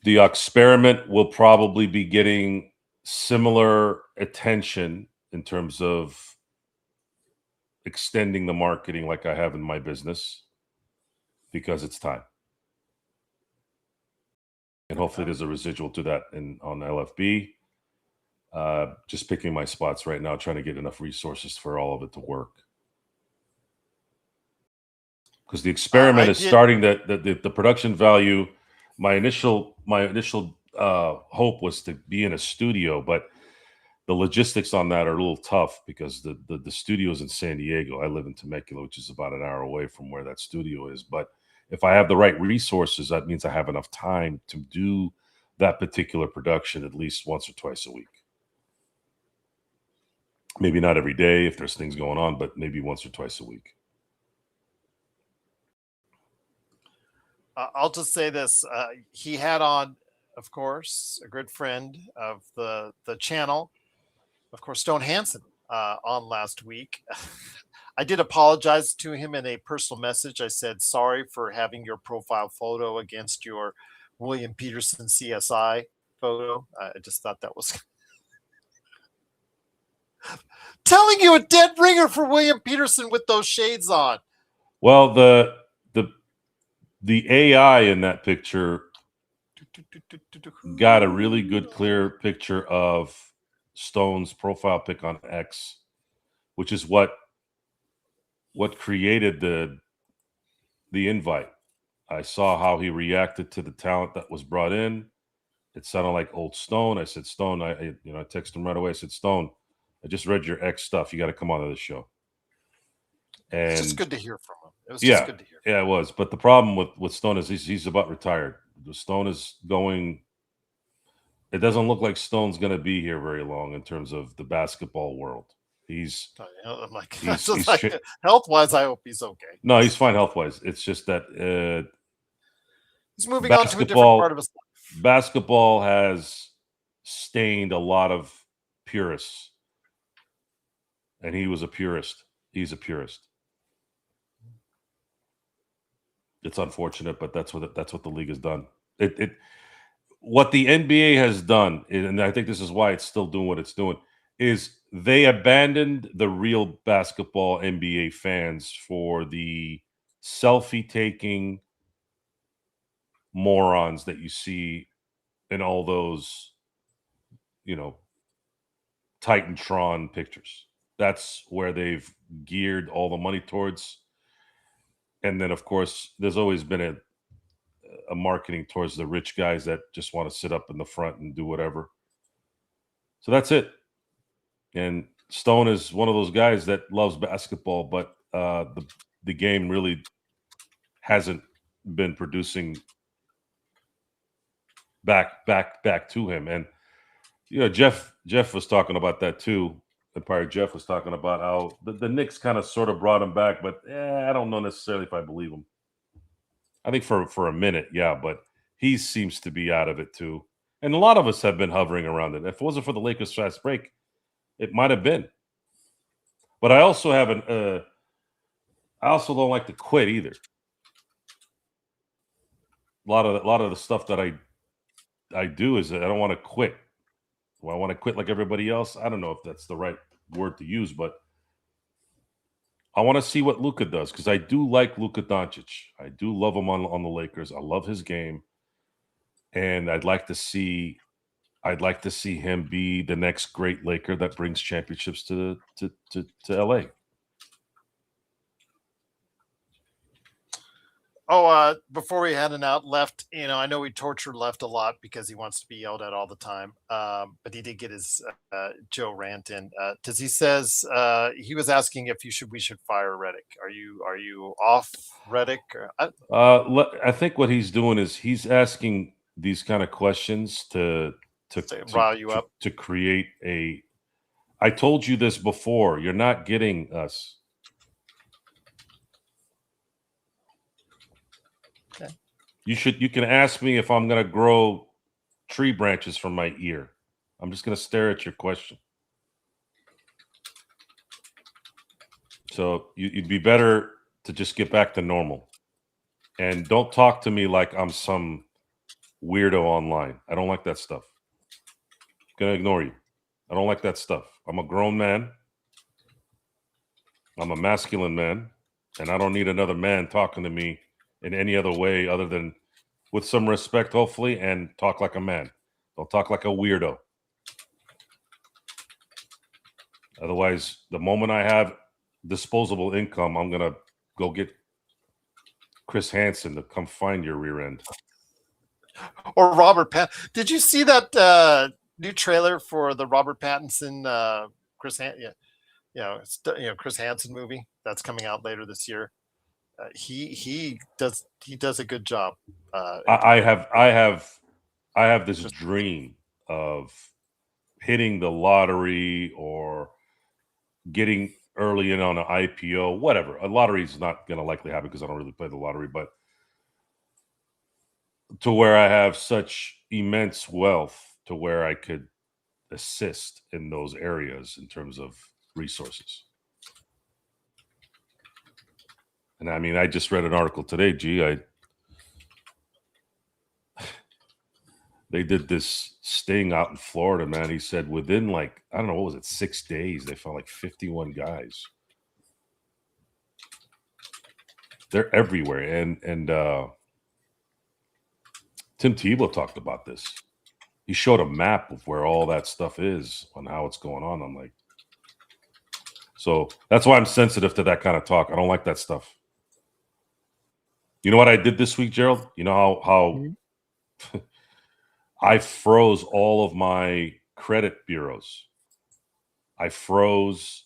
experiment will probably be getting similar attention in terms of extending the marketing like I have in my business, because it's time. And hopefully there's a residual to that on LFB. Just picking my spots right now, trying to get enough resources for all of it to work. Because the experiment is starting. The production value. My initial hope was to be in a studio, but the logistics on that are a little tough because the studio is in San Diego. I live in Temecula, which is about an hour away from where that studio is. But if I have the right resources, that means I have enough time to do that particular production at least once or twice a week. Maybe not every day if there's things going on, but maybe once or twice a week. I'll just say this. He had on, of course, a good friend of the channel, of course, Stone Hansen, on last week. I did apologize to him in a personal message. I said, sorry for having your profile photo against your William Peterson CSI photo. I just thought that was telling you a dead ringer for William Peterson with those shades on. Well, the AI in that picture got a really good, clear picture of Stone's profile pic on X, which is what created the invite. I saw how he reacted to the talent that was brought in. It sounded like old Stone. I said, Stone, I texted him right away. I said, Stone, I just read your X stuff. You got to come on to the show. And it's just good to hear from him. It was just good to hear. Yeah, it was. But the problem with Stone is he's about retired. Stone is going. It doesn't look like Stone's going to be here very long in terms of the basketball world. He's health-wise, I hope he's okay. No, he's fine health-wise. It's just that he's moving on to a different part of his life. Basketball has stained a lot of purists, and he was a purist. He's a purist. It's unfortunate, but that's what the league has done. What the NBA has done, and I think this is why it's still doing what it's doing, is they abandoned the real basketball NBA fans for the selfie-taking morons that you see in all those, Titantron pictures. That's where they've geared all the money towards. And then, of course, there's always been a marketing towards the rich guys that just want to sit up in the front and do whatever. So that's it. And Stone is one of those guys that loves basketball, but the game really hasn't been producing back to him. And Jeff was talking about that too. Empire Jeff was talking about how the Knicks kind of sort of brought him back, but I don't know necessarily if I believe him. I think for a minute, yeah, but he seems to be out of it too. And a lot of us have been hovering around it. If it wasn't for the Lakers' fast break, it might have been. But I also have I also don't like to quit either. A lot of the stuff that I do is that I don't want to quit. Do I want to quit like everybody else? I don't know if that's the right word to use, but I want to see what Luka does because I do like Luka Doncic. I do love him on the Lakers. I love his game, and I'd like to see him be the next great Laker that brings championships to LA. Oh, before we heading out, Left, I know we tortured Left a lot because he wants to be yelled at all the time. But he did get his Joe rant in. Does he says he was asking if we should fire Reddick. Are you off Reddick? I think what he's doing is he's asking these kind of questions to rile you up, to create a. I told you this before. You're not getting us. Okay. You can ask me if I'm going to grow tree branches from my ear. I'm just going to stare at your question. So you'd be better to just get back to normal. And don't talk to me like I'm some weirdo online. I don't like that stuff. I'm going to ignore you. I don't like that stuff. I'm a grown man. I'm a masculine man. And I don't need another man talking to me in any other way other than with some respect, hopefully, and talk like a man. Don't talk like a weirdo. Otherwise, the moment I have disposable income, I'm going to go get Chris Hansen to come find your rear end. Or Robert Pattinson. Did you see that new trailer for the Robert Pattinson, Chris Hansen movie that's coming out later this year? He does a good job. I have this dream of hitting the lottery or getting early in on an IPO, whatever. A lottery is not going to likely happen because I don't really play the lottery, but to where I have such immense wealth to where I could assist in those areas in terms of resources. And I mean, I just read an article today, they did this sting out in Florida, man. He said within I don't know, what was it, 6 days, they found 51 guys. They're everywhere. And Tim Tebow talked about this. He showed a map of where all that stuff is and how it's going on. I'm like, so that's why I'm sensitive to that kind of talk. I don't like that stuff. You know what I did this week, Gerald? You know how I froze all of my credit bureaus. I froze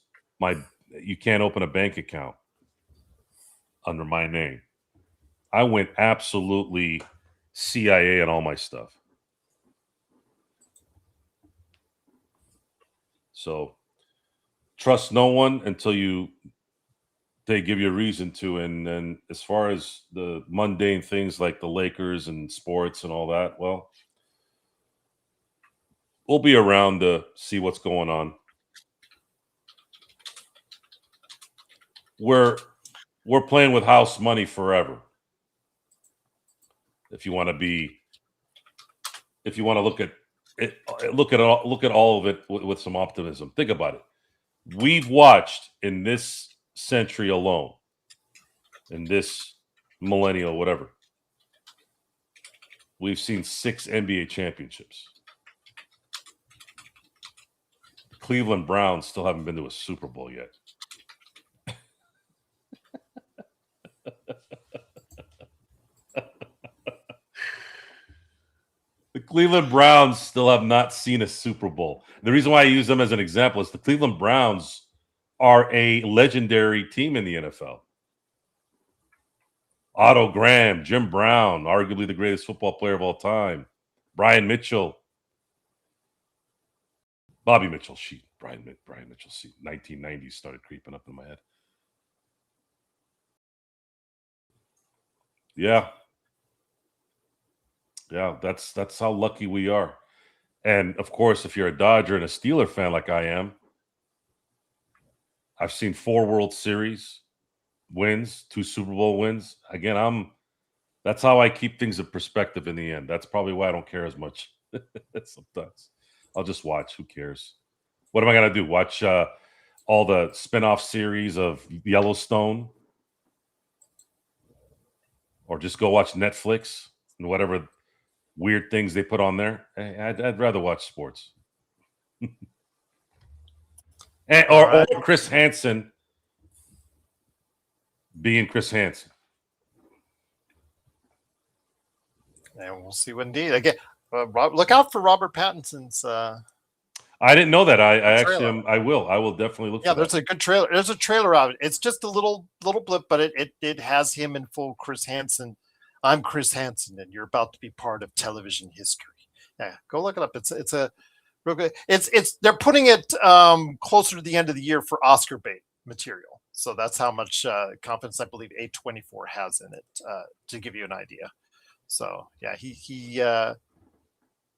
you can't open a bank account under my name. I went absolutely CIA on all my stuff. So trust no one until they give you a reason to. And then as far as the mundane things like the Lakers and sports and all that, well, we'll be around to see what's going on. We're playing with house money forever. If you want to look at it, look at all of it with some optimism. Think about it. We've watched in this century alone, in this millennial, whatever, we've seen 6 NBA championships. The Cleveland Browns still haven't been to a Super Bowl yet. The Cleveland Browns still have not seen a Super Bowl. The reason why I use them as an example is the Cleveland Browns are a legendary team in the NFL. Otto Graham, Jim Brown, arguably the greatest football player of all time. Brian Mitchell. Bobby Mitchell, Brian Mitchell, 1990s started creeping up in my head. Yeah, that's how lucky we are. And of course, if you're a Dodger and a Steeler fan like I am, I've seen 4 World Series wins, 2 Super Bowl wins. Again, that's how I keep things in perspective in the end. That's probably why I don't care as much sometimes. I'll just watch. Who cares? What am I going to do? Watch all the spin-off series of Yellowstone? Or just go watch Netflix and whatever weird things they put on there? I'd rather watch sports. Or Chris Hansen being Chris Hansen. And we'll see when indeed. Again, look out for Robert Pattinson's. I didn't know that. I actually am. I will definitely look. Yeah, for there's a good trailer. There's a trailer of it. It's just a little blip, but it has him in full Chris Hansen. I'm Chris Hansen, and you're about to be part of television history. Yeah, go look it up. It's a real good. They're putting it closer to the end of the year for Oscar bait material. So that's how much confidence I believe A24 has in it, to give you an idea. So yeah, he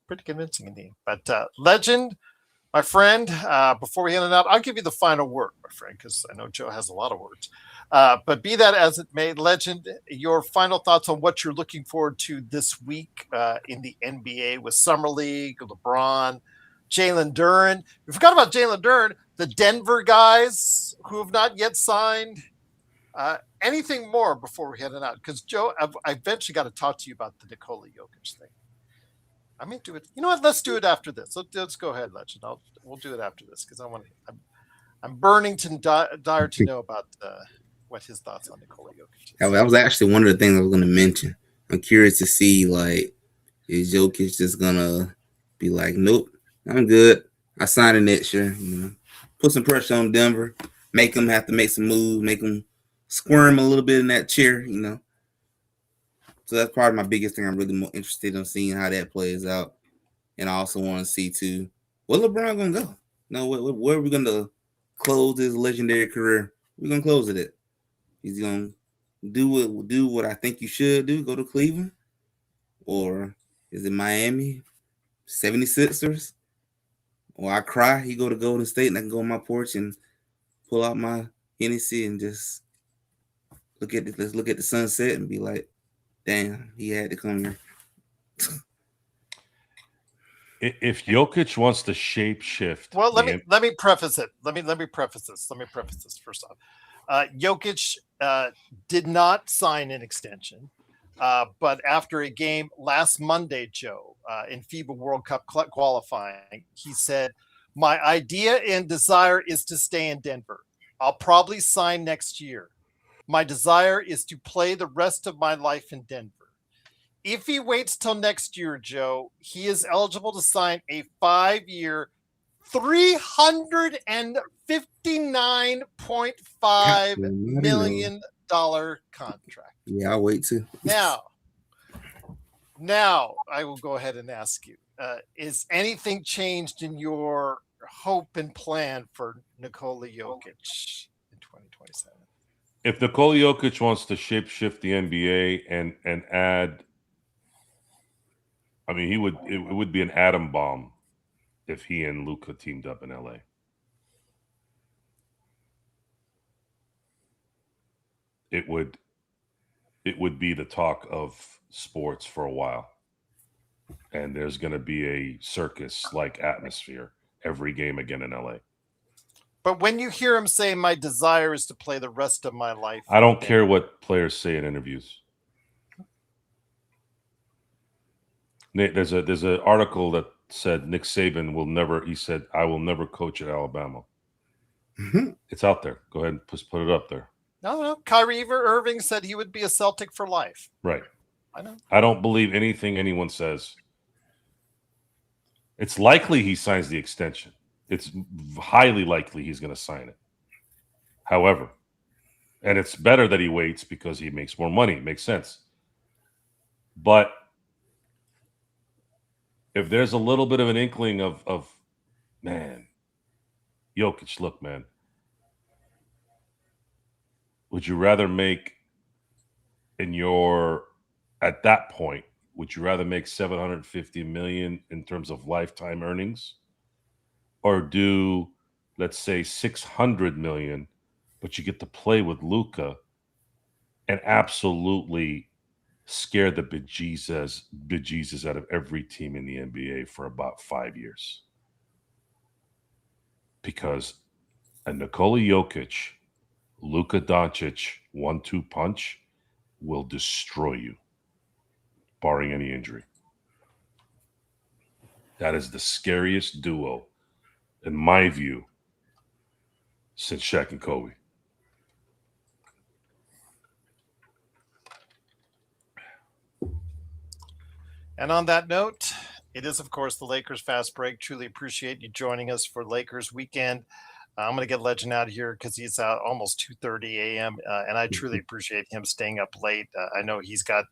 pretty convincing indeed. But Legend, my friend, before we end it out, I'll give you the final word, my friend, because I know Joe has a lot of words. But be that as it may, Legend, your final thoughts on what you're looking forward to this week in the NBA with Summer League, LeBron, Jalen Duren. We forgot about Jalen Duren, the Denver guys who have not yet signed. Anything more before we head it out? Because Joe, I eventually got to talk to you about the Nikola Jokic thing. I may do it. You know what? Let's do it after this. Let's go ahead, Legend. We'll do it after this because I'm burning to dire to know about what his thoughts on Nikola Jokic is. That was actually one of the things I was going to mention. I'm curious to see, like, is Jokic just gonna be like, nope, I'm good. I signed it next year. Put some pressure on Denver, make them have to make some moves, make them squirm a little bit in that chair. So that's probably my biggest thing. I'm really more interested in seeing how that plays out, and I also want to see too where LeBron gonna go. Where are we gonna close his legendary career? We're gonna close it at. He's gonna do what I think you should do. Go to Cleveland, or is it Miami, 76ers? Or I cry. He go to Golden State, and I can go on my porch and pull out my Hennessy and just let's look at the sunset and be like, damn, he had to come here. If Jokic wants to shape shift, well, let me preface it. Let me preface this first off. Jokic did not sign an extension, but after a game last Monday, Joe, in FIBA World Cup qualifying, he said, "My idea and desire is to stay in Denver. I'll probably sign next year. My desire is to play the rest of my life in Denver." If he waits till next year, Joe, he is eligible to sign a 5-year, $359.5 million contract. Yeah, I'll wait too. Now I will go ahead and ask you, is anything changed in your hope and plan for Nikola Jokic in 2027? If Nikola Jokic wants to shape shift the NBA and add, I mean, it would be an atom bomb if he and Luka teamed up in LA. It would be the talk of sports for a while. And there's going to be a circus-like atmosphere every game again in LA. But when you hear him say, "My desire is to play the rest of my life," I don't care what players say in interviews. There's an article that said Nick Saban will never. He said, "I will never coach at Alabama." Mm-hmm. It's out there. Go ahead and put it up there. No. Kyrie Irving said he would be a Celtic for life. Right. I know. I don't believe anything anyone says. It's likely he signs the extension. It's highly likely he's going to sign it. However, and it's better that he waits because he makes more money. It makes sense. But if there's a little bit of an inkling of man, Jokic, look, man, would you rather make at that point, would you rather make $750 million in terms of lifetime earnings, or do, let's say, $600 million, but you get to play with Luka and absolutely scare the bejesus out of every team in the NBA for about 5 years? Because a Nikola Jokic, Luka Doncic 1-2 punch will destroy you, barring any injury. That is the scariest duo, in my view, since Shaq and Kobe. And on that note, it is, of course, the Lakers Fast Break. Truly appreciate you joining us for Lakers Weekend. I'm going to get Legend out of here because he's out almost 2:30 a.m. And I truly appreciate him staying up late. I know he's got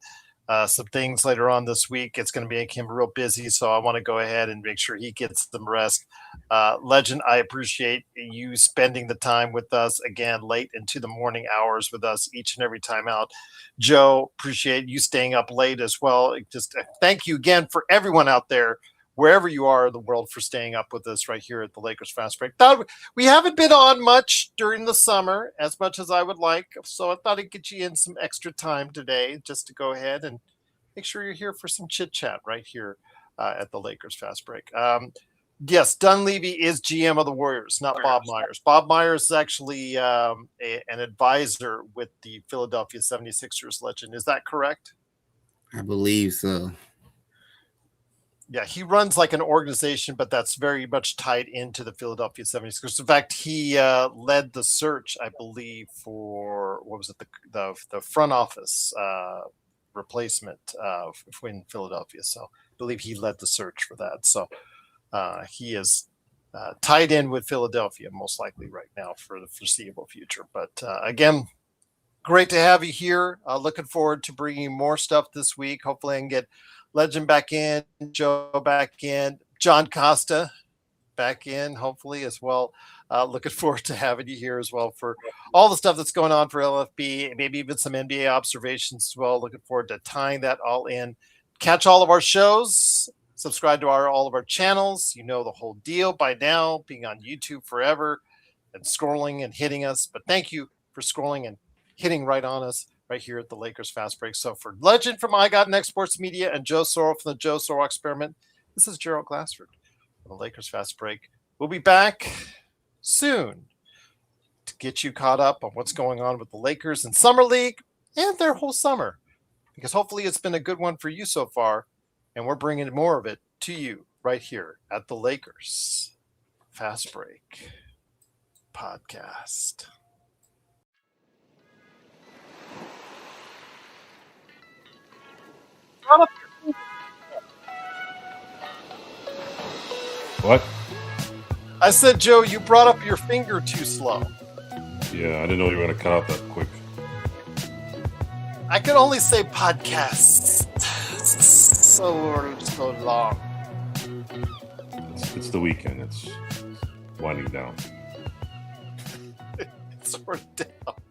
some things later on this week. It's going to make him real busy, so I want to go ahead and make sure he gets some rest. Legend, I appreciate you spending the time with us again late into the morning hours with us each and every time out. Joe, appreciate you staying up late as well. Just thank you again for everyone out there, wherever you are in the world, for staying up with us right here at the Lakers Fast Break. We haven't been on much during the summer, as much as I would like, so I thought I'd get you in some extra time today just to go ahead and make sure you're here for some chit-chat right here at the Lakers Fast Break. Yes, Dunleavy is GM of the Warriors, not Bob Myers. Bob Myers is actually an advisor with the Philadelphia 76ers, Legend. Is that correct? I believe so. Yeah, he runs like an organization, but that's very much tied into the Philadelphia 76ers. In fact, he led the search, I believe, for, what was it, the front office replacement in Philadelphia. So I believe he led the search for that. So he is tied in with Philadelphia most likely right now for the foreseeable future. But again, great to have you here. Looking forward to bringing more stuff this week. Hopefully I can get Legend back in, Joe back in, John Costa back in, hopefully as well. Looking forward to having you here as well for all the stuff that's going on for LFB, maybe even some NBA observations as well. Looking forward to tying that all in. Catch all of our shows, subscribe to all of our channels. You know the whole deal by now, being on YouTube forever and scrolling and hitting us. But thank you for scrolling and hitting right on us right here at the Lakers Fast Break. So for Legend from I Got Next Sports Media and Joe Sorrell from the Joe Sorrell Experiment, this is Gerald Glassford from the Lakers Fast Break. We'll be back soon to get you caught up on what's going on with the Lakers in Summer League and their whole summer, because hopefully it's been a good one for you so far, and we're bringing more of it to you right here at the Lakers Fast Break podcast. What? I said, Joe, you brought up your finger too slow. Yeah, I didn't know you were going to cut out that quick. I can only say podcasts. So long. It's the weekend. It's winding down. It's sort of down.